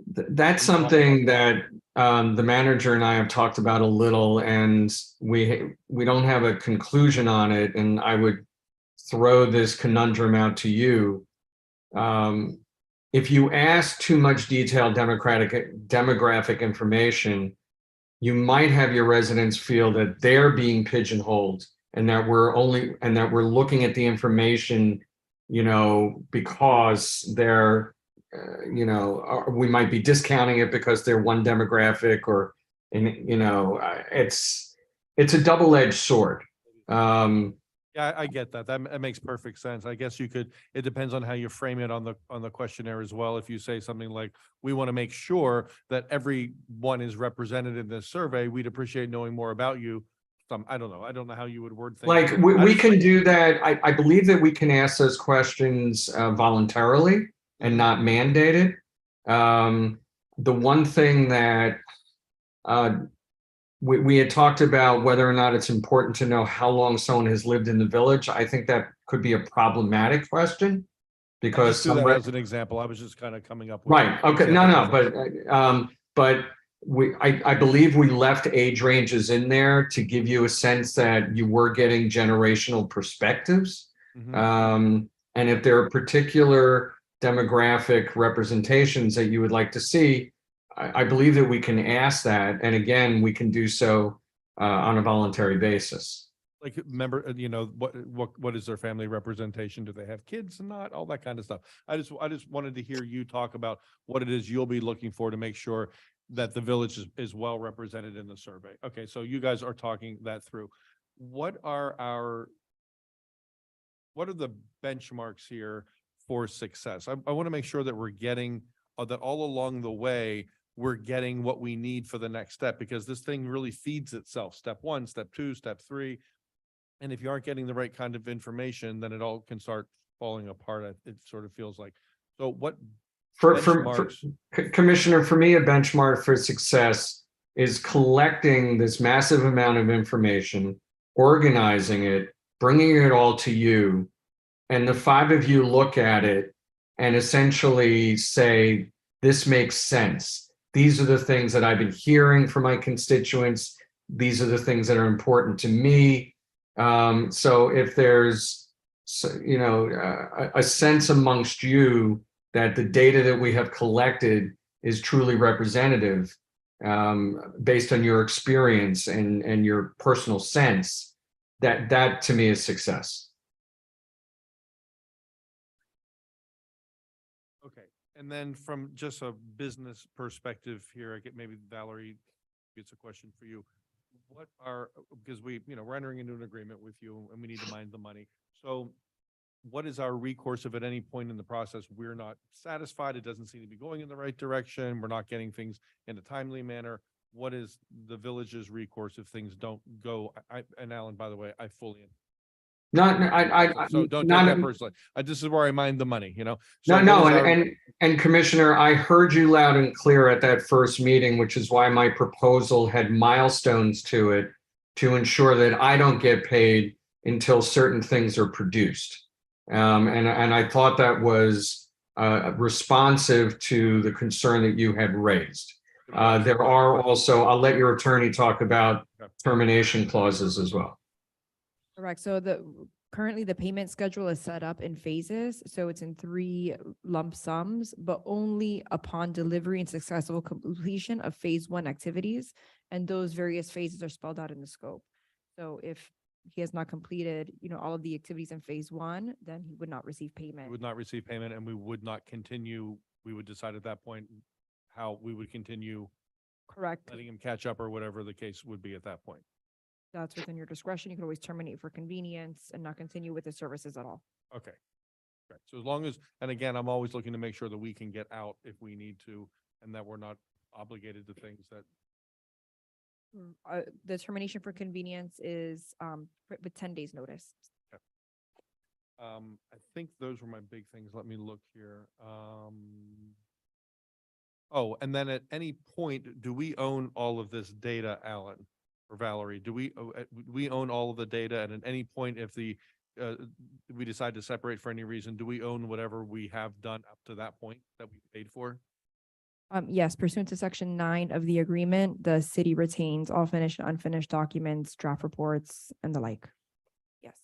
that's something that the manager and I have talked about a little, and we don't have a conclusion on it. And I would throw this conundrum out to you. If you ask too much detailed demographic information, you might have your residents feel that they're being pigeonholed and that we're looking at the information, because they're, we might be discounting it because they're one demographic, or, it's a double-edged sword. Yeah, I get that. That makes perfect sense. I guess it depends on how you frame it on the questionnaire as well. If you say something like, we want to make sure that everyone is represented in this survey, we'd appreciate knowing more about you. I don't know. I don't know how you would word things. Like we can do that. I believe that we can ask those questions voluntarily and not mandated. The one thing that we had talked about whether or not it's important to know how long someone has lived in the village. I think that could be a problematic question because Just do that somebody, as an example. I was just kind of coming up with. right, okay, no, examples. but I believe we left age ranges in there to give you a sense that you were getting generational perspectives. Mhm. And if there are particular demographic representations that you would like to see, I believe that we can ask that. And again, we can do so on a voluntary basis. Like, remember, you know, what is their family representation? Do they have kids and not all that kind of stuff? I just wanted to hear you talk about what it is you'll be looking for to make sure that the village is well represented in the survey. Okay, so you guys are talking that through. What are the benchmarks here for success? I want to make sure that we're getting, that all along the way, we're getting what we need for the next step, because this thing really feeds itself. Step 1, step 2, step 3. And if you aren't getting the right kind of information, then it all can start falling apart. It sort of feels like. So what benchmarks? Commissioner, for me, a benchmark for success is collecting this massive amount of information, organizing it, bringing it all to you, and the 5 of you look at it and essentially say, this makes sense. These are the things that I've been hearing from my constituents. These are the things that are important to me. So if there's, you know, a sense amongst you that the data that we have collected is truly representative, based on your experience and your personal sense, that to me is success. Okay, and then from just a business perspective here, I get maybe Valerie, it's a question for you. What are, because we're entering into an agreement with you and we need to mind the money. So what is our recourse if at any point in the process we're not satisfied, it doesn't seem to be going in the right direction, we're not getting things in a timely manner? What is the village's recourse if things don't go? And Alan, by the way, I fully. So don't take that personally. This is where I mind the money, you know? So And Commissioner, I heard you loud and clear at that first meeting, which is why my proposal had milestones to it to ensure that I don't get paid until certain things are produced. And I thought that was responsive to the concern that you had raised. There are also, I'll let your attorney talk about termination clauses as well. Correct. So currently the payment schedule is set up in phases. So it's in 3 lump sums, but only upon delivery and successful completion of phase 1 activities. And those various phases are spelled out in the scope. So if he has not completed, all of the activities in phase 1, then he would not receive payment. Would not receive payment, and we would not continue. We would decide at that point how we would continue. Correct. Letting him catch up or whatever the case would be at that point. That's within your discretion. You can always terminate for convenience and not continue with the services at all. Okay. Right. So as long as, and again, I'm always looking to make sure that we can get out if we need to, and that we're not obligated to things that. The termination for convenience is with 10 days notice. Okay. I think those were my big things. Let me look here. Oh, and then at any point, do we own all of this data, Alan or Valerie? Do we own all of the data? And at any point, if we decide to separate for any reason, do we own whatever we have done up to that point that we paid for? Yes, pursuant to section 9 of the agreement, the city retains all finished and unfinished documents, draft reports, and the like. Yes.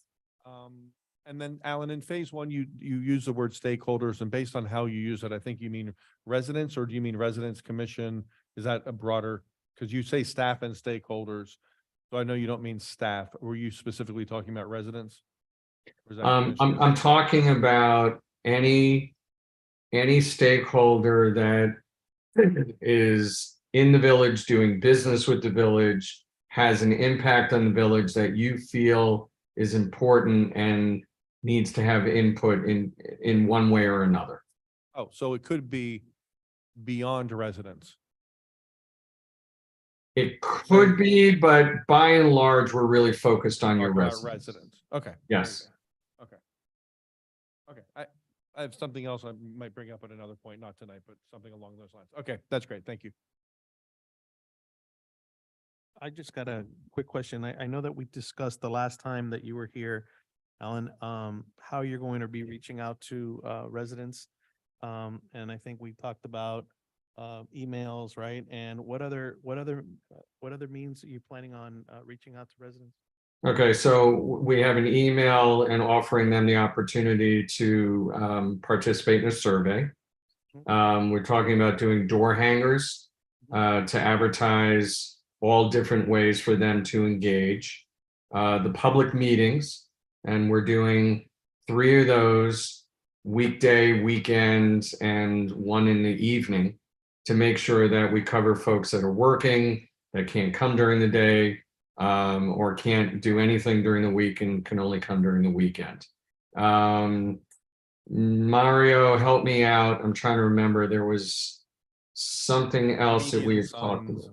And then Alan, in phase 1, you use the word stakeholders, and based on how you use it, I think you mean residents, or do you mean residents commission? Is that a broader, because you say staff and stakeholders. So I know you don't mean staff. Were you specifically talking about residents? Or is that I'm talking about any stakeholder that is in the village, doing business with the village, has an impact on the village that you feel is important and needs to have input in one way or another. Oh, so it could be beyond residents. It could be, but by and large, we're really focused on your Talking about residents. Okay. Yes. Okay. Okay. I have something else I might bring up at another point, not tonight, but something along those lines. Okay, that's great. Thank you. I just got a quick question. I know that we discussed the last time that you were here, Alan, how you're going to be reaching out to residents. And I think we talked about emails, right? And what other means are you planning on reaching out to residents? Okay, so we have an email and offering them the opportunity to participate in a survey. We're talking about doing door hangers to advertise all different ways for them to engage. The public meetings, and we're doing 3 of those weekday, weekend, and 1 in the evening to make sure that we cover folks that are working, that can't come during the day, or can't do anything during the week and can only come during the weekend. Mario, help me out. I'm trying to remember. There was something else that we had talked about.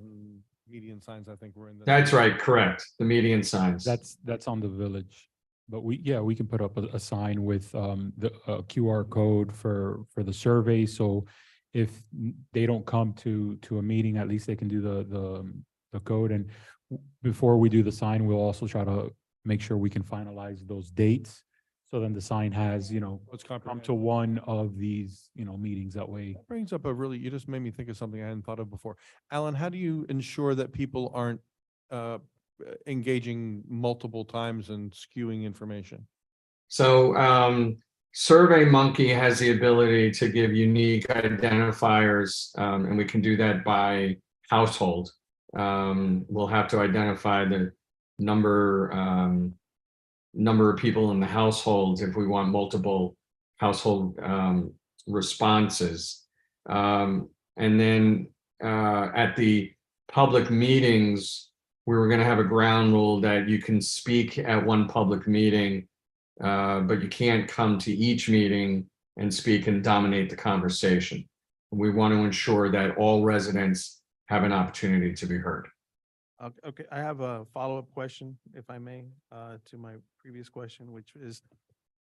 Median signs, I think, were in the. That's right, correct. The median signs. That's on the village. But we can put up a sign with the QR code for the survey. So if they don't come to a meeting, at least they can do the code. And before we do the sign, we'll also try to make sure we can finalize those dates. So then the sign has, What's come to comprehensive. one of these, meetings that way. That brings up you just made me think of something I hadn't thought of before. Alan, how do you ensure that people aren't engaging multiple times and skewing information? So SurveyMonkey has the ability to give unique identifiers, and we can do that by household. We'll have to identify the number of people in the household if we want multiple household responses. And then at the public meetings, we were going to have a ground rule that you can speak at one public meeting, but you can't come to each meeting and speak and dominate the conversation. We want to ensure that all residents have an opportunity to be heard. Okay, I have a follow-up question, if I may, to my previous question, which is,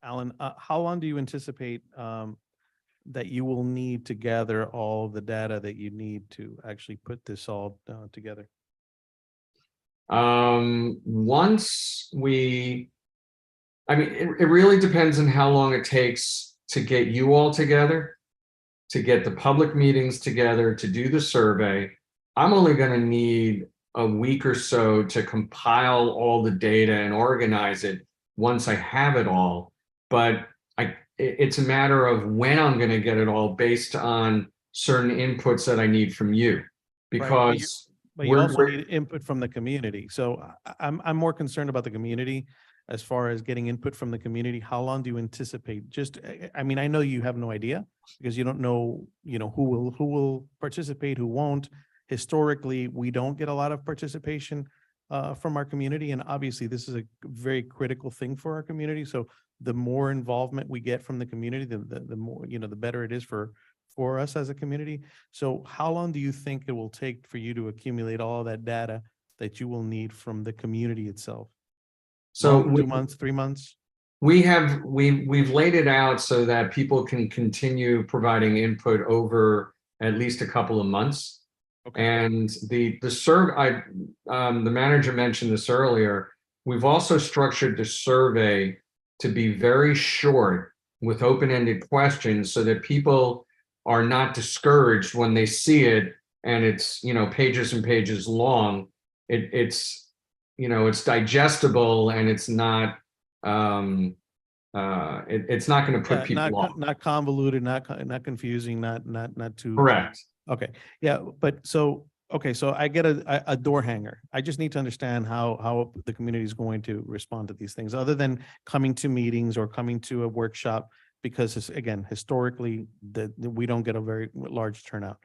Alan, how long do you anticipate that you will need to gather all the data that you need to actually put this all together? It really depends on how long it takes to get you all together, to get the public meetings together, to do the survey. I'm only going to need a week or so to compile all the data and organize it once I have it all. But it's a matter of when I'm going to get it all based on certain inputs that I need from you. Because But you also need input from the community. So I'm more concerned about the community as far as getting input from the community. How long do you anticipate? I know you have no idea because you don't know, who will participate, who won't. Historically, we don't get a lot of participation from our community. And obviously this is a very critical thing for our community. So the more involvement we get from the community, the more, the better it is for us as a community. So how long do you think it will take for you to accumulate all of that data that you will need from the community itself? So 2 months, 3 months? We've laid it out so that people can continue providing input over at least a couple of months. Okay. And the survey, the manager mentioned this earlier, we've also structured the survey to be very short with open-ended questions so that people are not discouraged when they see it and it's, pages and pages long. It's digestible and it's not, it's not going to put people off. Not convoluted, not confusing, not too. Correct. Okay, yeah, but so I get a door hanger. I just need to understand how the community is going to respond to these things, other than coming to meetings or coming to a workshop, because again, historically, we don't get a very large turnout.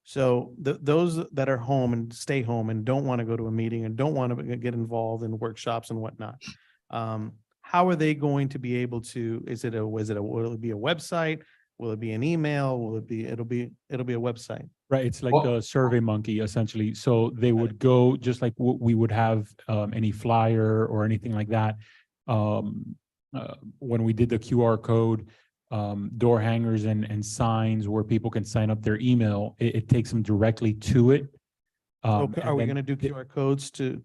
So those that are home and stay home and don't want to go to a meeting and don't want to get involved in workshops and whatnot, how are they going to be able to? Will it be a website? Will it be an email? It'll be a website. Right, it's like the SurveyMonkey essentially. So they would go just like we would have any flyer or anything like that. When we did the QR code, door hangers and signs where people can sign up their email, it takes them directly to it. And Are we then gonna do QR codes to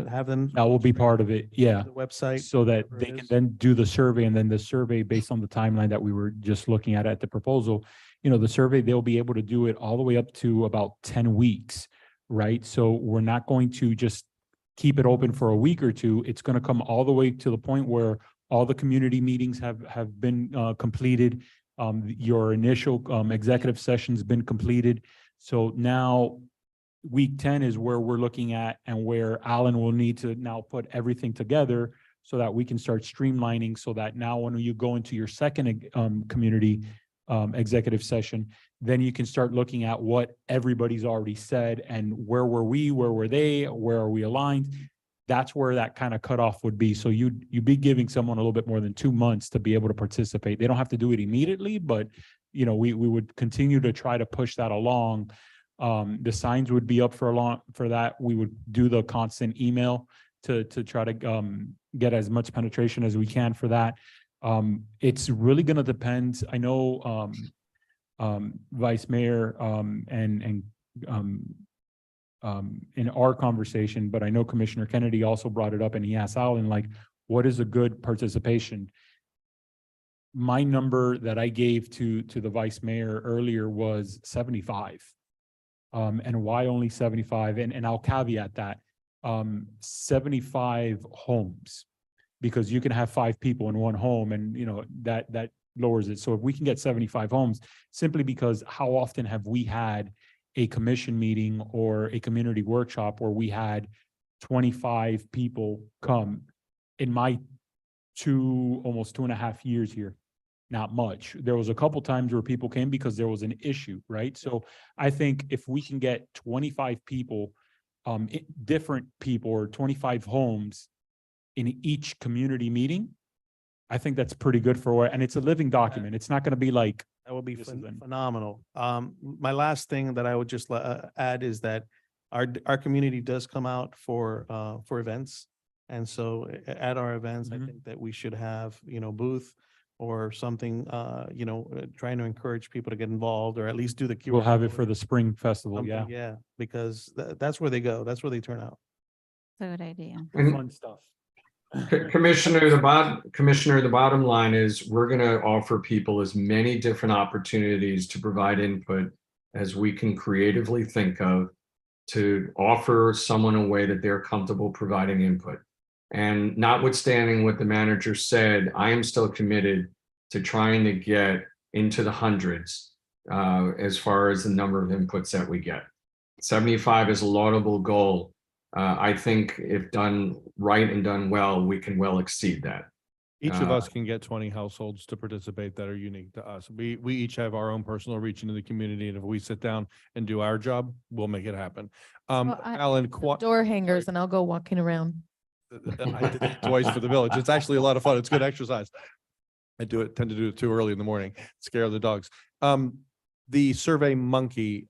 have them? that will be part of it, yeah. The website? So that whatever they it can is? then do the survey, and then the survey based on the timeline that we were just looking at the proposal. You know, the survey, they'll be able to do it all the way up to about 10 weeks, right? So we're not going to just keep it open for a week or two. It's going to come all the way to the point where all the community meetings have been completed. Your initial executive session's been completed. So now week 10 is where we're looking at, and where Alan will need to now put everything together so that we can start streamlining, so that now when you go into your second community executive session, then you can start looking at what everybody's already said and where were we, where were they, where are we aligned? That's where that kind of cutoff would be. So you'd be giving someone a little bit more than 2 months to be able to participate. They don't have to do it immediately, but you know, we would continue to try to push that along. The signs would be up for that. We would do the constant email to try to get as much penetration as we can for that. It's really going to depend. I know Vice Mayor and in our conversation, but I know Commissioner Kennedy also brought it up, and he asked Alan, like, what is a good participation? My number that I gave to the Vice Mayor earlier was 75. And why only 75? And I'll caveat that 75 homes, because you can have 5 people in one home, and you know that lowers it. So if we can get 75 homes, simply because how often have we had a commission meeting or a community workshop where we had 25 people come? In my almost 2.5 years here, not much. There was a couple times where people came because there was an issue, right? So I think if we can get 25 people, different people, or 25 homes in each community meeting, I think that's pretty good for, and it's a living document. It's not going to be like, That would be This is an- phenomenal. My last thing that I would just add is that our community does come out for events. And so at our events, I Mhm. think that we should have, you know, booth or something, trying to encourage people to get involved, or at least do the QR. we'll have it code, for the spring festival. something, Yeah. Yeah, because that's where they go. That's where they turn out. It's a good idea. And Fun stuff. Commissioner, the bottom line is we're going to offer people as many different opportunities to provide input as we can creatively think of, to offer someone a way that they're comfortable providing input. And notwithstanding what the manager said, I am still committed to trying to get into the hundreds as far as the number of inputs that we get. 75 is a laudable goal. I think if done right and done well, we can well exceed that. Each of us can get 20 households to participate that are unique to us. We each have our own personal reach into the community, and if we sit down and do our job, we'll make it happen. Alan, Door hangers and I'll go walking around. I did it twice for the village. It's actually a lot of fun. It's good exercise. I tend to do it too early in the morning, scare the dogs. The Survey Monkey,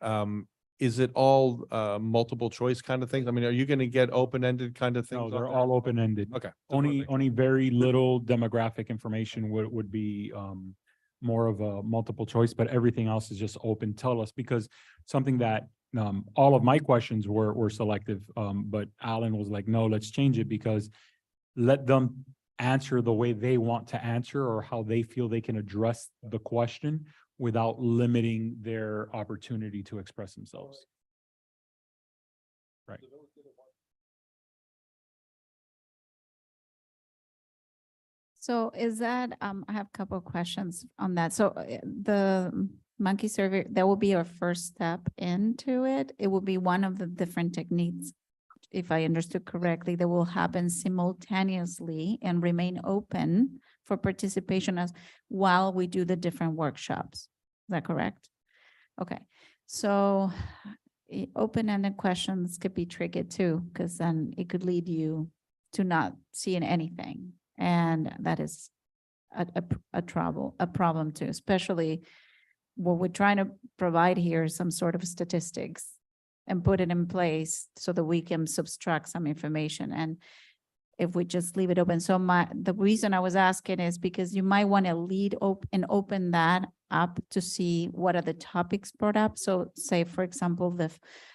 is it all multiple choice kind of things? I mean, are you going to get open-ended kind of things? No, off they're that? all open-ended. Okay. Only very little demographic information would be more of a multiple choice, but everything else is just open. Tell us, because something that all of my questions were selective, but Alan was like, no, let's change it, because let them answer the way they want to answer, or how they feel they can address the question without limiting their opportunity to express themselves. Right. So is that, I have a couple of questions on that. So the monkey survey, that will be our first step into it. It will be one of the different techniques, if I understood correctly, that will happen simultaneously and remain open for participation as while we do the different workshops. Is that correct? Okay, so open-ended questions could be triggered too, because then it could lead you to not seeing anything. And that is a problem too, especially what we're trying to provide here is some sort of statistics and put it in place so that we can subtract some information. And if we just leave it open. So the reason I was asking is because you might want to lead and open that up to see what are the topics brought up. So say, for example,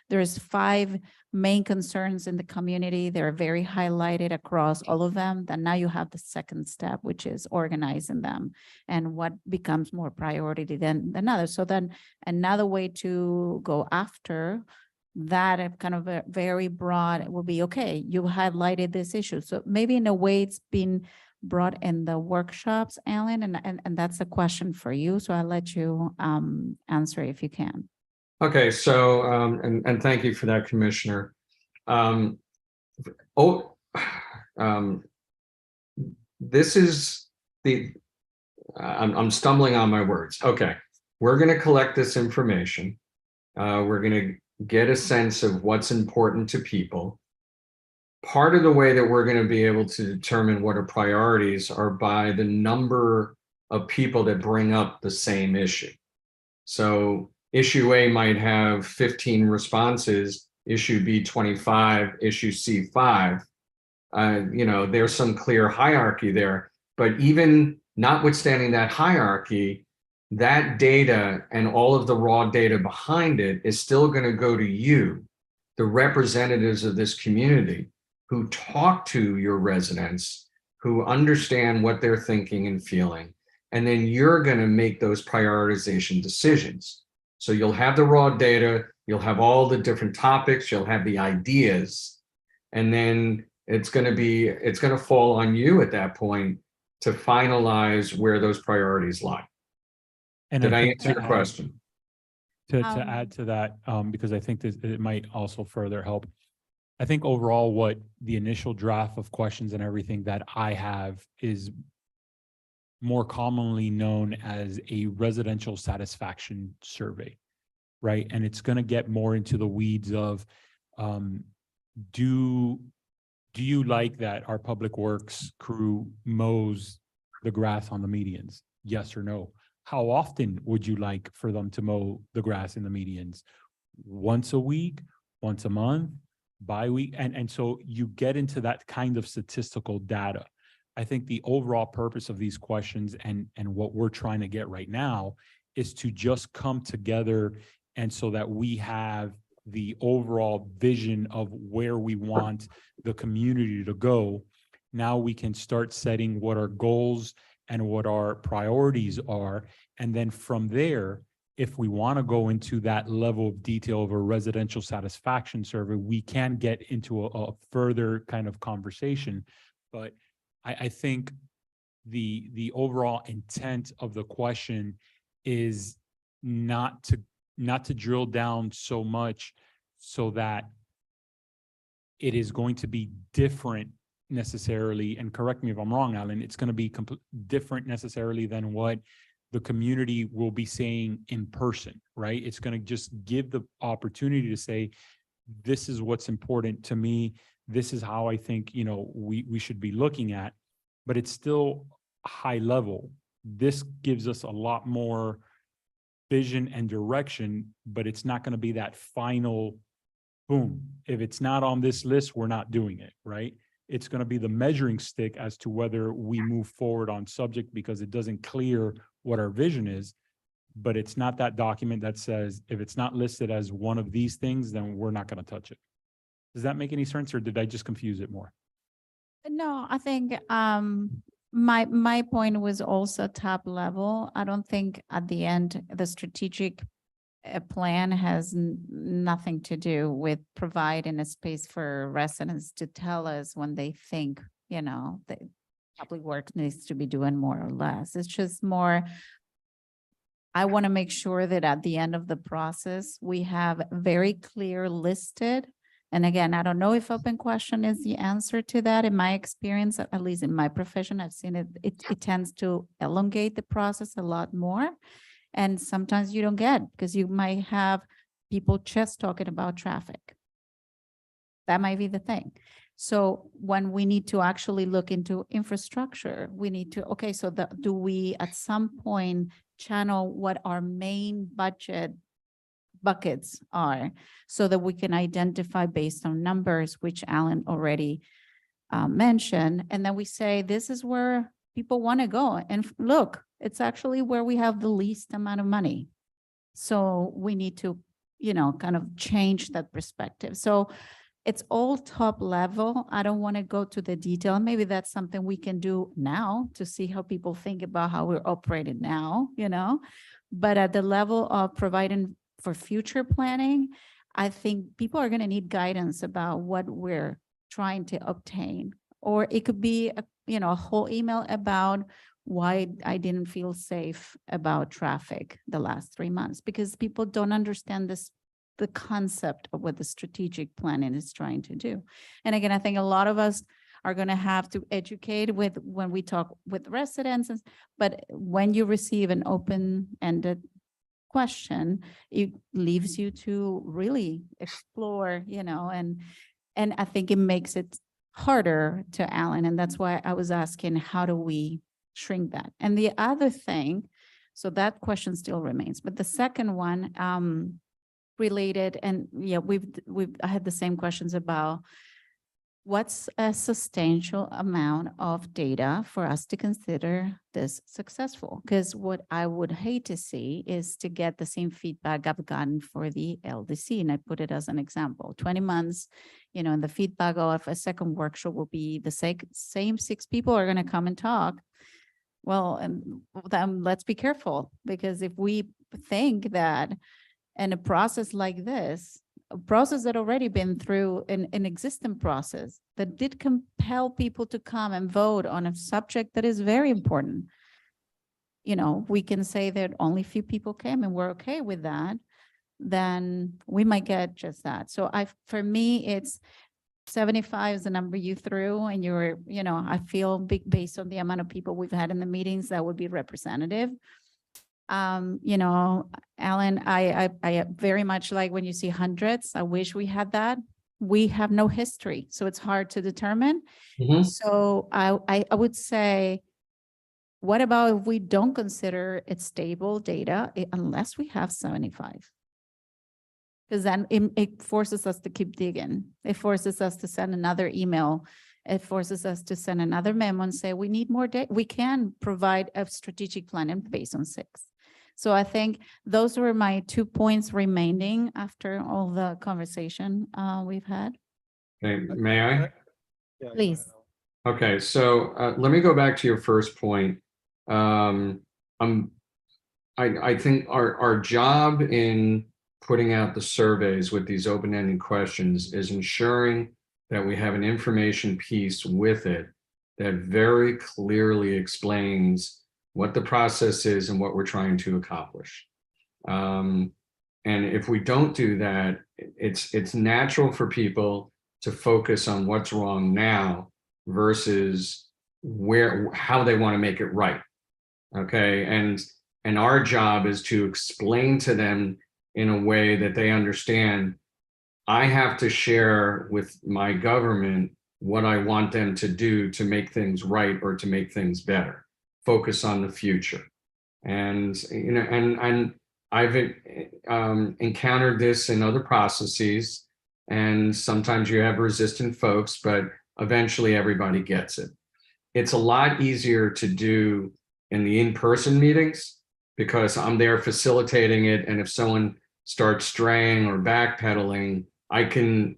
there's 5 main concerns in the community. They're very highlighted across all of them. Then now you have the second step, which is organizing them and what becomes more priority than another. So then another way to go after that kind of a very broad will be, okay, you highlighted this issue. So maybe in a way it's been brought in the workshops, Alan, and that's a question for you. So I'll let you answer if you can. Okay, so, and thank you for that, Commissioner. This is I'm stumbling on my words. Okay, we're gonna collect this information. We're gonna get a sense of what's important to people. Part of the way that we're going to be able to determine what are priorities are by the number of people that bring up the same issue. So issue A might have 15 responses, issue B 25, issue C 5. There's some clear hierarchy there, but even notwithstanding that hierarchy, that data and all of the raw data behind it is still going to go to you, the representatives of this community who talk to your residents, who understand what they're thinking and feeling. And then you're going to make those prioritization decisions. So you'll have the raw data, you'll have all the different topics, you'll have the ideas, and then it's going to fall on you at that point to finalize where those priorities lie. And Did I think answer your question? To add to that, because I think this, it might also further help. I think overall what the initial draft of questions and everything that I have is more commonly known as a residential satisfaction survey, right? And it's going to get more into the weeds of, do you like that our public works crew mows the grass on the medians? Yes or no? How often would you like for them to mow the grass in the medians? Once a week, once a month, bi-week? And so you get into that kind of statistical data. I think the overall purpose of these questions and what we're trying to get right now is to just come together, and so that we have the overall vision of where we want the community to go. Now we can start setting what our goals and what our priorities are. And then from there, if we want to go into that level of detail of a residential satisfaction survey, we can get into a further kind of conversation. But I think the overall intent of the question is not to drill down so much so that it is going to be different necessarily, and correct me if I'm wrong, Alan, it's going to be different necessarily than what the community will be saying in person, right? It's going to just give the opportunity to say, this is what's important to me. This is how I think, we should be looking at, but it's still high level. This gives us a lot more vision and direction, but it's not going to be that final boom. If it's not on this list, we're not doing it, right? It's going to be the measuring stick as to whether we move forward on subject, because it doesn't clear what our vision is, but it's not that document that says, if it's not listed as one of these things, then we're not going to touch it. Does that make any sense, or did I just confuse it more? No, I think my point was also top level. I don't think at the end, the strategic plan has nothing to do with providing a space for residents to tell us when they think, the public works needs to be doing more or less. It's just more, I want to make sure that at the end of the process, we have very clear listed. And again, I don't know if open question is the answer to that. In my experience, at least in my profession, I've seen it tends to elongate the process a lot more. And sometimes you don't get, because you might have people just talking about traffic. That might be the thing. So when we need to actually look into infrastructure, we need to, okay, so do we at some point channel what our main budget buckets are, so that we can identify based on numbers, which Alan already mentioned. And then we say, this is where people want to go. And look, it's actually where we have the least amount of money. So we need to, you know, kind of change that perspective. So it's all top level. I don't want to go to the detail. Maybe that's something we can do now to see how people think about how we're operating now, you know? But at the level of providing for future planning, I think people are going to need guidance about what we're trying to obtain. Or it could be, a whole email about why I didn't feel safe about traffic the last 3 months, because people don't understand the concept of what the strategic planning is trying to do. And again, I think a lot of us are going to have to educate when we talk with residents, but when you receive an open-ended question, it leaves you to really explore, and I think it makes it harder to Alan. And that's why I was asking, how do we shrink that? And the other thing, so that question still remains, but the second one, related, and yeah, I had the same questions about what's a substantial amount of data for us to consider this successful? Because what I would hate to see is to get the same feedback I've gotten for the LDC. And I put it as an example, 20 months, and the feedback of a second workshop will be the same 6 people are going to come and talk. Well, and then let's be careful, because if we think that in a process like this, a process that already been through an existing process that did compel people to come and vote on a subject that is very important. We can say that only few people came and we're okay with that, then we might get just that. So for me, it's 75 is the number you threw, and I feel based on the amount of people we've had in the meetings, that would be representative. Alan, I very much like when you see hundreds. I wish we had that. We have no history, so it's hard to determine. So I would say, what about if we don't consider it stable data unless we have 75? Because then it forces us to keep digging. It forces us to send another email. It forces us to send another memo and say, we need more data. We can provide a strategic plan based on 6. So I think those were my 2 points remaining after all the conversation we've had. Okay, may I? Yeah, Please. Okay, so let me go back to your first point. I think our job in putting out the surveys with these open-ended questions is ensuring that we have an information piece with it that very clearly explains what the process is and what we're trying to accomplish. And if we don't do that, it's natural for people to focus on what's wrong now versus how they want to make it right. Okay, and our job is to explain to them in a way that they understand. I have to share with my government what I want them to do to make things right or to make things better. Focus on the future. And I've encountered this in other processes, and sometimes you have resistant folks, but eventually everybody gets it. It's a lot easier to do in the in-person meetings because I'm there facilitating it, and if someone starts straying or backpedaling, I can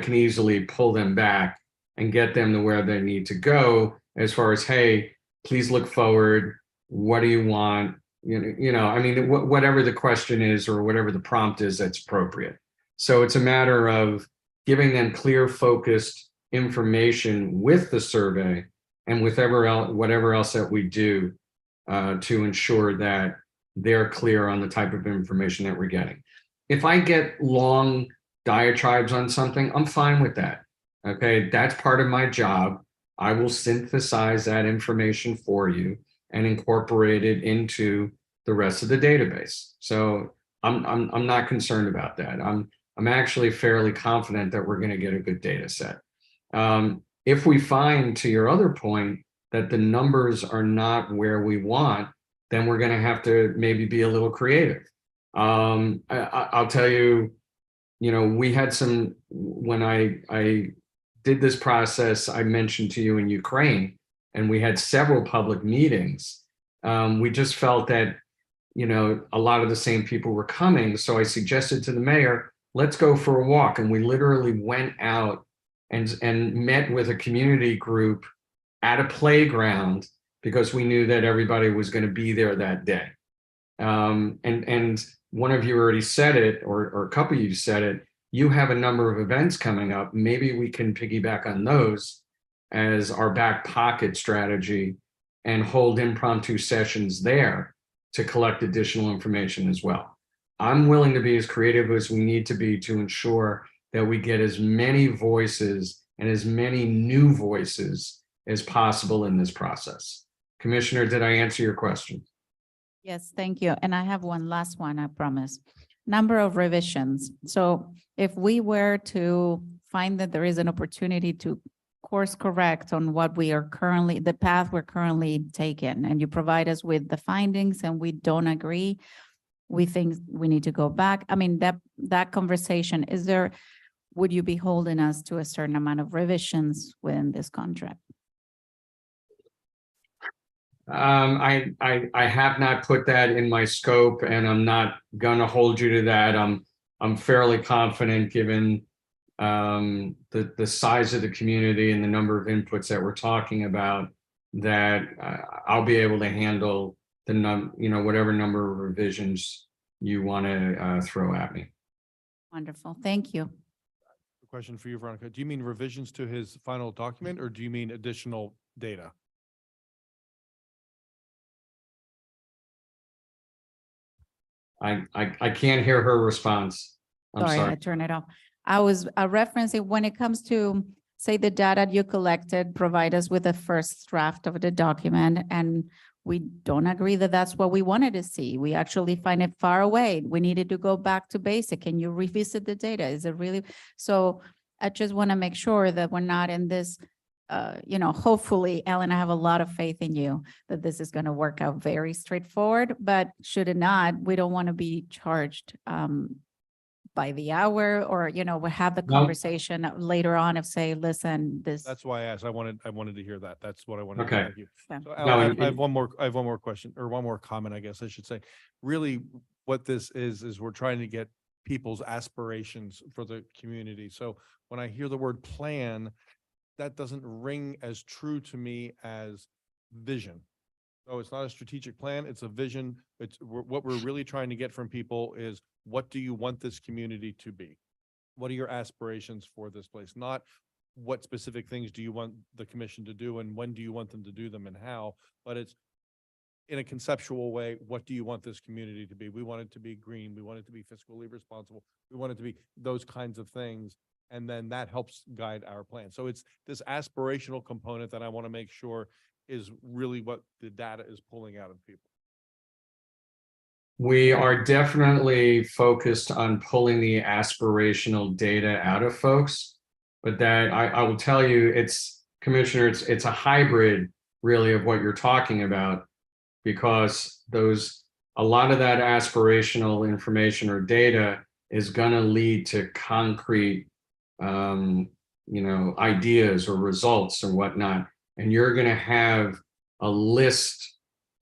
easily pull them back and get them to where they need to go as far as, hey, please look forward. What do you want? Whatever the question is or whatever the prompt is, that's appropriate. So it's a matter of giving them clear, focused information with the survey and with whatever else that we do to ensure that they're clear on the type of information that we're getting. If I get long diatribes on something, I'm fine with that. Okay, that's part of my job. I will synthesize that information for you and incorporate it into the rest of the database. So I'm not concerned about that. I'm actually fairly confident that we're going to get a good data set. If we find, to your other point, that the numbers are not where we want, then we're going to have to maybe be a little creative. I'll tell you, we had some, when I did this process, I mentioned to you in Ukraine, and we had several public meetings. We just felt that, you know, a lot of the same people were coming. So I suggested to the mayor, let's go for a walk. And we literally went out and met with a community group at a playground because we knew that everybody was going to be there that day. And one of you already said it, or a couple of you said it, you have a number of events coming up. Maybe we can piggyback on those as our back pocket strategy and hold impromptu sessions there to collect additional information as well. I'm willing to be as creative as we need to be to ensure that we get as many voices and as many new voices as possible in this process. Commissioner, did I answer your question? Yes, thank you. And I have one last one, I promise. Number of revisions. So if we were to find that there is an opportunity to course correct on what we are currently, the path we're currently taking, and you provide us with the findings and we don't agree, we think we need to go back. I mean, that conversation, would you be holding us to a certain amount of revisions within this contract? I have not put that in my scope, and I'm not gonna hold you to that. I'm fairly confident, given the size of the community and the number of inputs that we're talking about, that I'll be able to handle whatever number of revisions you want to throw at me. Wonderful, thank you. Question for you, Veronica. Do you mean revisions to his final document, or do you mean additional data? I can't hear her response. I'm Sorry, I sorry. turned it off. I was referencing when it comes to, say, the data you collected, provide us with the first draft of the document, and we don't agree that that's what we wanted to see. We actually find it far away. We needed to go back to basic. Can you revisit the data? Is it really? So I just want to make sure that we're not in this, hopefully, Ellen, I have a lot of faith in you that this is going to work out very straightforward, but should it not, we don't want to be charged by the hour, or, we'll have the No. conversation later on of say, listen, this. That's why I asked. I wanted to hear that. That's what I wanted. Okay. To thank you. Yeah. So, No, Alan, I it- have one more question, or one more comment, I guess I should say. Really, what this is we're trying to get people's aspirations for the community. So when I hear the word plan, that doesn't ring as true to me as vision. So it's not a strategic plan, it's a vision. What we're really trying to get from people is, what do you want this community to be? What are your aspirations for this place? Not what specific things do you want the commission to do and when do you want them to do them and how, but it's in a conceptual way, what do you want this community to be? We want it to be green. We want it to be fiscally responsible. We want it to be those kinds of things. And then that helps guide our plan. So it's this aspirational component that I want to make sure is really what the data is pulling out of people. We are definitely focused on pulling the aspirational data out of folks, but that I will tell you, Commissioner, it's a hybrid really of what you're talking about, because a lot of that aspirational information or data is going to lead to concrete ideas or results or whatnot. And you're going to have a list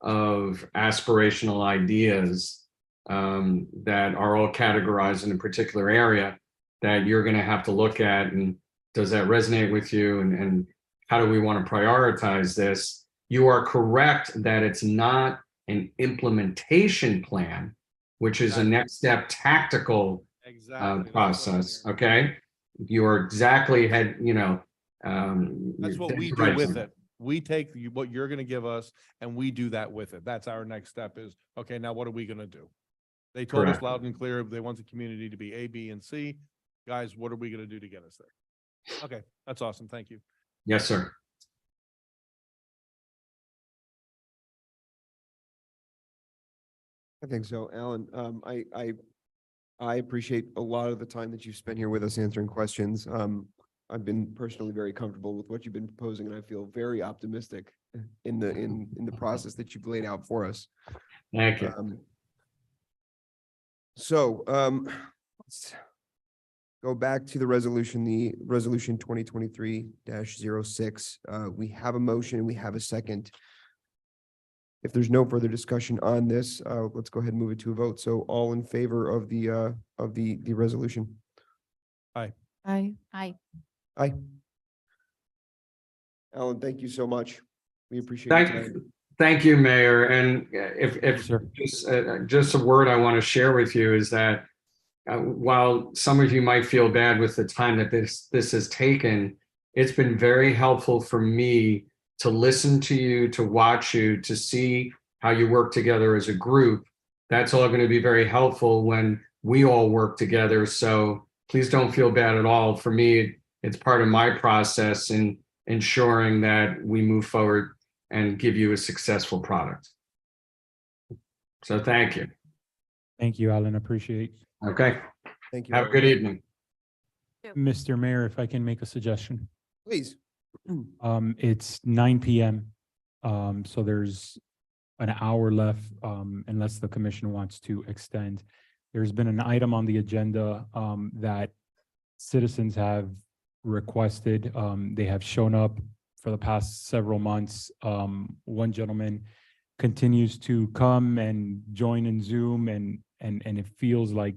of aspirational ideas that are all categorized in a particular area that you're going to have to look at. And does that resonate with you? And how do we want to prioritize this? You are correct that it's not an implementation plan, which is a next step tactical process. Okay. You are exactly that's what we do with it. We take what you're going to give us and we do that with it. That's our next step is, okay, now what are we going to do? They told us loud and clear, they want the community to be A, B, and C. Guys, what are we going to do to get us there? Okay, that's awesome. Thank you. Yes, sir. I think so, Alan. I appreciate a lot of the time that you've spent here with us answering questions. I've been personally very comfortable with what you've been proposing, and I feel very optimistic in the process that you've laid out for us. Thank you. Let's go back to the resolution 2023-06. We have a motion, we have a second. If there's no further discussion on this, let's go ahead and move it to a vote. So all in favor of the resolution? I, I, Aye. Alan, thank you so much. We appreciate your Thank, time. thank you, Mayor. And if Sir. just a word I want to share with you is that while some of you might feel bad with the time that this has taken, it's been very helpful for me to listen to you, to watch you, to see how you work together as a group. That's all going to be very helpful when we all work together. So please don't feel bad at all. For me, it's part of my process in ensuring that we move forward and give you a successful product. So thank you. Thank you, Alan. Appreciate. Okay. Thank you. Have a Alan. good evening. Mr. Mayor, if I can make a suggestion. Please. It's 9 PM. So there's an hour left, unless the commission wants to extend. There's been an item on the agenda, that citizens have requested. They have shown up for the past several months. One gentleman continues to come and join in Zoom and it feels like,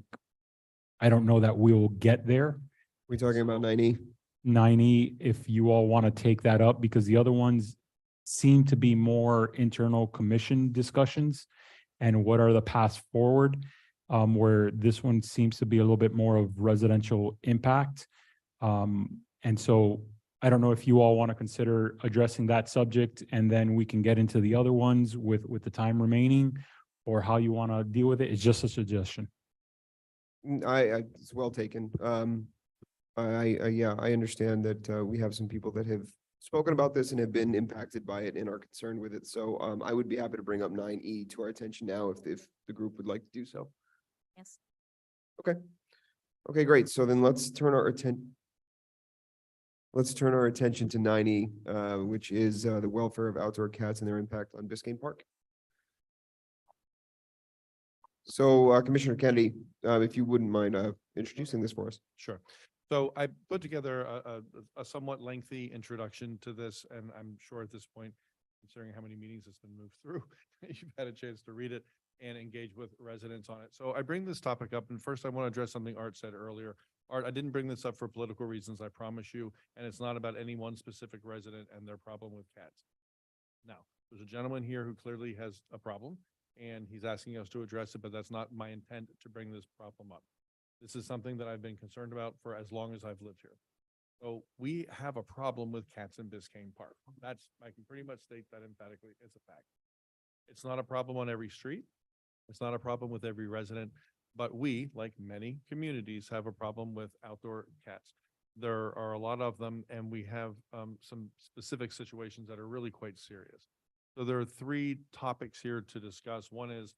I don't know that we will get there. We're talking about 9E. 9E, if you all want to take that up, because the other ones seem to be more internal commission discussions and what are the paths forward, where this one seems to be a little bit more of residential impact. And so I don't know if you all want to consider addressing that subject and then we can get into the other ones with the time remaining, or how you want to deal with it. It's just a suggestion. It's well taken. Yeah, I understand that we have some people that have spoken about this and have been impacted by it and are concerned with it. So I would be happy to bring up 9E to our attention now if the group would like to do so. yes. Okay, great. So then let's turn our attention to 9E, which is the welfare of outdoor cats and their impact on Biscayne Park. So Commissioner Kennedy, if you wouldn't mind introducing this for us. Sure. So I put together a somewhat lengthy introduction to this, and I'm sure at this point, considering how many meetings it's been moved through, you've had a chance to read it and engage with residents on it. So I bring this topic up, and first I want to address something Art said earlier. Art, I didn't bring this up for political reasons, I promise you, and it's not about any one specific resident and their problem with cats. Now, there's a gentleman here who clearly has a problem, and he's asking us to address it, but that's not my intent to bring this problem up. This is something that I've been concerned about for as long as I've lived here. So we have a problem with cats in Biscayne Park. I can pretty much state that emphatically. It's a fact. It's not a problem on every street. It's not a problem with every resident, but we, like many communities, have a problem with outdoor cats. There are a lot of them, and we have some specific situations that are really quite serious. So there are three topics here to discuss. One is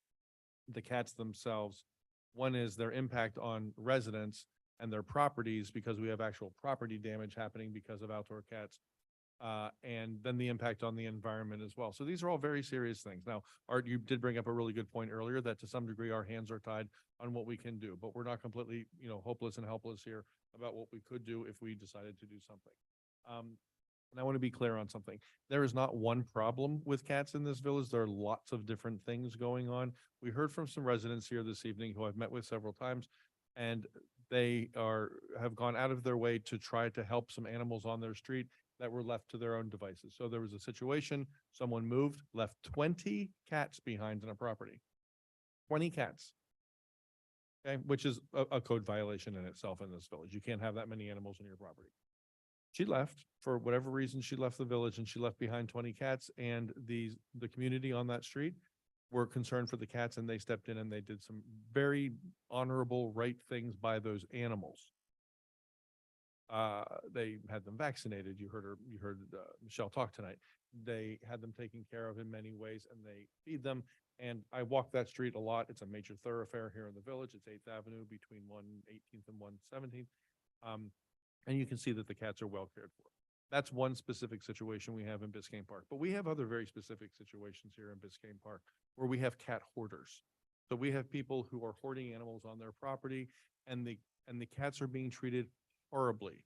the cats themselves. One is their impact on residents and their properties, because we have actual property damage happening because of outdoor cats. And then the impact on the environment as well. So these are all very serious things. Now, Art, you did bring up a really good point earlier that to some degree our hands are tied on what we can do, but we're not completely, hopeless and helpless here about what we could do if we decided to do something. And I want to be clear on something. There is not one problem with cats in this village. There are lots of different things going on. We heard from some residents here this evening who I've met with several times, and they have gone out of their way to try to help some animals on their street that were left to their own devices. So there was a situation, someone moved, left 20 cats behind in a property. 20 cats. Okay, which is a code violation in itself in this village. You can't have that many animals on your property. She left for whatever reason. She left the village and she left behind 20 cats, and the community on that street were concerned for the cats, and they stepped in and they did some very honorable, right things by those animals. They had them vaccinated. You heard Michelle talk tonight. They had them taken care of in many ways, and they feed them. And I walk that street a lot. It's a major thoroughfare here in the village. It's 8th Avenue between 118th and 117th. And you can see that the cats are well cared for. That's one specific situation we have in Biscayne Park. But we have other very specific situations here in Biscayne Park where we have cat hoarders. So we have people who are hoarding animals on their property, and the cats are being treated horribly.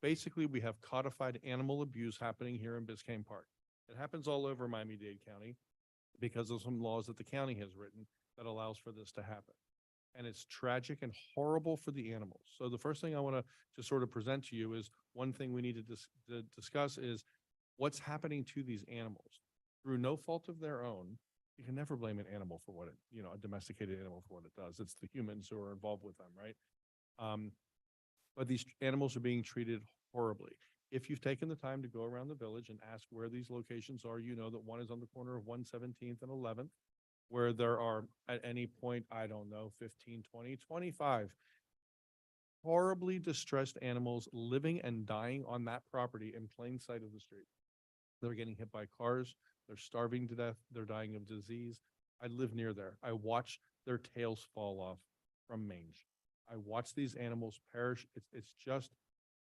Basically, we have codified animal abuse happening here in Biscayne Park. It happens all over Miami-Dade County. because of some laws that the county has written that allows for this to happen. And it's tragic and horrible for the animals. So the first thing I want to just sort of present to you is one thing we need to discuss is what's happening to these animals through no fault of their own. You can never blame an animal for what it, a domesticated animal for what it does. It's the humans who are involved with them, right? But these animals are being treated horribly. If you've taken the time to go around the village and ask where these locations are, you know that one is on the corner of 117th and 11th, where there are at any point, I don't know, 15, 20, 25 horribly distressed animals living and dying on that property in plain sight of the street. They're getting hit by cars. They're starving to death. They're dying of disease. I live near there. I watch their tails fall off from mange. I watch these animals perish. It's just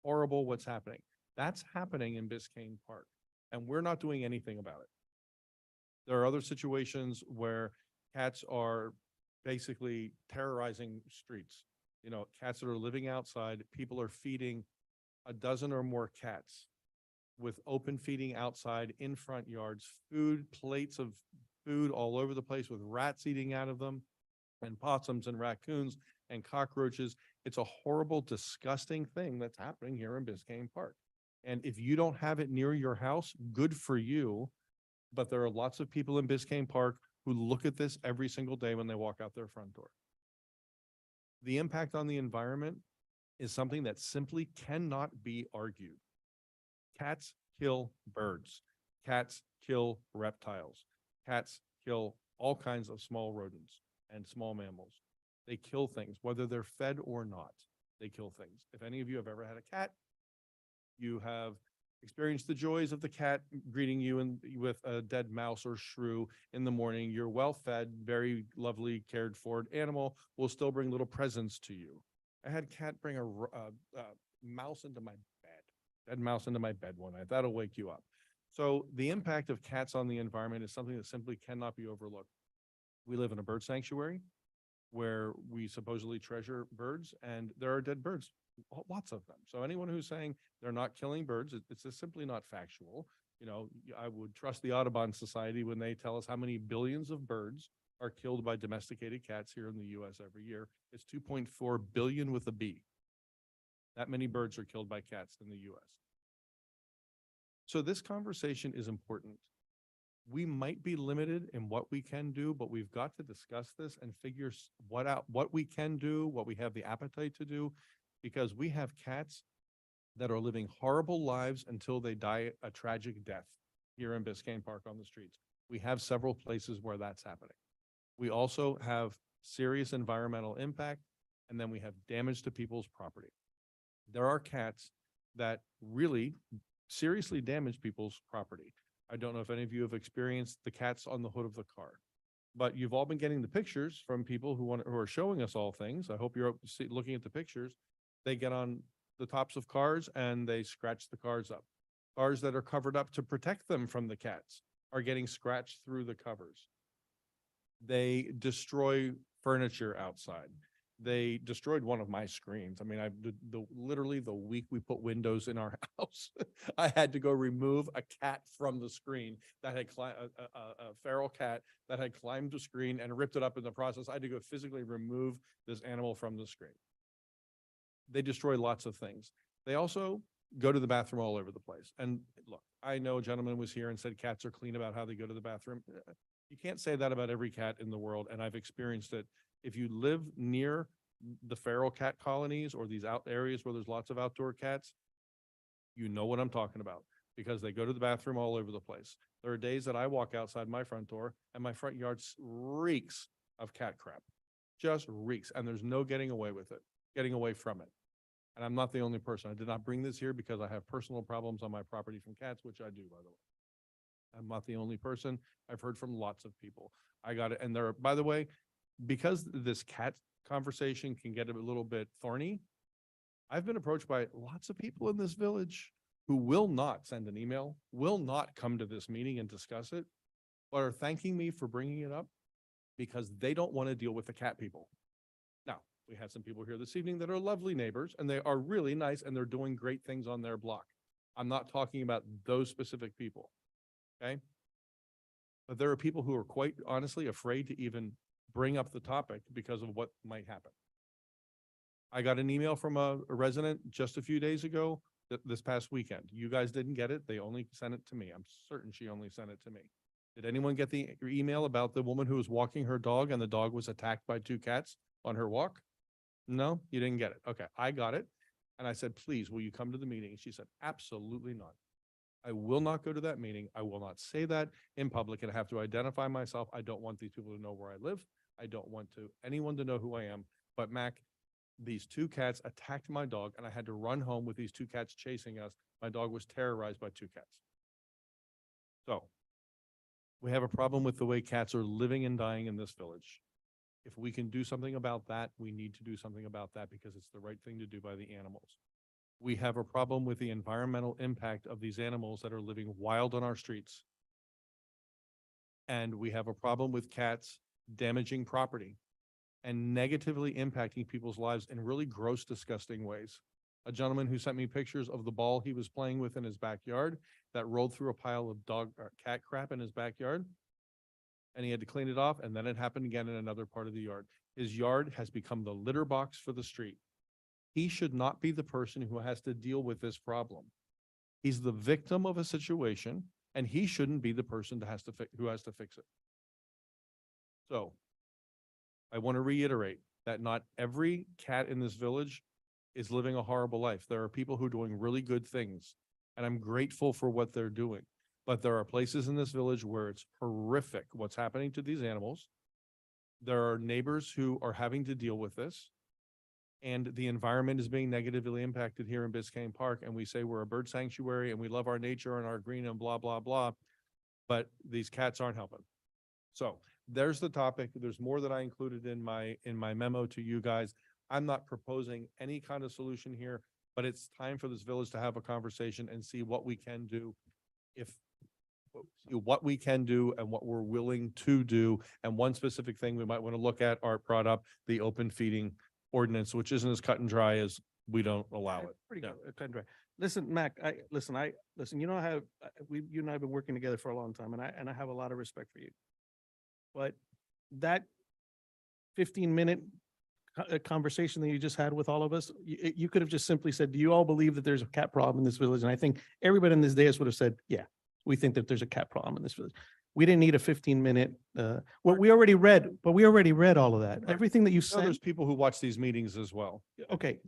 horrible what's happening. That's happening in Biscayne Park, and we're not doing anything about it. There are other situations where cats are basically terrorizing streets. Cats that are living outside, people are feeding a dozen or more cats with open feeding outside in front yards, plates of food all over the place with rats eating out of them, and possums and raccoons and cockroaches. It's a horrible, disgusting thing that's happening here in Biscayne Park. And if you don't have it near your house, good for you. But there are lots of people in Biscayne Park who look at this every single day when they walk out their front door. The impact on the environment is something that simply cannot be argued. Cats kill birds. Cats kill reptiles. Cats kill all kinds of small rodents and small mammals. They kill things, whether they're fed or not. They kill things. If any of you have ever had a cat, you have experienced the joys of the cat greeting you with a dead mouse or shrew in the morning. You're well-fed, very lovely, cared for animal will still bring little presents to you. I had cat bring a mouse into my bed, dead mouse into my bed one night. That'll wake you up. So the impact of cats on the environment is something that simply cannot be overlooked. We live in a bird sanctuary where we supposedly treasure birds, and there are dead birds, lots of them. So anyone who's saying they're not killing birds, it's just simply not factual. I would trust the Audubon Society when they tell us how many billions of birds are killed by domesticated cats here in the US every year. It's 2.4 billion with a B. That many birds are killed by cats in the US. So this conversation is important. We might be limited in what we can do, but we've got to discuss this and figure what we can do, what we have the appetite to do, because we have cats that are living horrible lives until they die a tragic death here in Biscayne Park on the streets. We have several places where that's happening. We also have serious environmental impact, and then we have damage to people's property. There are cats that really seriously damage people's property. I don't know if any of you have experienced the cats on the hood of the car, but you've all been getting the pictures from people who are showing us all things. I hope you're looking at the pictures. They get on the tops of cars and they scratch the cars up. Cars that are covered up to protect them from the cats are getting scratched through the covers. They destroy furniture outside. They destroyed one of my screens. I mean, literally the week we put windows in our house, I had to go remove a cat from the screen that had a feral cat that had climbed the screen and ripped it up in the process. I had to go physically remove this animal from the screen. They destroy lots of things. They also go to the bathroom all over the place. And look, I know a gentleman was here and said cats are clean about how they go to the bathroom. You can't say that about every cat in the world, and I've experienced it. If you live near the feral cat colonies or these out areas where there's lots of outdoor cats, you know what I'm talking about, because they go to the bathroom all over the place. There are days that I walk outside my front door and my front yard reeks of cat crap, just reeks, and there's no getting away from it. And I'm not the only person. I did not bring this here because I have personal problems on my property from cats, which I do, by the way. I'm not the only person. I've heard from lots of people. I got it. And by the way, because this cat conversation can get a little bit thorny, I've been approached by lots of people in this village who will not send an email, will not come to this meeting and discuss it, but are thanking me for bringing it up because they don't want to deal with the cat people. Now, we had some people here this evening that are lovely neighbors, and they are really nice, and they're doing great things on their block. I'm not talking about those specific people, okay? But there are people who are quite honestly afraid to even bring up the topic because of what might happen. I got an email from a resident just a few days ago, this past weekend. You guys didn't get it. They only sent it to me. I'm certain she only sent it to me. Did anyone get the email about the woman who was walking her dog and the dog was attacked by two cats on her walk? No, you didn't get it. Okay, I got it. And I said, please, will you come to the meeting? And she said, absolutely not. I will not go to that meeting. I will not say that in public and have to identify myself. I don't want these people to know where I live. I don't want anyone to know who I am. But Mac, these two cats attacked my dog and I had to run home with these two cats chasing us. My dog was terrorized by two cats. So we have a problem with the way cats are living and dying in this village. If we can do something about that, we need to do something about that because it's the right thing to do by the animals. We have a problem with the environmental impact of these animals that are living wild on our streets. And we have a problem with cats damaging property and negatively impacting people's lives in really gross, disgusting ways. A gentleman who sent me pictures of the ball he was playing with in his backyard that rolled through a pile of dog or cat crap in his backyard. And he had to clean it off. And then it happened again in another part of the yard. His yard has become the litter box for the street. He should not be the person who has to deal with this problem. He's the victim of a situation and he shouldn't be the person who has to fix it. So I want to reiterate that not every cat in this village is living a horrible life. There are people who are doing really good things and I'm grateful for what they're doing. But there are places in this village where it's horrific what's happening to these animals. There are neighbors who are having to deal with this. And the environment is being negatively impacted here in Biscayne Park. And we say we're a bird sanctuary and we love our nature and our green and blah, blah, blah. But these cats aren't helping. So there's the topic. There's more that I included in my memo to you guys. I'm not proposing any kind of solution here, but it's time for this village to have a conversation and see what we can do. What we can do and what we're willing to do. And one specific thing we might want to look at, Art brought up, the open feeding ordinance, which isn't as cut and dry as we don't allow it. Pretty Yeah. good. Cut and dry. Listen, Mac, listen, you know, you and I have been working together for a long time and I have a lot of respect for you. But that 15-minute conversation that you just had with all of us, you could have just simply said, do you all believe that there's a cat problem in this village? And I think everybody in this dais would have said, yeah, we think that there's a cat problem in this village. We didn't need a 15-minute, we already read all of that. Everything that you So said. there's people who watch these meetings as well. Okay.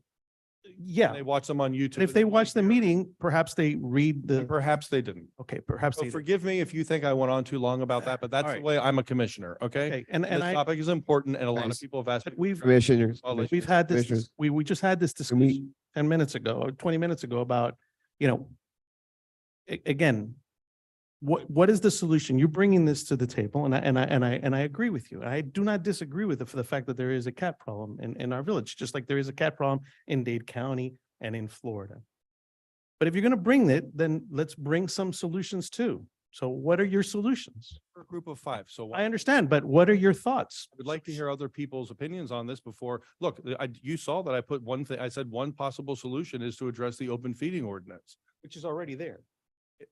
Yeah. They watch them on YouTube. But if they watch the meeting, perhaps they read And the, perhaps they didn't. okay, perhaps So they. forgive me if you think I went on too long about that, but that's the right. way I'm a commissioner, okay? Okay, and This I, topic is important and a lot of Thanks. people have asked. me- we've, Commissioners. I'll let we've had this, Commissioners. we just had this Can we- discussion 10 minutes ago, or 20 minutes ago about, you know, again, what is the solution? You're bringing this to the table and I agree with you. I do not disagree with the fact that there is a cat problem in our village, just like there is a cat problem in Dade County and in Florida. But if you're going to bring it, then let's bring some solutions too. So what are your solutions? For a group of 5, so I understand, but what are your thoughts? I would like to hear other people's opinions on this before, look, you saw that I put one thing, I said one possible solution is to address the open feeding ordinance. Which is already there.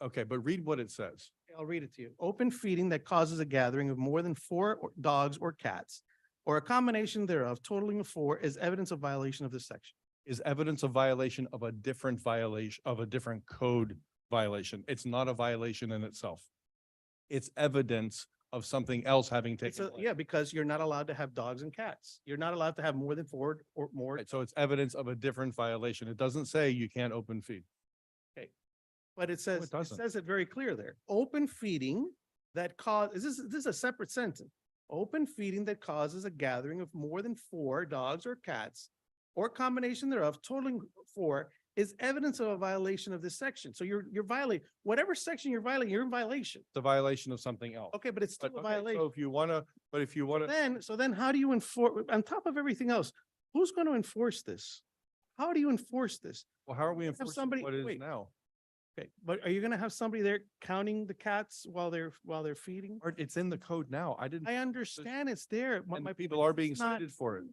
Okay, but read what it says. I'll read it to you. Open feeding that causes a gathering of more than 4 dogs or cats, or a combination thereof totaling of 4 is evidence of violation of this section. Is evidence of violation of a different code violation. It's not a violation in itself. It's evidence of something else having taken place. Yeah, because you're not allowed to have dogs and cats. You're not allowed to have more than 4 or more. Right, so it's evidence of a different violation. It doesn't say you can't open feed. But it says, it doesn't. says it very clear there. Open feeding that this is a separate sentence. Open feeding that causes a gathering of more than 4 dogs or cats or combination thereof totaling 4 is evidence of a violation of this section. So you're violating, whatever section you're violating, you're in violation. It's a violation of something else. Okay, but it's still But, a okay, violation. so if you wanna, So then how do you enforce, on top of everything else, who's going to enforce this? How do you enforce this? well, how are we have enforcing somebody- what is wait. now? Okay, but are you gonna have somebody there counting the cats while they're feeding? Or it's in the code now. I didn't. I understand it's there. And My people point are is being it's not- cited for it.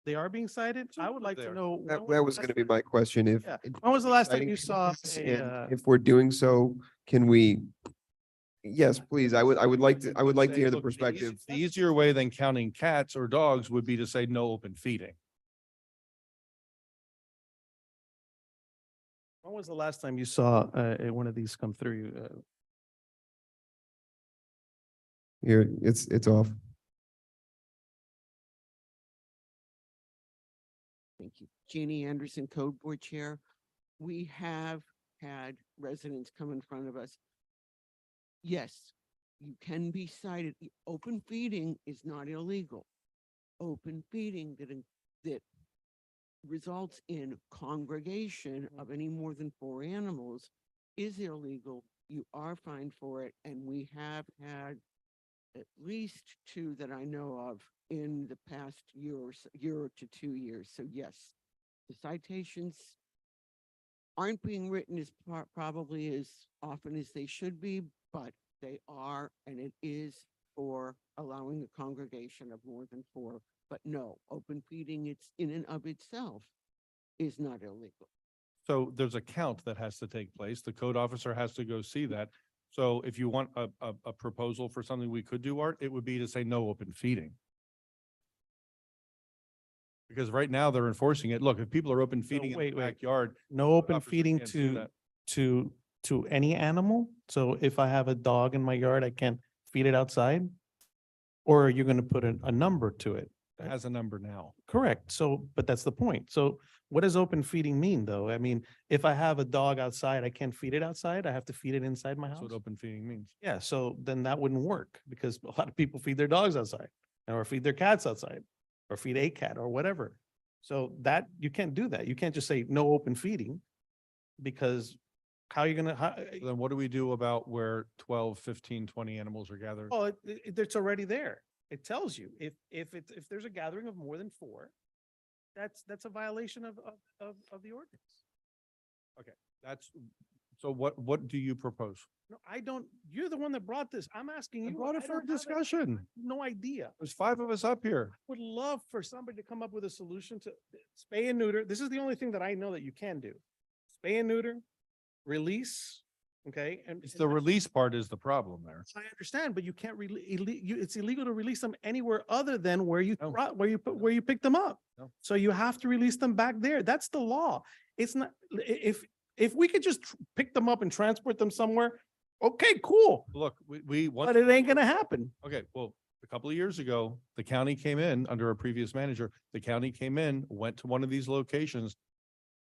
They are being cited? I would Absolutely like they to are. know. That was going to be my question. If. Yeah. When was the last time citing you saw cats, a, and If we're doing so, can we Yes, please. I would like to Say, hear the look, perspective. The easier way than counting cats or dogs would be to say no open feeding. When was the last time you saw one of these come through? Here, it's off. Thank you. Jeannie Anderson, Code Board Chair. We have had residents come in front of us. Yes, you can be cited. Open feeding is not illegal. Open feeding that results in congregation of any more than 4 animals is illegal. You are fined for it, and we have had at least 2 that I know of in the past year to 2 years. So yes, the citations aren't being written as probably as often as they should be, but they are, and it is for allowing a congregation of more than 4. But no, open feeding, it's in and of itself is not illegal. So there's a count that has to take place. The code officer has to go see that. So if you want a proposal for something we could do, Art, it would be to say no open feeding. Because right now they're enforcing it. Look, if people are open feeding in the wait. backyard. No open officer feeding can't do that. to any animal? So if I have a dog in my yard, I can't feed it outside? Or are you gonna put a number to it? It has a number now. Correct. So, but that's the point. So what does open feeding mean, though? I mean, if I have a dog outside, I can't feed it outside. I have to feed it inside my That's house. what open feeding means. Yeah, so then that wouldn't work because a lot of people feed their dogs outside or feed their cats outside or feed a cat or whatever. So that, you can't do that. You can't just say no open feeding because how are you gonna, So then what do we do about where 12, 15, 20 animals are gathered? oh, it's already there. It tells you if there's a gathering of more than 4, that's a violation of the ordinance. That's, so what do you propose? No, I don't, you're the one that brought this. I'm asking I you. brought it for don't have discussion. No idea. There's 5 of us up here. Would love for somebody to come up with a solution to spay and neuter. This is the only thing that I know that you can do. Spay and neuter, release, okay? And It's the release part is the problem there. I understand, but you can't it's illegal to release them anywhere other than where you, No. where you pick them up. No. So you have to release them back there. That's the law. It's not, if we could just pick them up and transport them somewhere, okay, cool. Look, we want. But it ain't gonna happen. Okay, well, a couple of years ago, the county came in under a previous manager. The county came in, went to one of these locations.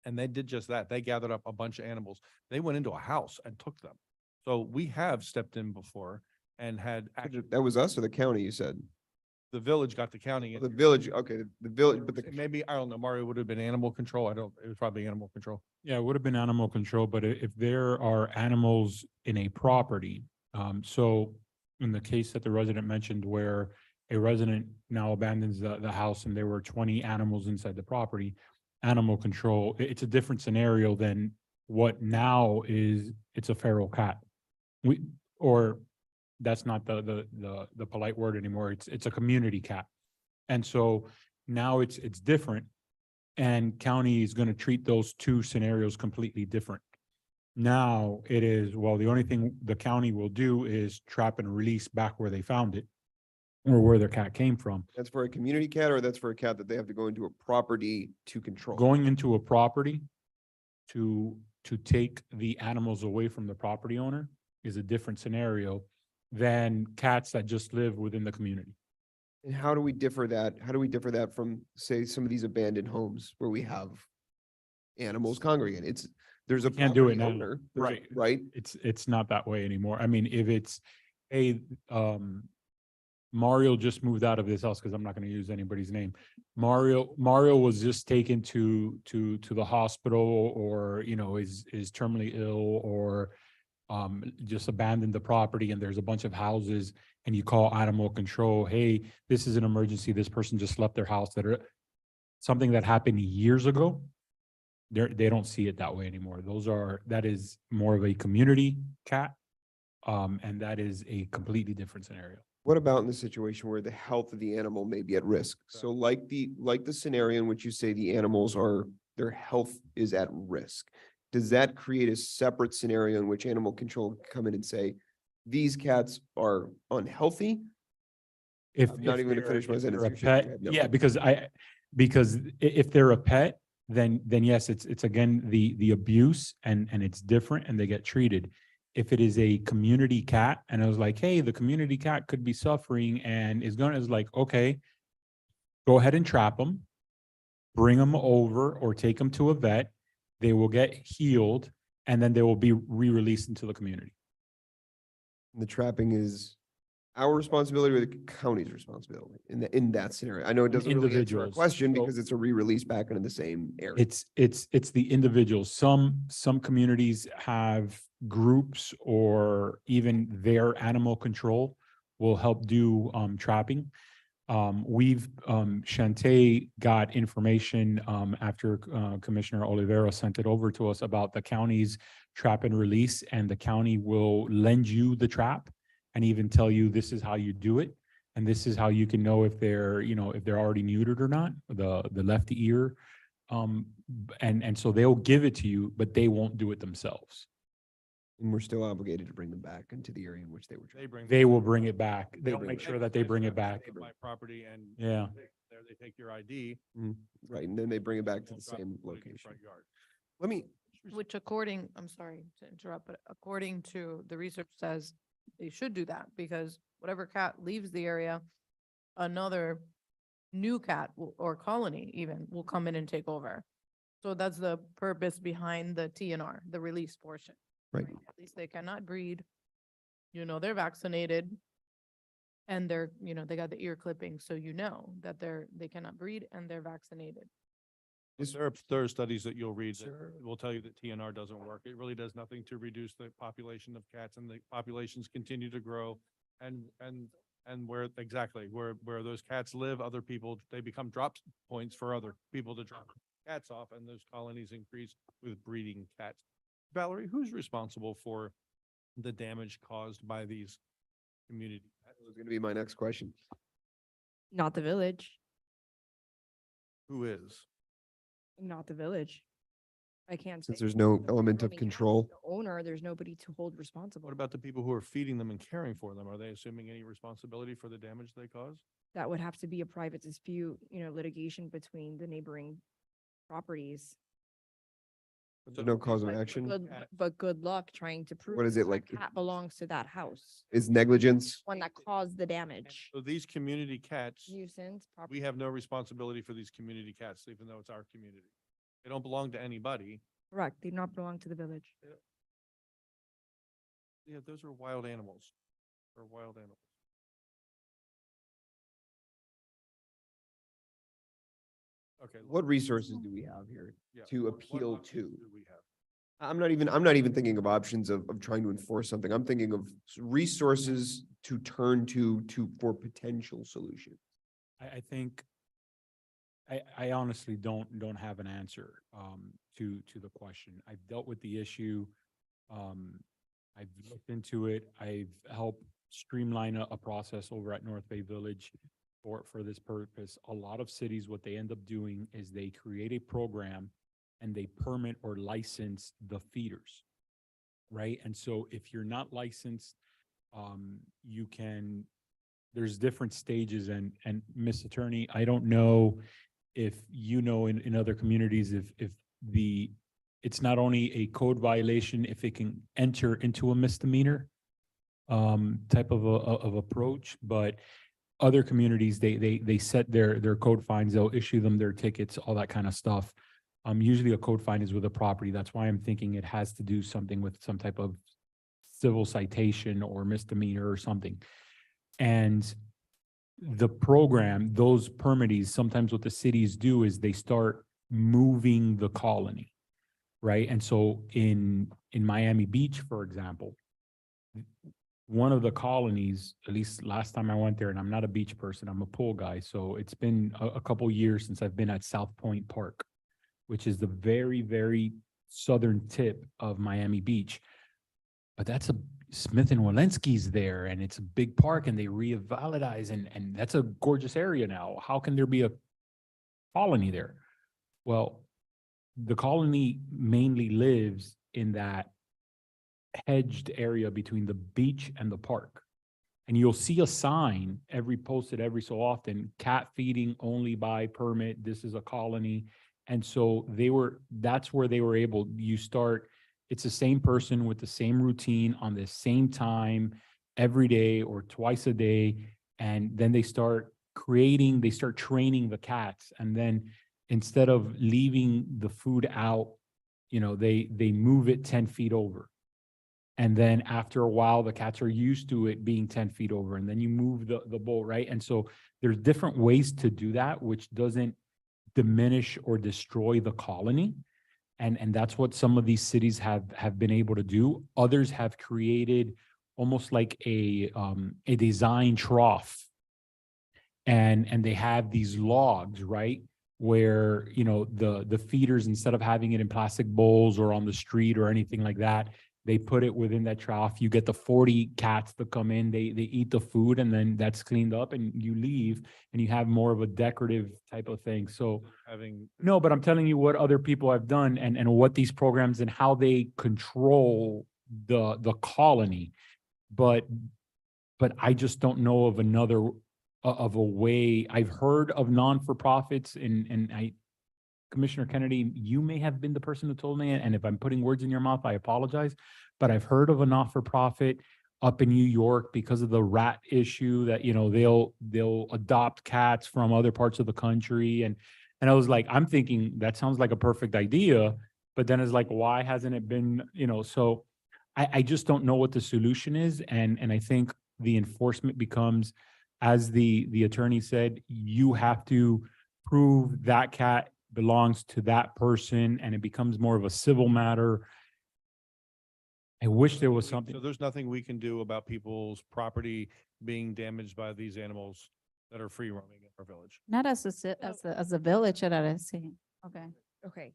And they did just that. They gathered up a bunch of animals. They went into a house and took them. So we have stepped in before and had That was us or the county, you said? the village got the county. in. The village, okay, the village, but the, Maybe, I don't know, Mario would have been animal control. It was probably animal control. Yeah, it would have been animal control, but if there are animals in a property, so in the case that the resident mentioned where a resident now abandons the house and there were 20 animals inside the property, animal control, it's a different scenario than what now is, it's a feral cat. Or that's not the polite word anymore. It's a community cat. And so now it's different. And county is going to treat those 2 scenarios completely different. Now it is, well, the only thing the county will do is trap and release back where they found it or where their cat came from. that's for a community cat or that's for a cat that they have to go into a property to control? Going into a property to take the animals away from the property owner is a different scenario than cats that just live within the community. And how do we differ that? How do we differ that from, say, some of these abandoned homes where we have animals congregate? There's a Can't do it property now. owner, Right. right? It's not that way anymore. I mean, if it's Mario just moved out of this house because I'm not going to use anybody's name. Mario was just taken to the hospital or, is terminally ill or just abandoned the property and there's a bunch of houses and you call animal control. Hey, this is an emergency. This person just left their house something that happened years ago. They don't see it that way anymore. That is more of a community cat. And that is a completely different scenario. What about in the situation where the health of the animal may be at risk? So like the scenario in which you say the animals their health is at risk. Does that create a separate scenario in which animal control can come in and say, these cats are unhealthy. If I'm not even gonna they're- finish my if they're sentence. a You're shaking your pet- head no. Yeah, because if they're a pet, then yes, it's again, the abuse and it's different and they get treated. If it is a community cat and I was like, hey, the community cat could be suffering and is like, okay, go ahead and trap them, bring them over or take them to a vet. They will get healed and then they will be re-released into the community. The trapping is our responsibility or the county's responsibility in that scenario? I know it doesn't really answer our Individuals. question So- because it's a re-release back into the same area. It's the individuals. Some communities have groups or even their animal control will help do trapping. Shantae got information after Commissioner Olivera sent it over to us about the county's trap and release, and the county will lend you the trap and even tell you this is how you do it. And this is how you can know if they're, if they're already neutered or not, the left ear. And so they'll give it to you, but they won't do it themselves. And we're still obligated to bring them back into the area in which they were They trapped. bring. They will bring it back. They They'll bring make it sure back. that they bring it back. My property and. Yeah. There they take your ID. Right, and then they bring it back to the drop it, same put it in your location. front yard. Let me, Which according, I'm sorry to interrupt, but according to the research says they should do that because whatever cat leaves the area, another new cat or colony even will come in and take over. So that's the purpose behind the TNR, the release portion. right, At least they cannot breed. They're vaccinated. And they're, they got the ear clipping, so that they cannot breed and they're vaccinated. There are studies that you'll read that will tell you that TNR doesn't work. It really does nothing to reduce the population of cats, and the populations continue to grow. And where those cats live, other people, they become drop points for other people to drop cats off, and those colonies increase with breeding cats. Valerie, who's responsible for the damage caused by these community pets? that was gonna be my next question. Not the village, Who is? not the village. I can't say. Since there's no element I of mean, as control. the Owner, there's nobody to hold responsible. What about the people who are feeding them and caring for them? Are they assuming any responsibility for the damage they cause? That would have to be a private dispute, litigation between the neighboring properties. There's no cause of But action. But good luck trying to prove. What is that it, like, Cat belongs to that house, Is negligence? one that caused the damage. So these community cats, Nuisance. we property. have no responsibility for these community cats, even though it's our community. They don't belong to anybody. Correct, they do not belong to the village. Yeah, those are wild animals. They're wild animals. Okay. What resources do we have here yeah, to what appeal options to? do we have? I'm not even thinking of options of trying to enforce something. I'm thinking of resources to turn to for potential solutions. I think I honestly don't have an answer to the question. I've dealt with the issue. I've looked into it. I've helped streamline a process over at North Bay Village for this purpose. A lot of cities, what they end up doing is they create a program and they permit or license the feeders, right? And so if you're not licensed, there's different stages and Miss Attorney, I don't know if in other communities, if it's not only a code violation, if it can enter into a misdemeanor type of approach, but other communities, they set their code fines, they'll issue them their tickets, all that kind of stuff. Usually a code fine is with a property. That's why I'm thinking it has to do something with some type of civil citation or misdemeanor or something. And the program, those permittees, sometimes what the cities do is they start moving the colony, right? And so in Miami Beach, for example, one of the colonies, at least last time I went there, and I'm not a beach person, I'm a pool guy. So it's been a couple years since I've been at South Point Park, which is the very, very southern tip of Miami Beach. But that's Smith and Walensky's there, and it's a big park, and they revitalize, and that's a gorgeous area now. How can there be a colony there? Well, the colony mainly lives in that hedged area between the beach and the park. And you'll see a sign posted every so often, cat feeding only by permit, this is a colony. And so that's where they were able, it's the same person with the same routine on the same time every day or twice a day. And then they start training the cats. And then instead of leaving the food out, they move it 10 feet over. And then after a while, the cats are used to it being 10 feet over, and then you move the bowl, right? And so there's different ways to do that, which doesn't diminish or destroy the colony. And that's what some of these cities have been able to do. Others have created almost like a design trough. And they have these logs, right? Where, the feeders, instead of having it in plastic bowls or on the street or anything like that, they put it within that trough. You get the 40 cats that come in, they eat the food, and then that's cleaned up and you leave and you have more of a decorative type of thing. So no, but I'm telling you what other people have done and what these programs and how they control the colony. But I just don't know of of a way. I've heard of non-for-profits and Commissioner Kennedy, you may have been the person who told me, and if I'm putting words in your mouth, I apologize. But I've heard of a not-for-profit up in New York because of the rat issue that, they'll adopt cats from other parts of the country. And I was like, I'm thinking that sounds like a perfect idea, but then it's like, why hasn't it been, so I just don't know what the solution is. And I think the enforcement becomes, as the attorney said, you have to prove that cat belongs to that person, and it becomes more of a civil matter. I wish there was something. So there's nothing we can do about people's property being damaged by these animals that are free roaming in our village. Not as a village that I see. Okay. Okay,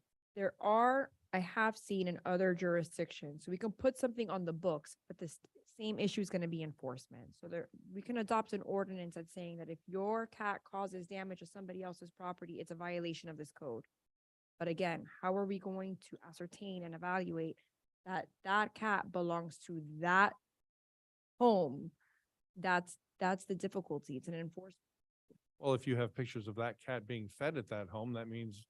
I have seen in other jurisdictions, so we can put something on the books, but this same issue is going to be enforcement. So we can adopt an ordinance that's saying that if your cat causes damage to somebody else's property, it's a violation of this code. But again, how are we going to ascertain and evaluate that that cat belongs to that home? That's the difficulty. It's an enforcement. Well, if you have pictures of that cat being fed at that home, that means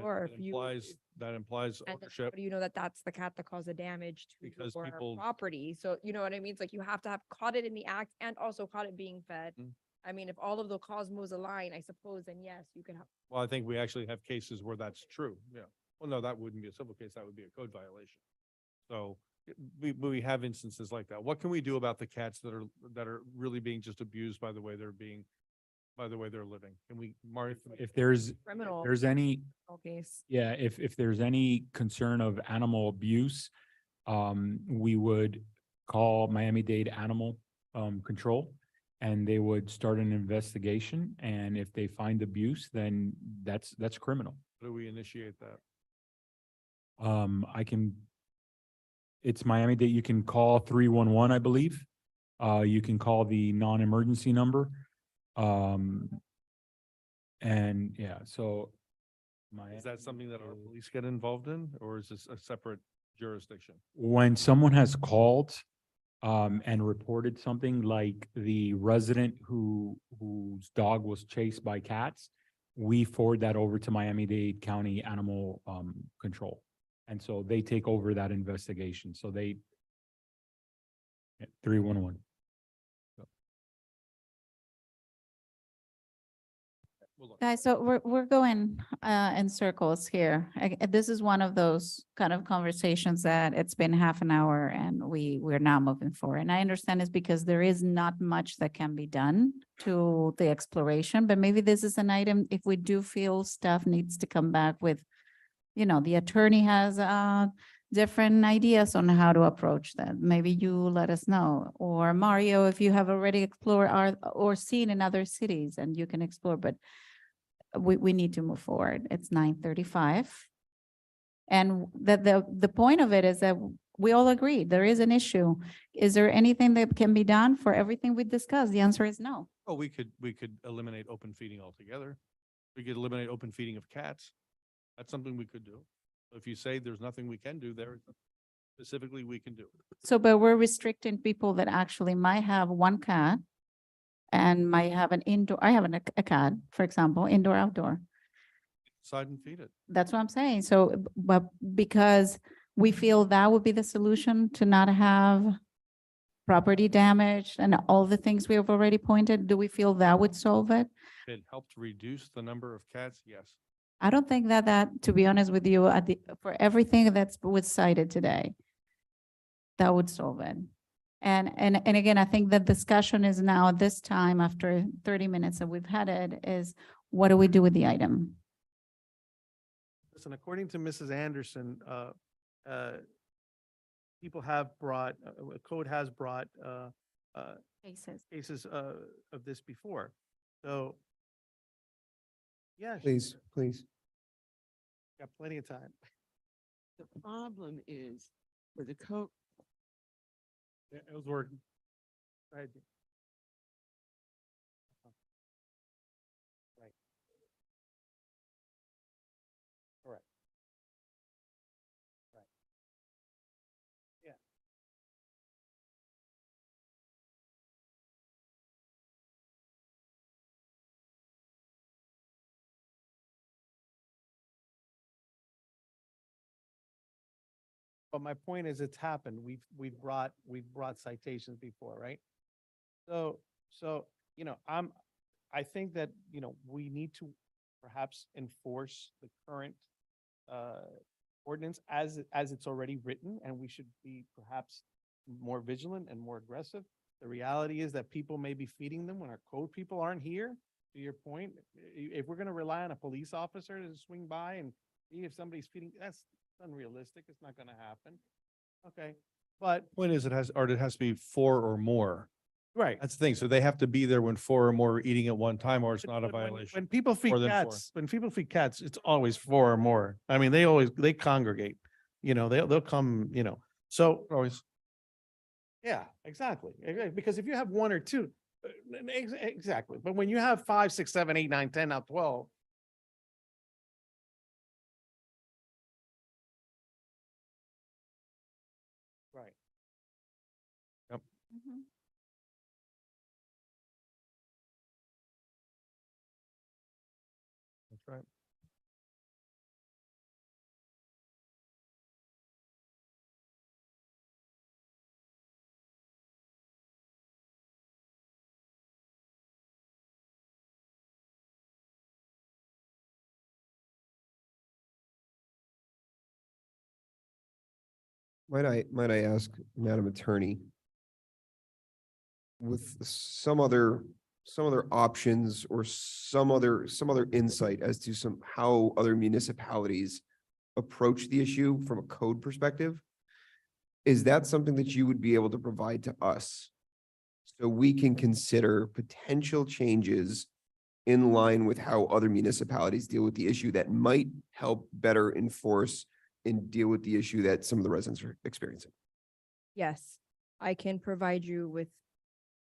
Or that if you- implies And then ownership. how do you know that that's the cat that caused the damage to Because your people- property? So you know what I mean? It's like you have to have caught it in the act and also caught it being fed. Mm. I mean, if all of the cosmos align, I suppose, then yes, you can have. Well, I think we actually have cases where that's true. Yeah. Well, no, that wouldn't be a civil case. That would be a code violation. So we have instances like that. What can we do about the cats that are really being just abused by the way they're living? Can we, Mario? If there's Criminal any, case. yeah, if there's any concern of animal abuse, we would call Miami-Dade Animal Control, and they would start an investigation. And if they find abuse, then that's criminal. How do we initiate that? It's Miami-Dade. You can call 311, I believe. You can call the non-emergency number. And yeah, so. Is that something that our police get involved in, or is this a separate jurisdiction? When someone has called and reported something like the resident whose dog was chased by cats, we forward that over to Miami-Dade County Animal Control. And so they take over that investigation. So 311. Guys, so we're going in circles here. This is one of those kind of conversations that it's been half an hour and we're now moving forward. And I understand it's because there is not much that can be done to the exploration, but maybe this is an item, if we do feel staff needs to come back with, the attorney has different ideas on how to approach that. Maybe you let us know. Or Mario, if you have already explored or seen in other cities and you can explore, but we need to move forward. It's 9:35. And the point of it is that we all agree there is an issue. Is there anything that can be done for everything we discussed? The answer is no. Oh, we could eliminate open feeding altogether. We could eliminate open feeding of cats. That's something we could do. If you say there's nothing we can do there, Specifically, we can do. So, but we're restricting people that actually might have one cat and might have an indoor, I have a cat, for example, indoor, outdoor. Decide and feed it. That's what I'm saying. So, but because we feel that would be the solution to not have property damage and all the things we have already pointed, do we feel that would solve it? It helped reduce the number of cats, yes. I don't think that, to be honest with you, for everything that's was cited today, that would solve it. And again, I think the discussion is now at this time, after 30 minutes that we've had it, is what do we do with the item? Listen, according to Mrs. Anderson, people have brought, code has brought cases of this before. So, yes, Please, please. got plenty of time. The problem is for the code, Yeah, it was working. Go ahead. Right. Correct. Right. Yeah. But my point is, it's happened. We've brought citations before, right? So, I think that, we need to perhaps enforce the current ordinance as it's already written, and we should be perhaps more vigilant and more aggressive. The reality is that people may be feeding them when our code people aren't here. To your point, if we're gonna rely on a police officer to swing by and see if somebody's feeding, that's unrealistic. It's not gonna happen. Okay, but, Point is, it has to be 4 or more. right. That's the thing. So they have to be there when 4 or more are eating at one time, or it's not a But when violation. people feed More than 4. cats, it's always 4 or more. I mean, they congregate, they'll come, so. Always. Yeah, exactly. Because if you have 1 or 2, exactly. But when you have 5, 6, 7, 8, 9, 10, now 12. Right. Mhm. That's right. Might I ask, Madam Attorney, with some other options or some other insight as to how other municipalities approach the issue from a code perspective? Is that something that you would be able to provide to us? So we can consider potential changes in line with how other municipalities deal with the issue that might help better enforce and deal with the issue that some of the residents are experiencing? Yes, I can provide you with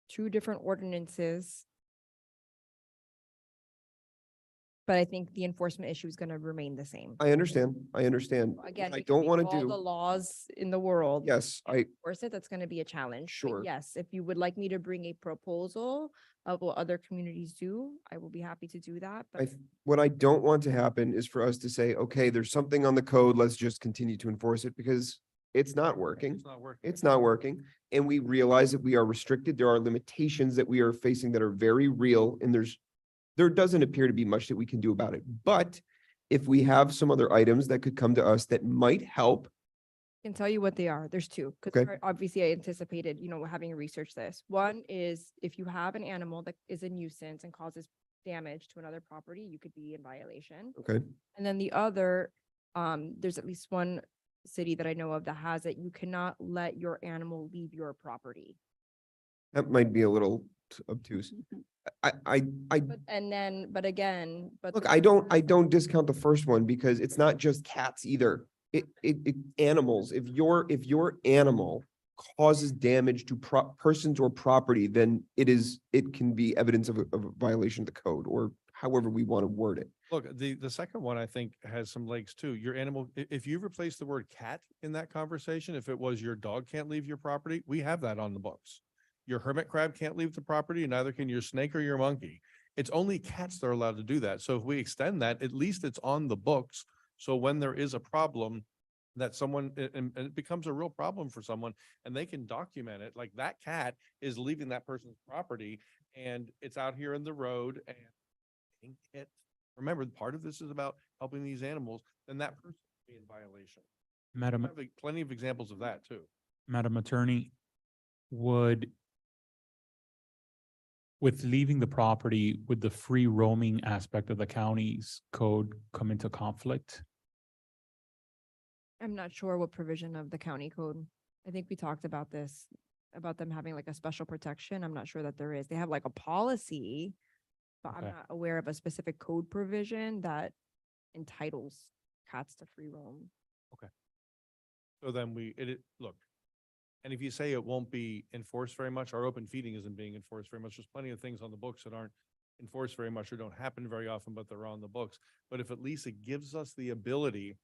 2 different ordinances. But I think the enforcement issue is going to remain the same. I understand. Again, I we can don't make want to all the do, laws in the world. yes, Enforce it, that's going to be a challenge. But Sure. yes, if you would like me to bring a proposal of what other communities do, I will be happy to do that. But what I don't want to happen is for us to say, okay, there's something on the code, let's just continue to enforce it because it's not working. It's not working. It's not working. And we realize that we are restricted. There are limitations that we are facing that are very real, and there doesn't appear to be much that we can do about it. But if we have some other items that could come to us that might help, I can tell you what they are. There's 2, Okay. because obviously I anticipated, having researched this. One is if you have an animal that is a nuisance and causes damage to another property, you could be in violation. okay, And then the other, there's at least one city that I know of that has it. You cannot let your animal leave your property. that might be a little obtuse. I But again, look, I don't discount the first one because it's not just cats either. Animals, if your animal causes damage to persons or property, then it can be evidence of a violation of the code or however we want to word it. Look, the second one I think has some legs too. Your animal, if you replace the word cat in that conversation, if it was your dog can't leave your property, we have that on the books. Your hermit crab can't leave the property, and neither can your snake or your monkey. It's only cats that are allowed to do that. So if we extend that, at least it's on the books. So when there is a problem that someone, and it becomes a real problem for someone, and they can document it, like that cat is leaving that person's property and it's out here in the road and it, remember, part of this is about helping these animals, then that person will be in violation. Madam, I have plenty of examples of that too. Madam Attorney, would with leaving the property, would the free roaming aspect of the county's code come into conflict? I'm not sure what provision of the county code. I think we talked about this, about them having like a special protection. I'm not sure that there is. They have like a policy, but I'm Okay. not aware of a specific code provision that entitles cats to free roam. So then look, and if you say it won't be enforced very much, our open feeding isn't being enforced very much. There's plenty of things on the books that aren't enforced very much or don't happen very often, but they're on the books. But if at least it gives us the ability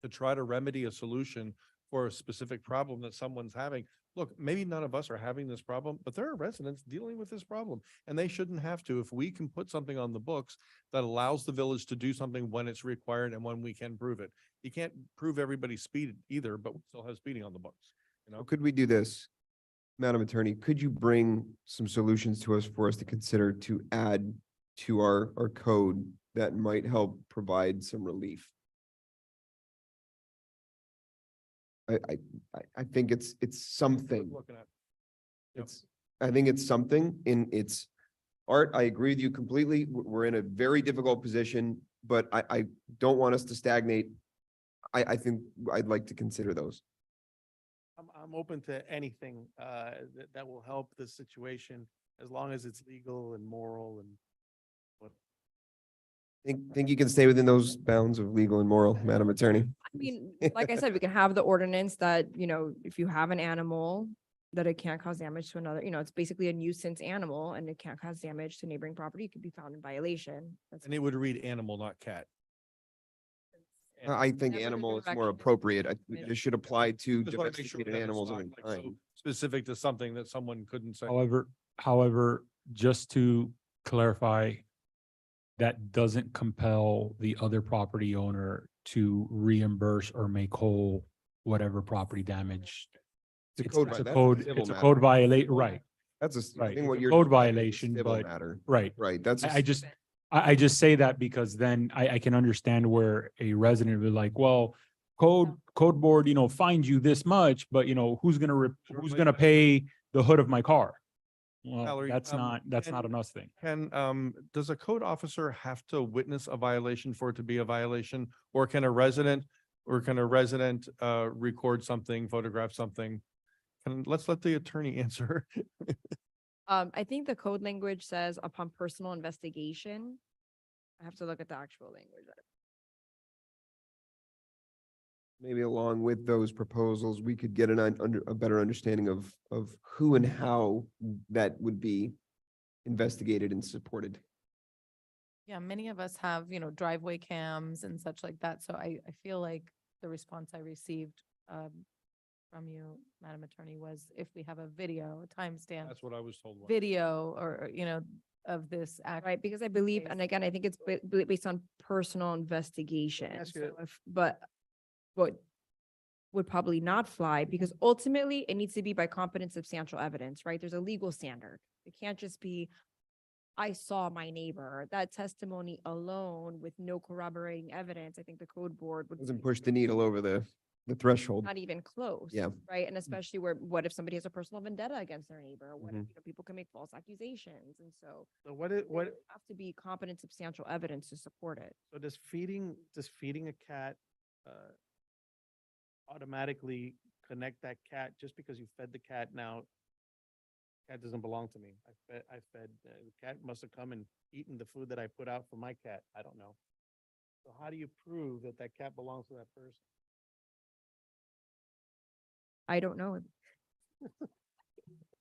to try to remedy a solution for a specific problem that someone's having. Look, maybe none of us are having this problem, but there are residents dealing with this problem, and they shouldn't have to. If we can put something on the books that allows the village to do something when it's required and when we can prove it. You can't prove everybody's speed either, but we still have speeding on the books, you know? Could we do this? Madam Attorney, could you bring some solutions to us for us to consider to add to our code that might help provide some relief? I think it's something. Looking at. Yep. I think it's something in its Art, I agree with you completely. We're in a very difficult position, but I don't want us to stagnate. I think I'd like to consider those. I'm open to anything that will help the situation as long as it's legal and moral and what. Think you can stay within those bounds of legal and moral, Madam Attorney? I mean, like I said, we can have the ordinance that, you know, if you have an animal, that it can't cause damage to another, you know, it's basically a nuisance animal and it can't cause damage to neighboring property, it could be found in violation. That's And it would read animal, not cat. I think Never animal is more direction. appropriate. Yeah. This should apply to Just wanna make sure domesticated that it's animals of not, any like, so kind. specific to something that someone couldn't say. However, just to clarify, that doesn't compel the other property owner to reimburse or make whole whatever property damage. It's a It's code it's vi- a that's code, civil it's a matter. code violate, right, That's I right. think what It's a you're. code describing is a violation, civil but, matter. right. Right, that's. I just, I just say that because then I can understand where a resident would be like, well, code board, you know, fined you this much, but you know, who's gonna pay the hood of my car? Well, Valerie, that's not an us thing. Does a code officer have to witness a violation for it to be a violation? Or can a resident record something, photograph something? Let's let the attorney answer. I think the code language says upon personal investigation. I have to look at the actual language. Maybe along with those proposals, we could get a better understanding of who and how that would be investigated and supported. Yeah, many of us have, you know, driveway cams and such like that. So I feel like the response I received from you, Madam Attorney, was if we have a video, a timestamp, That's what I was told. video or, you know, of this act. Right, because I believe, and again, I think it's based on personal investigation. ask So you- but what would probably not fly, because ultimately it needs to be by competent substantial evidence, right? There's a legal standard. It can't just be, I saw my neighbor. That testimony alone with no corroborating evidence, I think the code board would. Doesn't push the needle over the threshold. Not even close. Yeah. Right, and especially what if somebody has a personal vendetta against their neighbor? What if, Mhm. you know, people can make false accusations, and so. So what there would have to be competent substantial evidence to support it. so does feeding a cat automatically connect that cat just because you fed the cat now? Cat doesn't belong to me. I fed, the cat must have come and eaten the food that I put out for my cat. I don't know. So how do you prove that that cat belongs to that person? I don't know.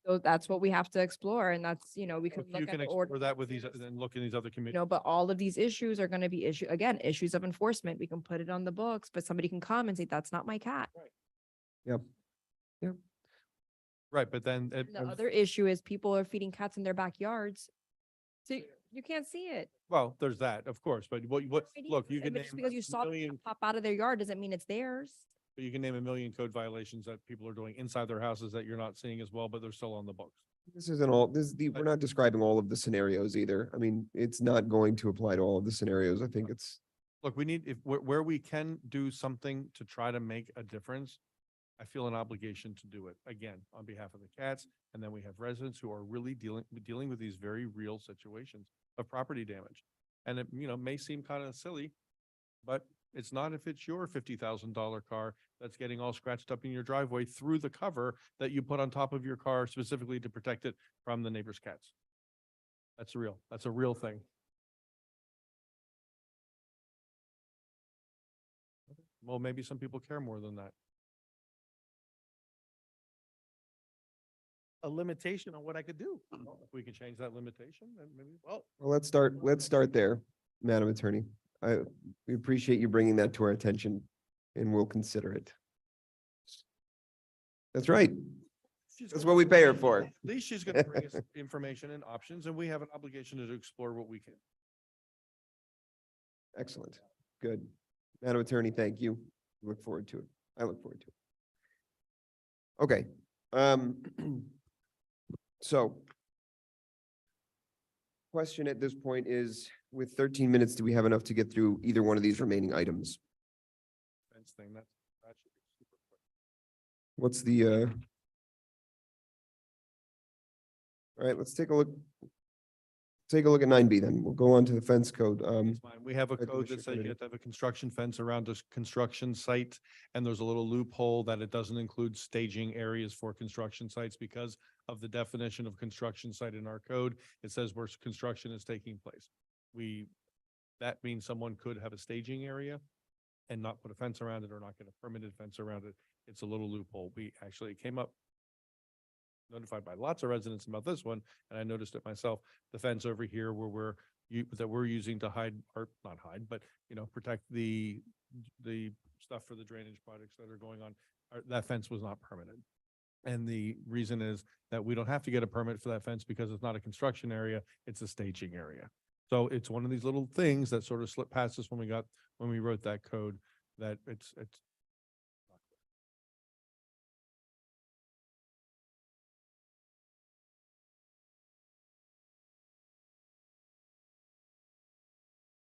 So that's what we have to explore and that's, we You could look at can the explore that with these, ordinances. and look in these other communities. But all of these issues are gonna be issues of enforcement. We can put it on the books, but somebody can come and say, that's not my cat. Yep. Yep. Right, but then. The other issue is people are feeding cats in their backyards. So you can't see it. Well, there's that, of course, but what, ID, look, you can but name. just because you a saw the cat million- pop out of their yard doesn't mean it's theirs. But you can name a million code violations that people are doing inside their houses that you're not seeing as well, but they're still on the books. This isn't all, we're not describing all of the scenarios either. I mean, it's not going to apply to all of the scenarios. I think it's, Look, we need, if, where we can do something to try to make a difference, I feel an obligation to do it, again, on behalf of the cats. And then we have residents who are really dealing with these very real situations of property damage. And it, may seem kind of silly, but it's not if it's your $50,000 car that's getting all scratched up in your driveway through the cover that you put on top of your car specifically to protect it from the neighbor's cats. That's a real thing. Well, maybe some people care more than that. A limitation on what I could do. If we can change that limitation, then maybe, well, well, let's start there, Madam Attorney. We appreciate you bringing that to our attention and we'll consider it. That's right. That's what we pay her for. at least she's gonna bring us information and options, and we have an obligation to explore what we can. Excellent. Good. Madam Attorney, thank you. Look forward to it. I look forward to it. Okay. So question at this point is, with 13 minutes, do we have enough to get through either one of these remaining items? Fence thing, that should be super quick. What's the, all right, let's take a look. Take a look at 9B then. We'll go on to the fence code. It's fine. We have a Right, code Commissioner that says you Kennedy. have to have a construction fence around a construction site. And there's a little loophole that it doesn't include staging areas for construction sites because of the definition of construction site in our code. It says where construction is taking place. That means someone could have a staging area and not put a fence around it or not get a permitted fence around it. It's a little loophole. We actually came up notified by lots of residents about this one, and I noticed it myself, the fence over here where that we're using to hide, or not hide, but, protect the stuff for the drainage projects that are going on, that fence was not permitted. And the reason is that we don't have to get a permit for that fence because it's not a construction area, it's a staging area. So it's one of these little things that sort of slipped past us when we wrote that code, that it's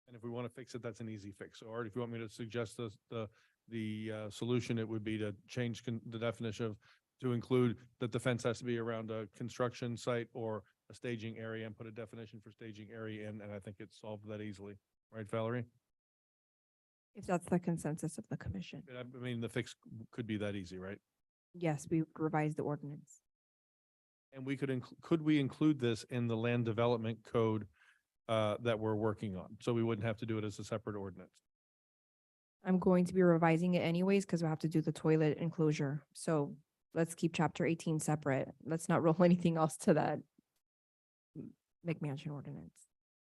and if we want to fix it, that's an easy fix. Or if you want me to suggest the solution, it would be to change the definition to include that the fence has to be around a construction site or a staging area and put a definition for staging area in, and I think it's solved that easily. Right, Valerie? If that's the consensus of the commission. I mean, the fix could be that easy, right? Yes, we would revise the ordinance. And we could we include this in the land development code that we're working on? So we wouldn't have to do it as a separate ordinance. I'm going to be revising it anyways because we have to do the toilet enclosure. So let's keep chapter 18 separate. Let's not roll anything else to that McMansion ordinance.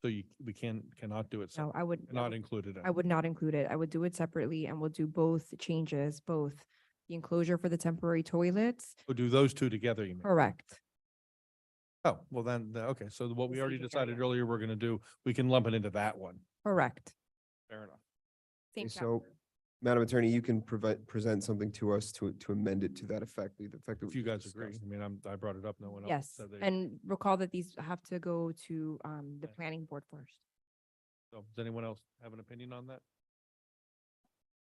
So we cannot do it. No, I would. Not included. I would not include it. I would do it separately and we'll do both changes, both the enclosure for the temporary toilets. We'll do those two together, you mean? Correct. Oh, well then, okay, so what we already Staging decided area. earlier we're gonna do, we can lump it into that one. Correct. Fair enough. Same Okay, so, chapter. Madam Attorney, you can present something to us to amend it to that effect, the effect that If we you just guys agree, discussed. I mean, I brought it up, no one else. Yes, said they- and recall that these have to go to the Okay. planning board first. So does anyone else have an opinion on that?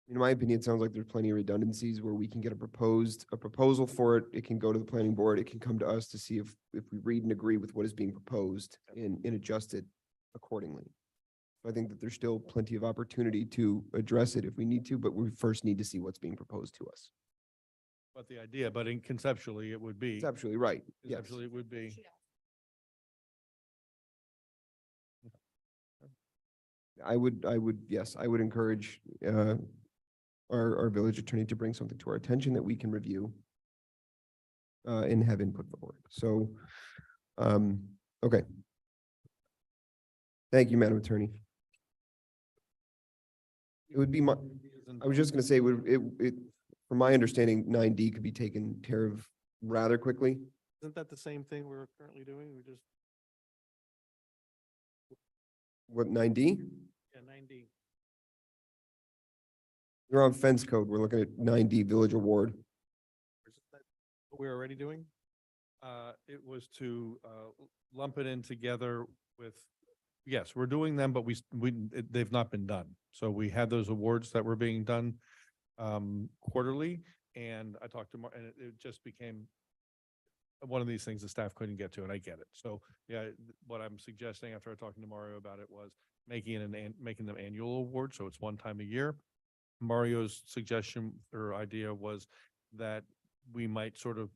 In my opinion, it sounds like there's plenty of redundancies where we can get a proposal for it. It can go to the planning board. It can come to us to see if we read and agree with what is being proposed and adjust it accordingly. I think that there's still plenty of opportunity to address it if we need to, but we first need to see what's being proposed to us. But the idea, but in conceptually, it would be, It's absolutely right. Yes. conceptually, it would be, Yes, I would encourage, our village attorney to bring something to our attention that we can review. and have input forward. So, okay. Thank you, Madam Attorney. It would be my, I was just gonna say, from my understanding, 9D could be taken care of rather quickly. Isn't that the same thing we're currently doing? We just, What, 9D? yeah, 9D. You're on fence code. We're looking at 9D Village Award. Isn't that what we're already doing? It was to lump it in together with, yes, we're doing them, but they've not been done. So we had those awards that were being done quarterly, and I talked to and it just became one of these things the staff couldn't get to, and I get it. So, yeah, what I'm suggesting after talking to Mario about it was making them annual awards, so it's one time a year. Mario's suggestion or idea was that we might sort of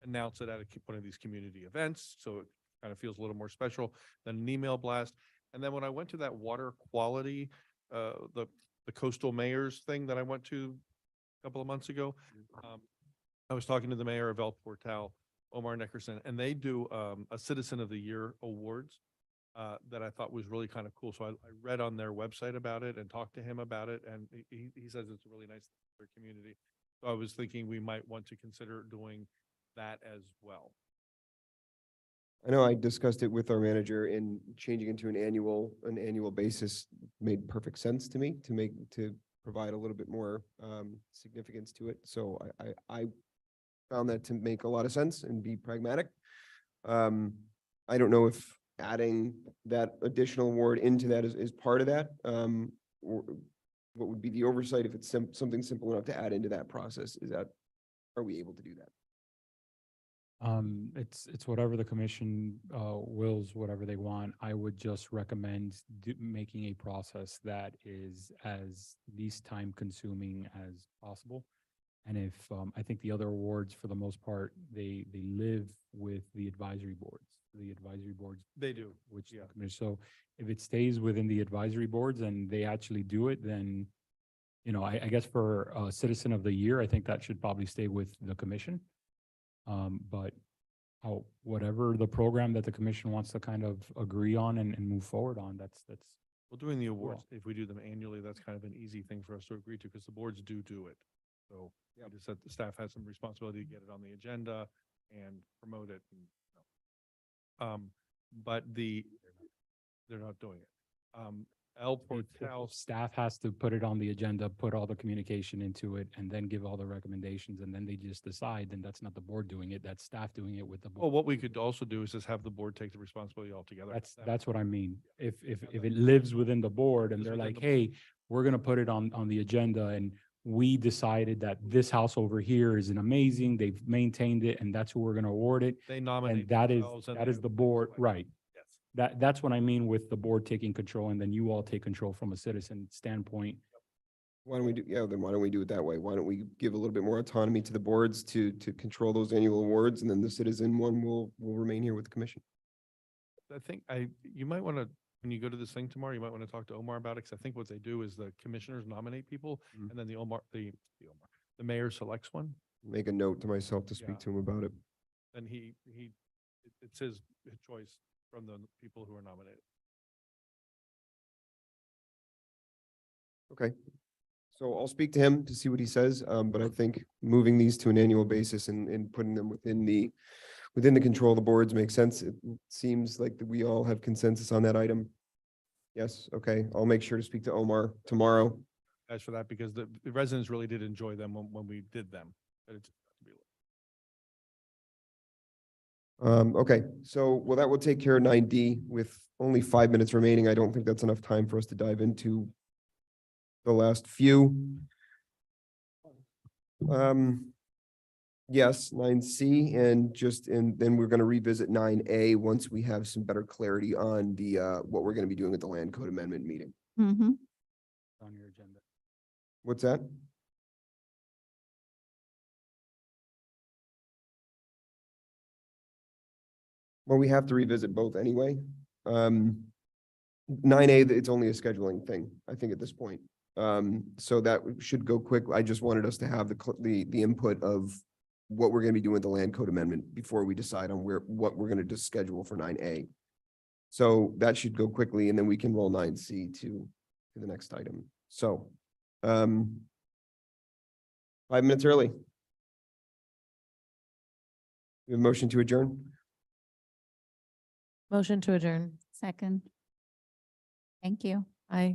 announce it at one of these community events, so it kind of feels a little more special than an email blast. And then when I went to that water quality, the coastal mayors thing that I went to a couple of months ago, I was talking to the mayor of El Portal, Omar Nickerson, and they do a Citizen of the Year awards that I thought was really kind of cool. So I read on their website about it and talked to him about it, and he says it's a really nice thing for their community. So I was thinking we might want to consider doing that as well. I know I discussed it with our manager, and changing into an annual basis made perfect sense to me to provide a little bit more significance to it. So I found that to make a lot of sense and be pragmatic. I don't know if adding that additional award into that is part of that. Or what would be the oversight if it's something simple enough to add into that process? Are we able to do that? It's whatever the commission wills, whatever they want. I would just recommend making a process that is as least time consuming as possible. And if I think the other awards, for the most part, they live with the advisory boards. The advisory boards, They do. which the Yeah. commission. So if it stays within the advisory boards and they actually do it, then, I guess for Citizen of the Year, I think that should probably stay with the commission. But whatever the program that the commission wants to kind of agree on and move forward on, that's. Well, doing the awards, if we do them annually, that's kind of an easy thing for us to agree to, because the boards do it. So we just said the staff has some responsibility to get it on the agenda and promote it. But they're not doing it. El Portal, Staff has to put it on the agenda, put all the communication into it, and then give all the recommendations, and then they just decide, then that's not the board doing it, that's staff doing it with the well, board. what we could also do is just have the board take the responsibility altogether. That's what I mean. If it lives within the board and Lives they're within like, the board. hey, we're gonna put it on the agenda, and we decided that this house over here is an amazing, they've maintained it, and that's who we're gonna award it. They nominate. And that themselves and is they the board, select. right? Yes. That's what I mean with the board taking control, and then you all take control from a citizen standpoint. Why don't we then why don't we do it that way? Why don't we give a little bit more autonomy to the boards to control those annual awards, and then the citizen one will remain here with the commission? I think you might want to, when you go to this thing tomorrow, you might want to talk to Omar about it, because I think what they do is the commissioners nominate people, Mm. and then the mayor selects one, Make a note to myself to Yeah. speak to him about it. and it's his choice from the people who are nominated. Okay. So I'll speak to him to see what he says, but I think moving these to an annual basis and putting them within the control of the boards makes sense. It seems like that we all have consensus on that item. Yes, okay, I'll make sure to speak to Omar tomorrow. As for that, because the residents really did enjoy them when we did them. But it's- Okay, so, well, that will take care of 9D with only 5 minutes remaining. I don't think that's enough time for us to dive into the last few. Yes, 9C, and then we're gonna revisit 9A once we have some better clarity on the, what we're gonna be doing at the land code amendment meeting. Mm-hmm. On your agenda. What's that? Well, we have to revisit both anyway. 9A, it's only a scheduling thing, I think, at this point. So that should go quick. I just wanted us to have the input of what we're gonna be doing with the land code amendment before we decide on what we're gonna just schedule for 9A. So that should go quickly, and then we can roll 9C to the next item. So, 5 minutes early. We have a motion to adjourn? Motion to adjourn. Second. Thank you. Aye.